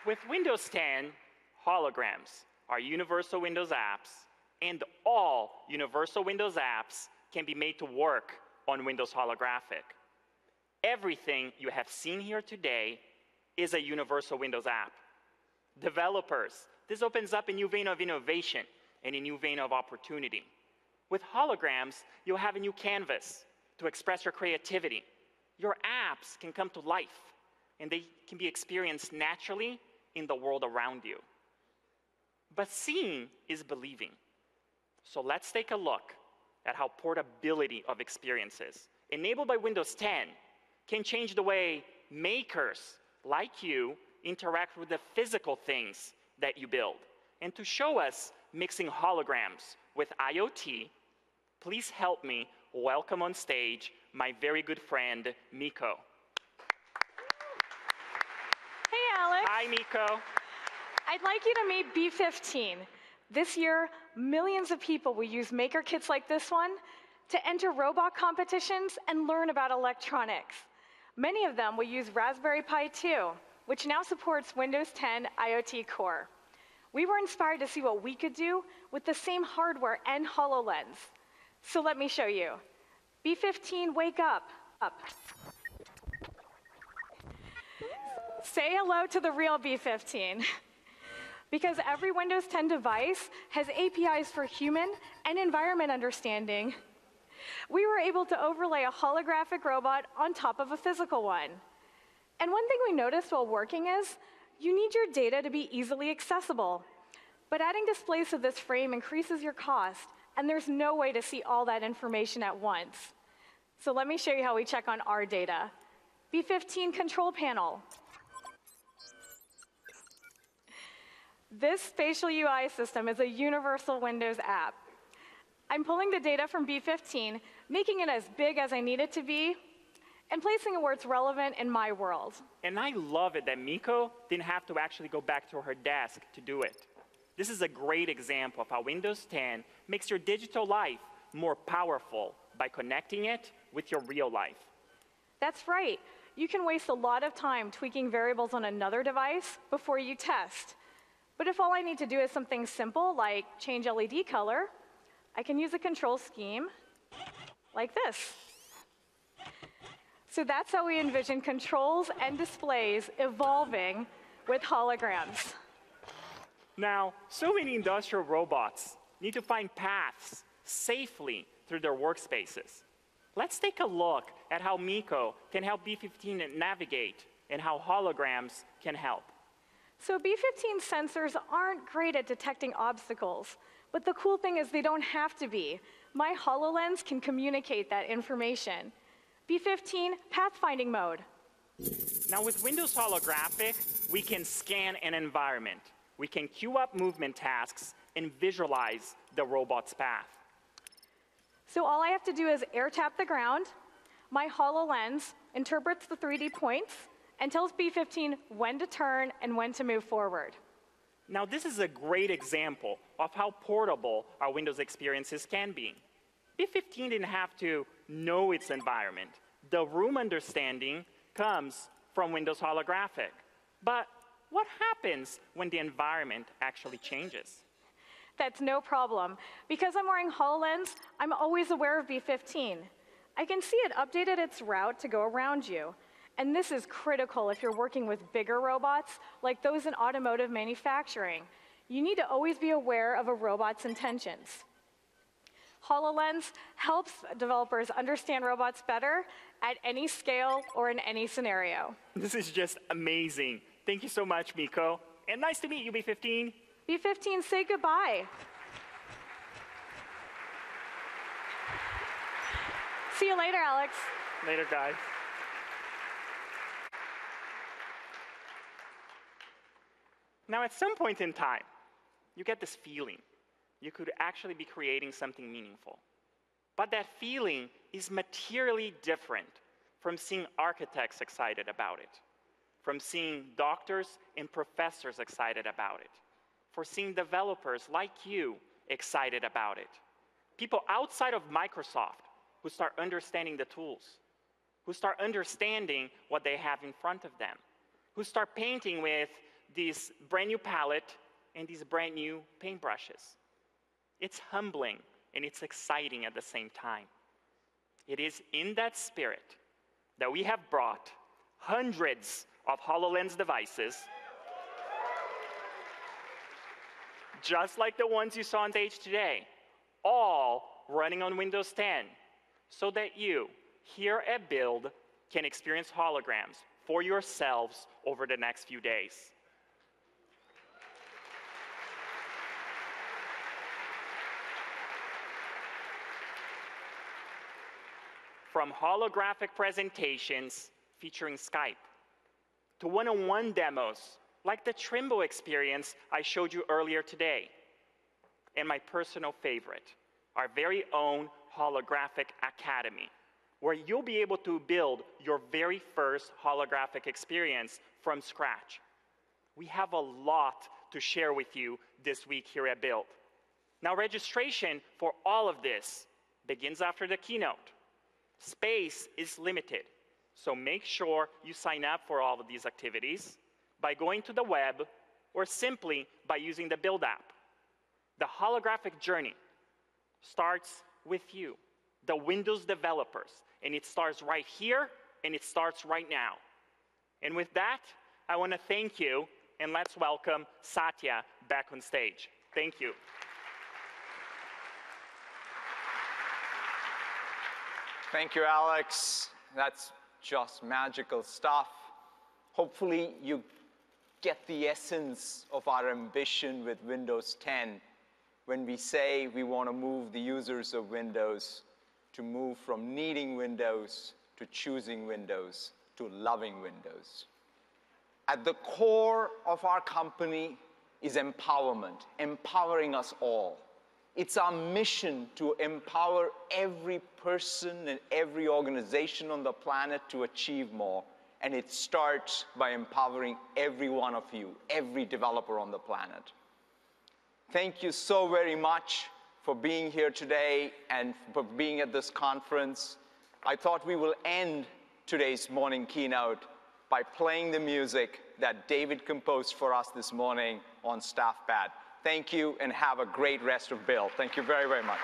With Windows 10, holograms are universal Windows apps, and all universal Windows apps can be made to work on Windows Holographic. Everything you have seen here today is a universal Windows app. Developers, this opens up a new vein of innovation and a new vein of opportunity. With holograms, you'll have a new canvas to express your creativity. Your apps can come to life, and they can be experienced naturally in the world around you. But seeing is believing. So let's take a look at how portability of experiences enabled by Windows 10 can change the way makers like you interact with the physical things that you build. And to show us mixing holograms with IoT, please help me welcome on stage my very good friend, Miko. Hey, Alex. Hi, Miko. I'd like you to meet B15. This year, millions of people will use maker kits like this one to enter robot competitions and learn about electronics. Many of them will use Raspberry Pi 2, which now supports Windows 10 IoT Core. We were inspired to see what we could do with the same hardware and HoloLens. So let me show you. B15, wake up. Say hello to the real B15. Because every Windows 10 device has APIs for human and environment understanding, we were able to overlay a holographic robot on top of a physical one. And one thing we noticed while working is, you need your data to be easily accessible. But adding displays to this frame increases your cost, and there's no way to see all that information at once. So let me show you how we check on our data. B15 control panel. This spatial UI system is a universal Windows app. I'm pulling the data from B15, making it as big as I need it to be, and placing it where it's relevant in my world. And I love it that Miko didn't have to actually go back to her desk to do it. This is a great example of how Windows 10 makes your digital life more powerful by connecting it with your real life. That's right. You can waste a lot of time tweaking variables on another device before you test. But if all I need to do is something simple, like change LED color, I can use a control scheme like this. So that's how we envision controls and displays evolving with holograms. Now, so many industrial robots need to find paths safely through their workspaces. Let's take a look at how Miko can help B15 navigate and how holograms can help. So B15 sensors aren't great at detecting obstacles, but the cool thing is they don't have to be. My HoloLens can communicate that information. B15 pathfinding mode. Now with Windows Holographic, we can scan an environment. We can queue up movement tasks and visualize the robot's path. So all I have to do is air tap the ground. My HoloLens interprets the 3D points and tells B15 when to turn and when to move forward. Now this is a great example of how portable our Windows experiences can be. B15 didn't have to know its environment. The room understanding comes from Windows Holographic. But what happens when the environment actually changes? That's no problem. Because I'm wearing HoloLens, I'm always aware of B15. I can see it updated its route to go around you. And this is critical if you're working with bigger robots, like those in automotive manufacturing. You need to always be aware of a robot's intentions. HoloLens helps developers understand robots better at any scale or in any scenario. This is just amazing. Thank you so much, Miko. And nice to meet you, B15. B15, say goodbye. See you later, Alex. Later, guys. Now, at some point in time, you get this feeling you could actually be creating something meaningful. But that feeling is materially different from seeing architects excited about it, from seeing doctors and professors excited about it, for seeing developers like you excited about it. People outside of Microsoft who start understanding the tools, who start understanding what they have in front of them, who start painting with this brand new palette and these brand new paintbrushes. It's humbling and it's exciting at the same time. It is in that spirit that we have brought hundreds of HoloLens devices, just like the ones you saw on stage today, all running on Windows 10, so that you, here at Build, can experience holograms for yourselves over the next few days. From holographic presentations featuring Skype, to one-on-one demos like the Trimble experience I showed you earlier today, and my personal favorite, our very own Holographic Academy, where you'll be able to build your very first holographic experience from scratch. We have a lot to share with you this week here at Build. Now, registration for all of this begins after the keynote. Space is limited, so make sure you sign up for all of these activities by going to the web or simply by using the Build app. The holographic journey starts with you, the Windows developers, and it starts right here and it starts right now. And with that, I want to thank you, and let's welcome Satya back on stage. Thank you. Thank you, Alex. That's just magical stuff. Hopefully, you get the essence of our ambition with Windows 10 when we say we want to move the users of Windows to move from needing Windows to choosing Windows to loving Windows. At the core of our company is empowerment, empowering us all. It's our mission to empower every person and every organization on the planet to achieve more. And it starts by empowering every one of you, every developer on the planet. Thank you so very much for being here today and for being at this conference. I thought we will end today's morning keynote by playing the music that David composed for us this morning on StaffPad. Thank you, and have a great rest of Build. Thank you very, very much.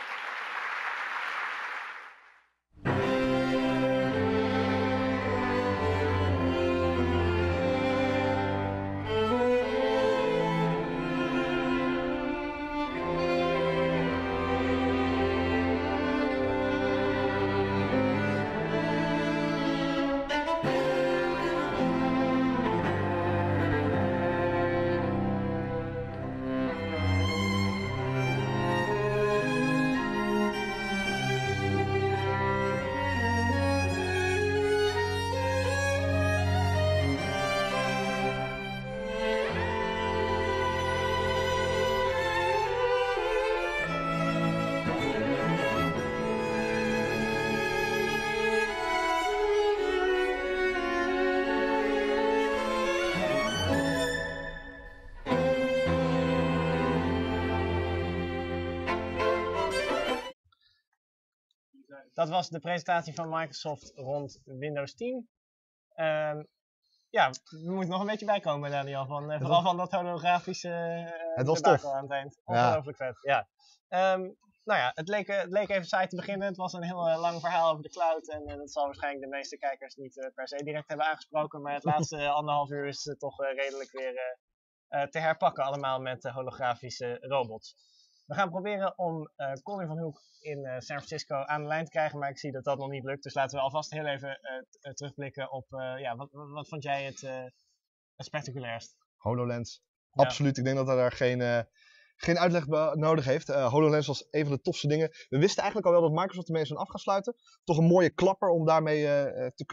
Dat was de presentatie van Microsoft rond Windows 10. ja, we moeten nog een beetje bijkomen, Daniel. Vooral van dat holografische het was tof aan het eind. Ongelooflijk vet, ja. Nou ja, het leek even saai te beginnen. Het was een heel lang verhaal over de cloud. En dat zal waarschijnlijk de meeste kijkers niet per se direct hebben aangesproken. Maar het laatste 1,5 uur is het toch redelijk weer te herpakken allemaal met holografische robots. We gaan proberen om Colin van Hoek in San Francisco aan de lijn te krijgen. Maar ik zie dat dat nog niet lukt. Dus laten we alvast heel even terugblikken op wat vond jij het spectaculairst? HoloLens, absoluut. Ik denk dat daar geen uitleg nodig heeft. HoloLens was een van de tofste dingen. We wisten eigenlijk al wel dat Microsoft ermee zou af gaan sluiten. Toch een mooie klapper om daarmee te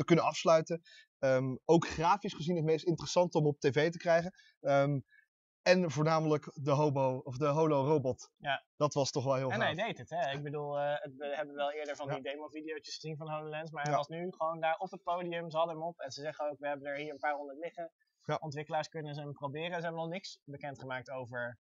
kunnen afsluiten. Ook grafisch gezien het meest interessant om op tv te krijgen. En voornamelijk de Holo-robot. Ja. Dat was toch wel heel gaaf. En hij deed het, hè. Ik bedoel, we hebben wel eerder van die demo-video's gezien van HoloLens. Maar hij was nu gewoon daar op het podium. Ze hadden hem op. En ze zeggen ook, we hebben er hier een paar honderd liggen. Ja. Ontwikkelaars kunnen ze hem proberen. Ze hebben nog niks bekendgemaakt over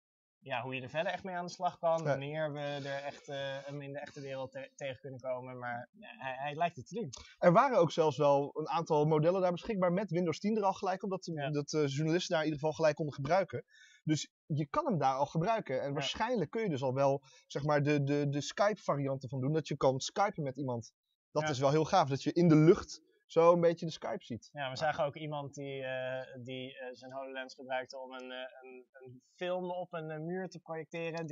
hoe je er verder echt mee aan de slag kan. Wanneer we er echt hem in de echte wereld tegen kunnen komen. Maar hij lijkt het te doen. Er waren ook zelfs wel een aantal modellen daar beschikbaar met Windows 10 er al gelijk op. Dat journalisten daar in ieder geval gelijk konden gebruiken. Dus je kan hem daar al gebruiken. En waarschijnlijk kun je dus al wel zeg maar de Skype varianten van doen. Dat je kan skypen met iemand. Dat is wel heel gaaf. Dat je in de lucht zo een beetje de Skype ziet. Ja, we zagen ook iemand die zijn HoloLens gebruikte om een film op een muur te projecteren.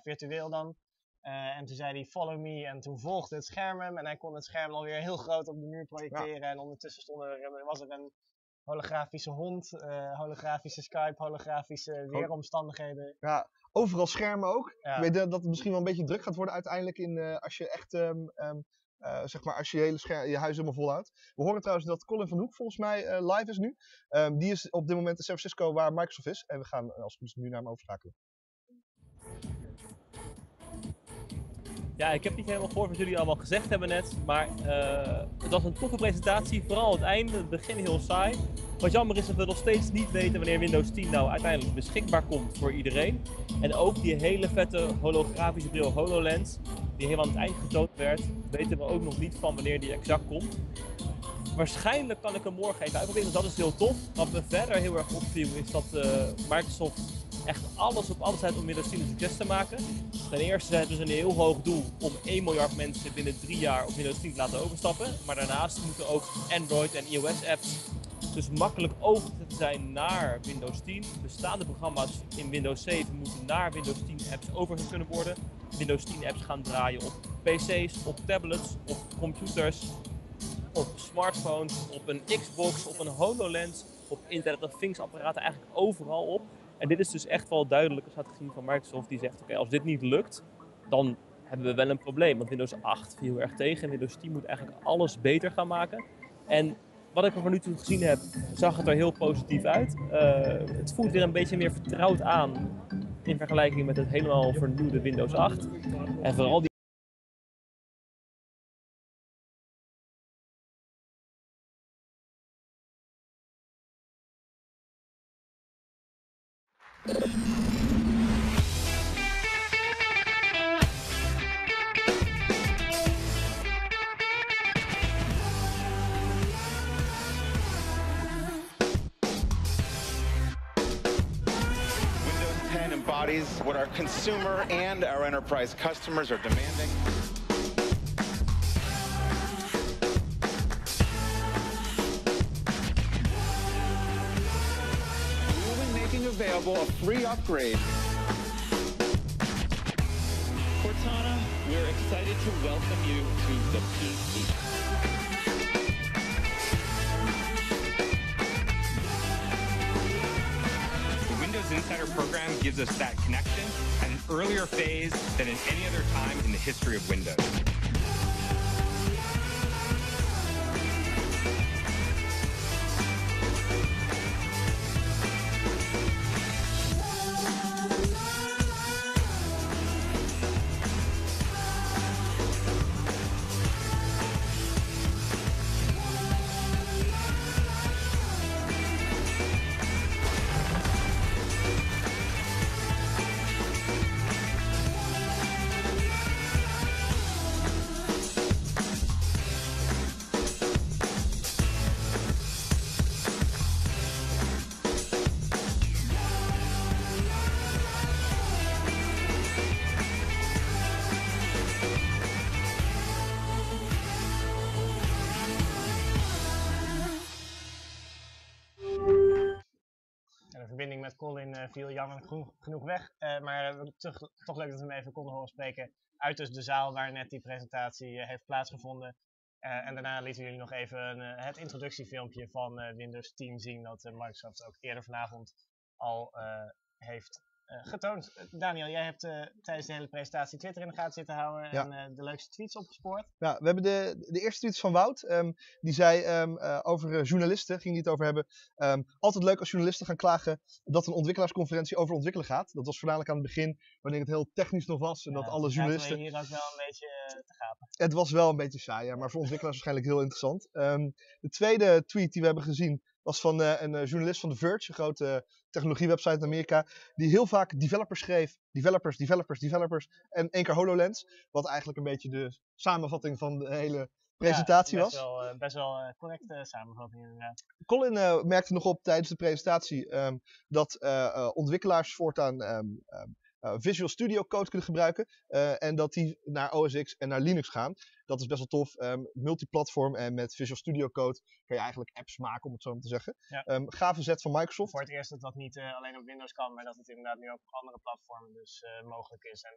Virtueel dan. En toen zei hij, follow me. En toen volgde het scherm hem. En hij kon het scherm alweer heel groot op de muur projecteren. Ja. En ondertussen was er een holografische hond, holografische Skype, holografische weeromstandigheden. Ja, overal schermen ook. Ja. Ik weet dat het misschien wel een beetje druk gaat worden uiteindelijk als je echt... zeg maar als je je huis helemaal volhoudt. We horen trouwens dat Colin van Hoek volgens mij live is nu. Die is op dit moment in San Francisco waar Microsoft is. En we gaan als het goed is nu naar hem overschakelen. Ja, ik heb niet helemaal gehoord wat jullie allemaal gezegd hebben net. Maar het was een toffe presentatie. Vooral het einde, het begin heel saai. Wat jammer is dat we nog steeds niet weten wanneer Windows 10 nou uiteindelijk beschikbaar komt voor iedereen. En ook die hele vette holografische bril HoloLens, die helemaal aan het eind getoond werd, weten we ook nog niet van wanneer die exact komt. Waarschijnlijk kan ik hem morgen even uitproberen, dus dat is heel tof. Wat me verder heel erg opviel is dat Microsoft echt alles op alles zet om Windows 10 een succes te maken. Ten eerste hebben ze een heel hoog doel om 1 miljard mensen binnen 3 jaar op Windows 10 te laten overstappen. Maar daarnaast moeten ook Android en iOS apps dus makkelijk over te zijn naar Windows 10. Bestaande programma's in Windows 7 moeten naar Windows 10 apps overgezet kunnen worden. Windows 10 apps gaan draaien op PC's, op tablets, op computers, op smartphones, op een Xbox, op een HoloLens, op Internet of Things apparaten, eigenlijk overal op. En dit is dus echt wel duidelijke strategie van Microsoft die zegt, oké, als dit niet lukt, dan hebben we wel een probleem. Want Windows 8 viel heel erg tegen en Windows 10 moet eigenlijk alles beter gaan maken. En wat ik er van nu toe gezien heb, zag het er heel positief uit. Het voelt weer een beetje meer vertrouwd aan in vergelijking met het helemaal vernieuwde Windows 8. En vooral die embodies what our consumer and our enterprise customers are demanding. We'll be making available a free upgrade. Cortana, we're excited to welcome you to the PC. Insider program gives us that connection at an earlier phase than in any other time in the history of Windows. verbinding met Colin viel jammer genoeg weg. Maar toch leuk dat we hem even konden horen spreken uit dus de zaal waar net die presentatie heeft plaatsgevonden. En daarna lieten jullie nog even het introductiefilmpje van Windows 10 zien dat Microsoft ook eerder vanavond al heeft getoond. Daniel, jij hebt tijdens de hele presentatie Twitter in de gaten zitten houden en de leukste tweets opgespoord. Ja, we hebben de eerste tweets van Wout. Die zei over journalisten, ging die het over hebben. Altijd leuk als journalisten gaan klagen dat een ontwikkelaarsconferentie over ontwikkelen gaat. Dat was voornamelijk aan het begin, wanneer het heel technisch nog was. En dat alle journalisten... hier ook wel een beetje te gapen. Het was wel een beetje saai, ja, maar voor ontwikkelaars waarschijnlijk heel interessant. De tweede tweet die we hebben gezien was van een journalist van The Verge, een grote technologiewebsite in Amerika, die heel vaak developers schreef. Developers. En 1 keer HoloLens. Wat eigenlijk een beetje de samenvatting van de hele presentatie was. Best wel correcte samenvatting inderdaad. Colin merkte nog op tijdens de presentatie dat ontwikkelaars voortaan Visual Studio Code kunnen gebruiken. En dat die naar OS X en naar Linux gaan. Dat is best wel tof. Multiplatform en met Visual Studio Code kun je eigenlijk apps maken, om het zo maar te zeggen. Ja. Gave zet van Microsoft. Voor het eerst dat dat niet alleen op Windows kan, maar dat het inderdaad nu ook op andere platformen dus mogelijk is. En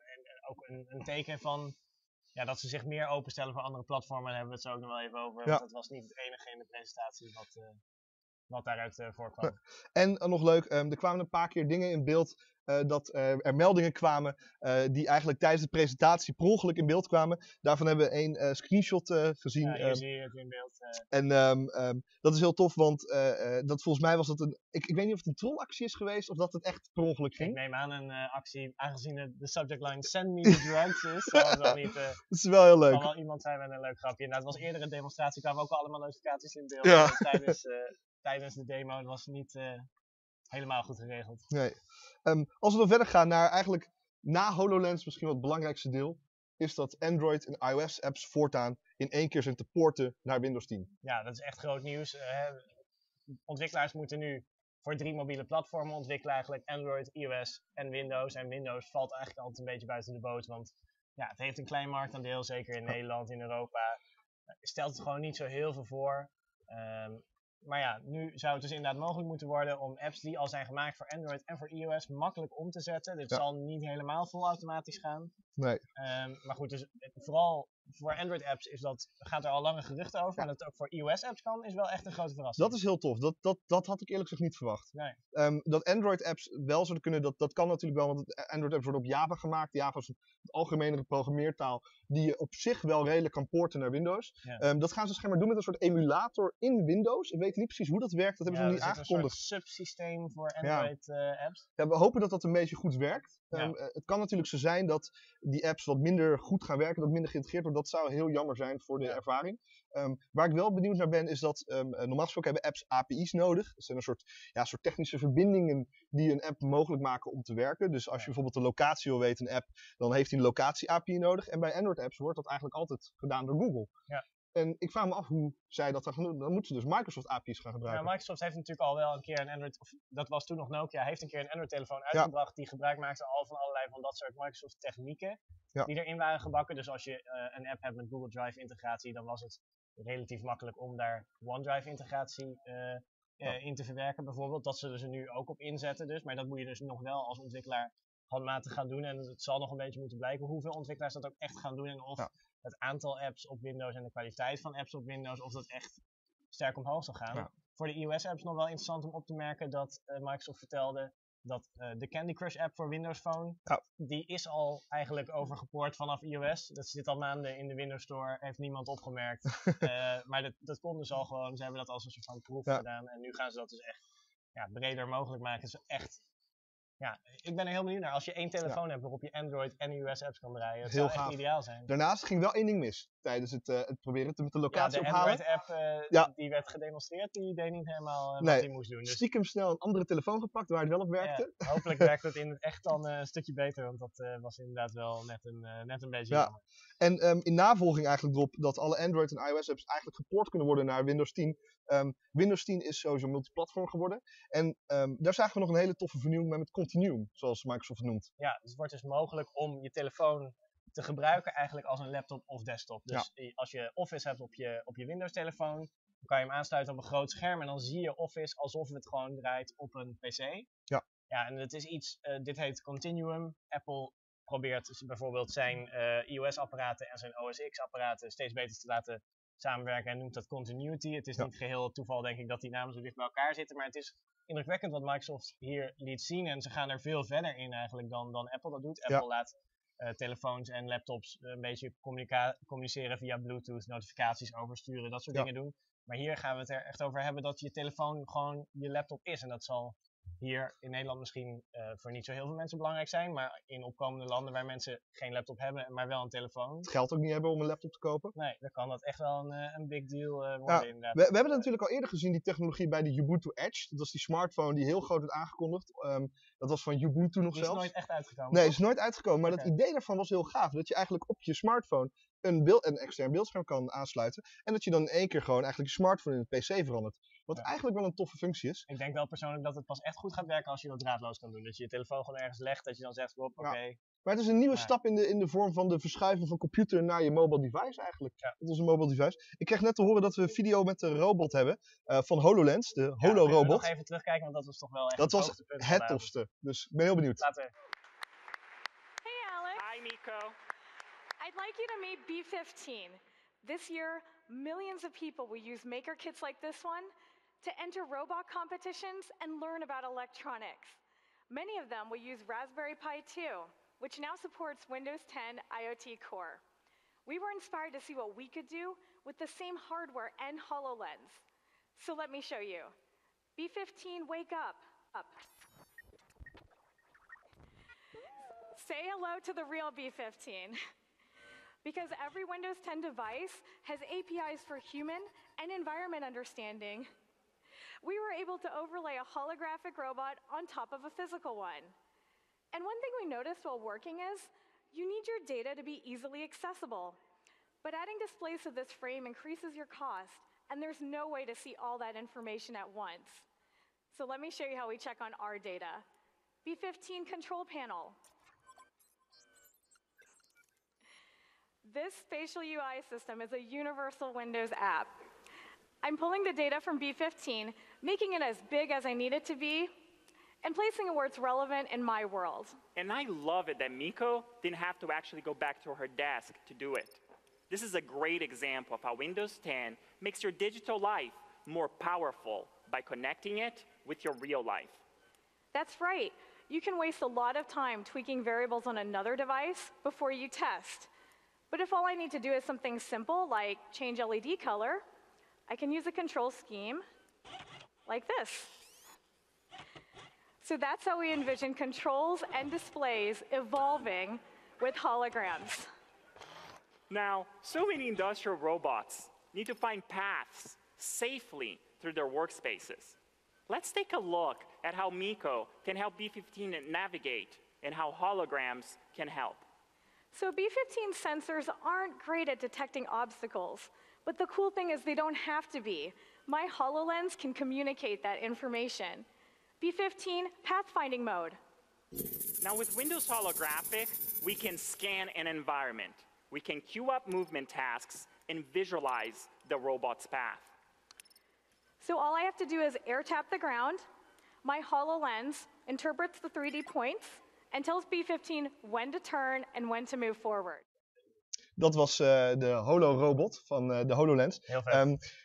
ook een teken van dat ze zich meer openstellen voor andere platformen. Daar hebben we het zo ook nog wel even over. Ja. Want dat was niet het enige in de presentatie wat daaruit voorkwam. Ja. En nog leuk, er kwamen een paar keer dingen in beeld dat er meldingen kwamen die eigenlijk tijdens de presentatie per ongeluk in beeld kwamen. Daarvan hebben we één screenshot gezien. Ja, hier zie je het in beeld. En dat is heel tof, want dat volgens mij was dat een... Ik weet niet of het een trollactie is geweest of dat het echt per ongeluk ging. Ik neem aan een actie, aangezien de subject line send me the drugs is. Zal het wel niet, dat is wel heel leuk. Kan wel iemand zijn met een leuk grapje. Nou, het was eerder een demonstratie, kwamen ook allemaal notificaties in beeld. Ja. Tijdens de demo, dat was niet helemaal goed geregeld. Nee. Als we dan verder gaan naar eigenlijk na HoloLens misschien wat het belangrijkste deel, is dat Android en iOS apps voortaan in 1 keer zijn te porten naar Windows 10. Ja, dat is echt groot nieuws. Ontwikkelaars moeten nu voor 3 mobiele platformen ontwikkelen eigenlijk. Android, iOS en Windows. En Windows valt eigenlijk altijd een beetje buiten de boot, want het heeft een klein marktaandeel, zeker in Nederland, in Europa. Stelt het gewoon niet zo heel veel voor. Maar nu zou het dus inderdaad mogelijk moeten worden om apps die al zijn gemaakt voor Android en voor iOS makkelijk om te zetten. Dit zal niet helemaal vol automatisch gaan. Nee. Maar goed, dus vooral voor Android apps gaat er al lange geruchten over. Maar dat het ook voor iOS apps kan, is wel echt een grote verrassing. Dat is heel tof. Dat had ik eerlijk gezegd niet verwacht. Nee. Dat Android apps wel zouden kunnen, dat kan natuurlijk wel, want Android apps worden op Java gemaakt. Java is het algemenere programmeertaal die je op zich wel redelijk kan porten naar Windows. Ja. Dat gaan ze schijnbaar doen met een soort emulator in Windows. Ik weet niet precies hoe dat werkt, dat hebben ze nog niet aangekondigd. Een soort subsysteem voor Android apps. Ja, we hopen dat dat een beetje goed werkt. Het kan natuurlijk zo zijn dat die apps wat minder goed gaan werken, dat minder geïntegreerd wordt. Dat zou heel jammer zijn voor de ervaring. Waar ik wel benieuwd naar ben, is dat normaal gesproken hebben apps API's nodig. Dat zijn een soort technische verbindingen die een app mogelijk maken om te werken. Dus als je bijvoorbeeld een locatie wil weten in een app, dan heeft hij een locatie-API nodig. En bij Android apps wordt dat eigenlijk altijd gedaan door Google. Ja. En ik vraag me af hoe zij dat gaan doen. Dan moeten ze dus Microsoft API's gaan gebruiken. Ja, Microsoft heeft natuurlijk al wel een keer een Android, of dat was toen nog Nokia, heeft een keer een Android telefoon uitgebracht die gebruik maakte al van allerlei van dat soort Microsoft technieken die erin waren gebakken. Dus als je een app hebt met Google Drive integratie, dan was het relatief makkelijk om daar OneDrive integratie in te verwerken bijvoorbeeld. Dat zullen ze nu ook op inzetten dus, maar dat moet je dus nog wel als ontwikkelaar handmatig gaan doen. En het zal nog een beetje moeten blijken hoeveel ontwikkelaars dat ook echt gaan doen en of het aantal apps op Windows en de kwaliteit van apps op Windows, of dat echt sterk omhoog zal gaan. Ja. Voor de iOS-apps nog wel interessant om op te merken dat Microsoft vertelde dat de Candy Crush app voor Windows Phone, die is al eigenlijk overgepoord vanaf iOS. Dat zit al maanden in de Windows Store, heeft niemand opgemerkt. Maar dat kon dus al gewoon, ze hebben dat als een soort van proef gedaan. En nu gaan ze dat dus echt breder mogelijk maken. Dus echt, ik ben er heel benieuwd naar. Als je 1 telefoon hebt waarop je Android en iOS apps kan draaien, het zou echt ideaal zijn. Daarnaast ging wel 1 ding mis tijdens het proberen met de locatie ophalen. De Android app die werd gedemonstreerd, die deed niet helemaal wat hij moest doen. Dus stiekem snel een andere telefoon gepakt waar het wel op werkte. Ja, hopelijk werkt het in het echt dan een stukje beter, want dat was inderdaad wel net een beetje jammer. En in navolging eigenlijk erop dat alle Android en iOS apps eigenlijk gepoord kunnen worden naar Windows 10. Windows 10 is sowieso multiplatform geworden. En daar zagen we nog een hele toffe vernieuwing met Continuum, zoals Microsoft het noemt. Ja, het wordt dus mogelijk om je telefoon te gebruiken eigenlijk als een laptop of desktop. Dus als je Office hebt op je Windows telefoon, kan je hem aansluiten op een groot scherm en dan zie je Office alsof het gewoon draait op een PC. Ja. Ja, en het is iets, dit heet Continuum. Apple probeert dus bijvoorbeeld zijn iOS-apparaten en zijn OS X-apparaten steeds beter te laten samenwerken en noemt dat continuity. Het is niet geheel toeval, denk ik, dat die namen zo dicht bij elkaar zitten, maar het is indrukwekkend wat Microsoft hier liet zien en ze gaan er veel verder in eigenlijk dan Apple dat doet. Apple laat telefoons en laptops een beetje communiceren via Bluetooth, notificaties oversturen, dat soort dingen doen. Maar hier gaan we het er echt over hebben dat je telefoon gewoon je laptop is. En dat zal hier in Nederland misschien voor niet zo heel veel mensen belangrijk zijn. Maar in opkomende landen waar mensen geen laptop hebben, maar wel een telefoon. Het geld ook niet hebben om een laptop te kopen. Nee, dan kan dat echt wel een big deal worden inderdaad. We hebben het natuurlijk al eerder gezien, die technologie bij de Ubuntu Edge. Dat was die smartphone die heel groot werd aangekondigd. Dat was van Ubuntu nog zelfs. Die is nooit echt uitgekomen. Nee, is nooit uitgekomen. Maar dat idee daarvan was heel gaaf. Dat je eigenlijk op je smartphone een extern beeldscherm kan aansluiten. En dat je dan in één keer gewoon eigenlijk je smartphone in een PC verandert. Wat eigenlijk wel een toffe functie is. Ik denk wel persoonlijk dat het pas echt goed gaat werken als je dat draadloos kan doen. Dat je je telefoon gewoon ergens legt, dat je dan zegt, oké. Maar het is een nieuwe stap in de vorm van de verschuiving van computer naar je mobile device eigenlijk. Dat is een mobile device. Ik kreeg net te horen dat we een video met de robot hebben van HoloLens, de Holo-robot. Ik nog even terugkijken, want dat was toch wel echt dat was het tofste. Dus ik ben heel benieuwd. Laten we. Hey Alex. Hi Nico. I'd like you to meet B15. This year, millions of people will use maker kits like this one to enter robot competitions and learn about electronics. Many of them will use Raspberry Pi 2, which now supports Windows 10 IoT Core. We were inspired to see what we could do with the same hardware and HoloLens. So let me show you. B15, wake up. Say hello to the real B15. Because every Windows 10 device has APIs for human and environment understanding, we were able to overlay a holographic robot on top of a physical one. And one thing we noticed while working is, you need your data to be easily accessible. But adding displays to this frame increases your cost, and there's no way to see all that information at once. So let me show you how we check on our data. B15 control panel. This spatial UI system is a universal Windows app. I'm pulling the data from B15, making it as big as I need it to be, and placing it where it's relevant in my world. And I love it that Miko didn't have to actually go back to her desk to do it. This is a great example of how Windows 10 makes your digital life more powerful by connecting it with your real life. That's right. You can waste a lot of time tweaking variables on another device before you test. But if all I need to do is something simple, like change LED color, I can use a control scheme like this. So that's how we envision controls and displays evolving with holograms. Now, so many industrial robots need to find paths safely through their workspaces. Let's take a look at how Miko can help B15 navigate and how holograms can help. So B15 sensors aren't great at detecting obstacles, but the cool thing is they don't have to be. My HoloLens can communicate that information. B15 pathfinding mode. Now with Windows Holographic, we can scan an environment. We can queue up movement tasks and visualize the robot's path. So all I have to do is air tap the ground. My HoloLens interprets the 3D points and tells B15 when to turn and when to move forward. Dat was de Holo-robot van de HoloLens. Heel vet.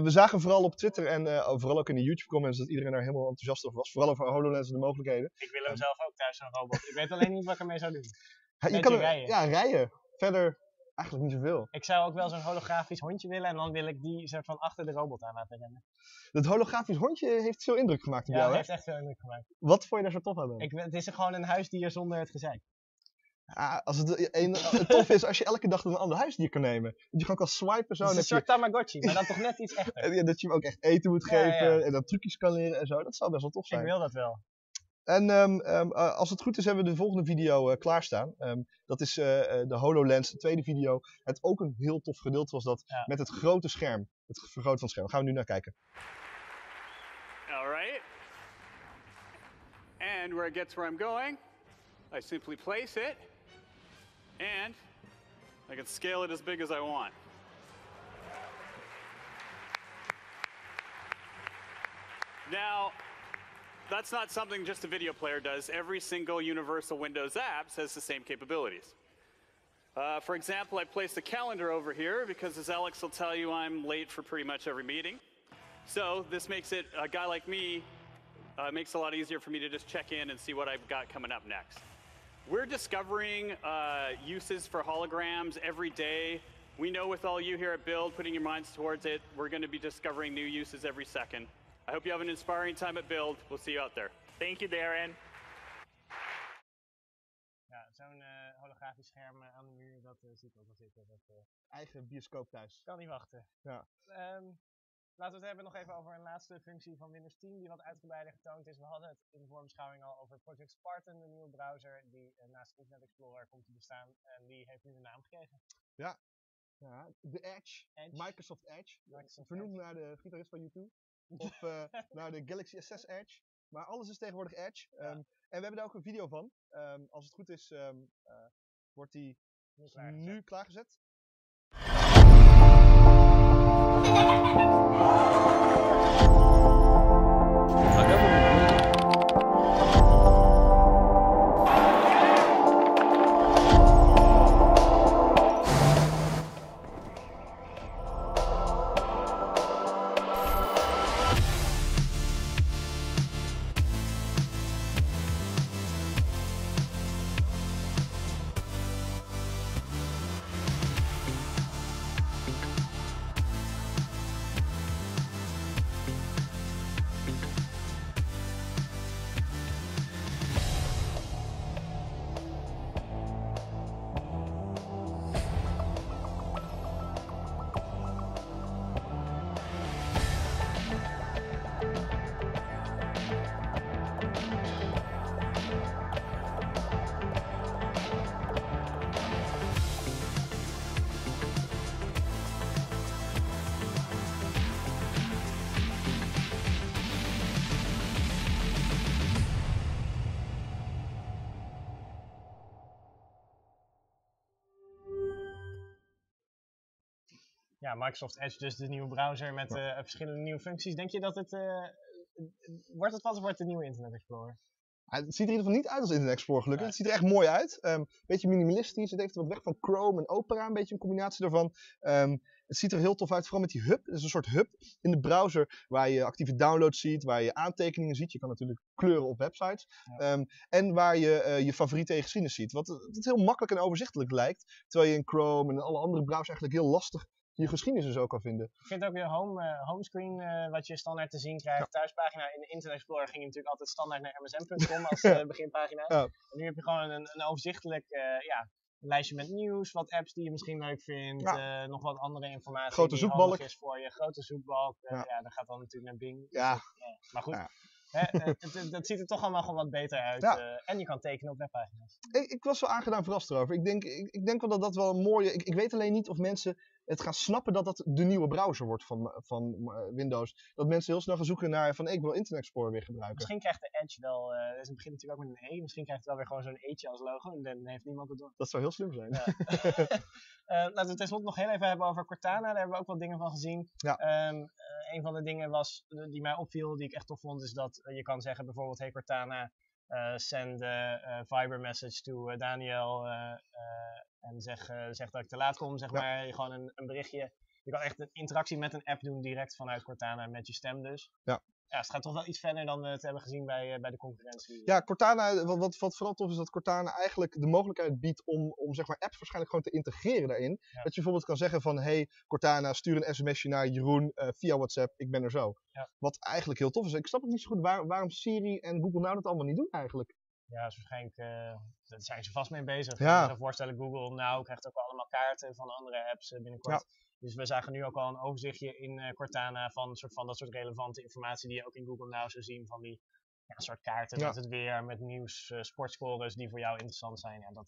We zagen vooral op Twitter en vooral ook in de YouTube-comments dat iedereen daar helemaal enthousiast over was. Vooral over HoloLens en de mogelijkheden. Ik wil hem zelf ook thuis, zo'n robot. Ik weet alleen niet wat ik ermee zou doen. Je kan rijden. Verder eigenlijk niet zoveel. Ik zou ook wel zo'n holografisch hondje willen en dan wil ik die soort van achter de robot aan laten rennen. Dat holografisch hondje heeft veel indruk gemaakt op jou, hè? Ja, het heeft echt veel indruk gemaakt. Wat vond je daar zo tof aan dan? Het is gewoon een huisdier zonder het gezeik. Als het tof is als je elke dag een ander huisdier kan nemen. Dat je gewoon kan swipen zo. Het is een soort Tamagotchi, maar dan toch net iets echter. Dat je hem ook echt eten moet geven en dan trucjes kan leren en zo. Dat zou best wel tof zijn. Ik wil dat wel. En als het goed is hebben we de volgende video klaarstaan. Dat is de HoloLens, de tweede video. Het ook een heel tof gedeelte was dat met het grote scherm. Het vergroten van het scherm. Daar gaan we nu naar kijken. All right. And where it gets where I'm going, I simply place it. And I can scale it as big as I want. Now, that's not something just a video player does. Every single universal Windows app has the same capabilities. For example, I placed a calendar over here because, as Alex will tell you, I'm late for pretty much every meeting. So this makes it, a guy like me, makes it a lot easier for me to just check in and see what I've got coming up next. We're discovering uses for holograms every day. We know with all you here at Build, putting your minds towards it, we're going to be discovering new uses every second. I hope you have an inspiring time at Build. We'll see you out there. Thank you, Darren. Ja, zo'n holografisch scherm aan de muur, dat zie ik ook wel zitten. Eigen bioscoop thuis. Kan niet wachten. Ja. Laten we het hebben nog even over een laatste functie van Windows 10 die wat uitgebreider getoond is. We hadden het in de voorbeschouwing al over Project Spartan, de nieuwe browser die naast Internet Explorer komt te bestaan. En die heeft nu een naam gekregen. Ja, de Edge. Microsoft Edge. Vernoemd naar de gitarist van U2. Of naar de Galaxy S6 Edge. Maar alles is tegenwoordig Edge. En we hebben daar ook een video van. Als het goed is, wordt die nu klaargezet. Ja, Microsoft Edge, dus de nieuwe browser met verschillende nieuwe functies. Denk je dat het... wordt het wat of wordt het de nieuwe Internet Explorer? Het ziet er in ieder geval niet uit als Internet Explorer gelukkig. Het ziet er echt mooi uit. Een beetje minimalistisch. Het heeft wat weg van Chrome en Opera. Een beetje een combinatie daarvan. Het ziet er heel tof uit. Vooral met die hub. Het is een soort hub in de browser waar je actieve downloads ziet. Waar je aantekeningen ziet. Je kan natuurlijk kleuren op websites. Ja. En waar je je favoriete geschiedenis ziet. Wat het heel makkelijk en overzichtelijk lijkt. Terwijl je in Chrome en alle andere browsers eigenlijk heel lastig je geschiedenis dus ook kan vinden. Ik vind ook je homescreen, wat je standaard te zien krijgt. Ja. Thuispagina in de Internet Explorer ging je natuurlijk altijd standaard naar msn.com als beginpagina. Ja. En nu heb je gewoon een overzichtelijk lijstje met nieuws, wat apps die je misschien leuk vindt, nog wat andere informatie. Grote die zoekbalk. Is voor je. Grote zoekbalk. Dat gaat dan natuurlijk naar Bing. Ja. Dus, maar goed. Ja. Dat ziet er toch allemaal gewoon wat beter uit. En je kan tekenen op webpagina's. Ik was wel aangedaan verrast erover. Ik denk wel dat dat wel een mooie... Ik weet alleen niet of mensen het gaan snappen dat dat de nieuwe browser wordt van Windows. Dat mensen heel snel gaan zoeken naar van ik wil Internet Explorer weer gebruiken. Misschien krijgt de Edge wel... het begint natuurlijk ook met een E. Misschien krijgt het wel weer gewoon zo'n E'tje als logo. En dan heeft niemand het door. Dat zou heel slim zijn. Ja. Laten we het tenslotte nog heel even hebben over Cortana. Daar hebben we ook wat dingen van gezien. Ja. Een van de dingen die mij opviel, die ik echt tof vond, is dat je kan zeggen bijvoorbeeld, hey Cortana, send a Viber message to Daniel en zeg dat ik te laat kom, zeg maar. Gewoon een berichtje. Je kan echt een interactie met een app doen direct vanuit Cortana met je stem dus. Ja. Ja, het gaat toch wel iets verder dan we het hebben gezien bij de concurrentie. Ja, Cortana, wat vooral tof is dat Cortana eigenlijk de mogelijkheid biedt om zeg maar apps waarschijnlijk gewoon te integreren daarin. Ja. Dat je bijvoorbeeld kan zeggen van, hey Cortana, stuur een sms'je naar Jeroen via WhatsApp, ik ben er zo. Ja. Wat eigenlijk heel tof is. Ik snap ook niet zo goed waarom Siri en Google nou dat allemaal niet doen eigenlijk. Ja, dus waarschijnlijk daar zijn ze vast mee bezig. Ja. Ik kan me voorstellen, Google nou krijgt ook allemaal kaarten van andere apps binnenkort. Ja. Dus we zagen nu ook al een overzichtje in Cortana van dat soort relevante informatie die je ook in Google Now zou zien. Van die soort kaarten met het weer, met nieuws, sportscores die voor jou interessant zijn. Ja,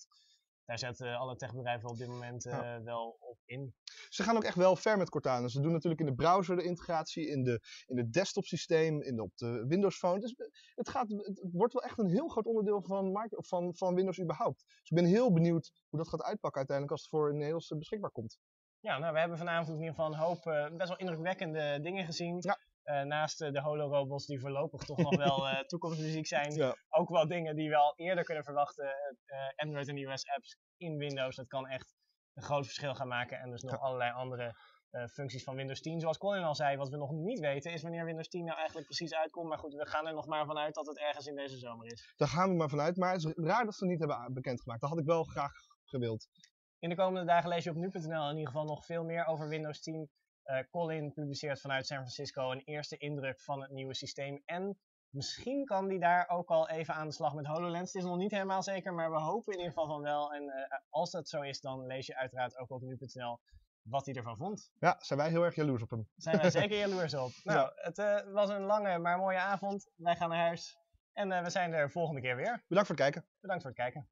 daar zetten alle techbedrijven op dit moment wel op in. Ze gaan ook echt wel ver met Cortana. Ze doen natuurlijk in de browser de integratie, in het desktop systeem, op de Windows Phone. Dus het wordt wel echt een heel groot onderdeel van Windows überhaupt. Dus ik ben heel benieuwd hoe dat gaat uitpakken uiteindelijk als het voor Nederlands beschikbaar komt. Ja, nou, we hebben vanavond in ieder geval een hoop best wel indrukwekkende dingen gezien. Ja. naast de holorobots die voorlopig toch nog wel toekomstmuziek zijn, ook wel dingen die we al eerder kunnen verwachten. Android en iOS apps in Windows, dat kan echt een groot verschil gaan maken. En dus nog allerlei andere functies van Windows 10. Zoals Colin al zei, wat we nog niet weten is wanneer Windows 10 nou eigenlijk precies uitkomt. Maar goed, we gaan er nog maar vanuit dat het ergens in deze zomer is. Daar gaan we maar vanuit, maar het is raar dat ze het niet hebben bekendgemaakt. Dat had ik wel graag gewild. In de komende dagen lees je op nu.nl in ieder geval nog veel meer over Windows 10. Colin publiceert vanuit San Francisco een eerste indruk van het nieuwe systeem. En misschien kan die daar ook al even aan de slag met HoloLens. Het is nog niet helemaal zeker, maar we hopen in ieder geval van wel. En als dat zo is, dan lees je uiteraard ook op nu.nl wat hij ervan vond. Ja, zijn wij heel erg jaloers op hem. Zijn wij zeker jaloers op. Nou, het was een lange maar mooie avond. Wij gaan naar huis. En we zijn er volgende keer weer. Bedankt voor het kijken. Bedankt voor het kijken.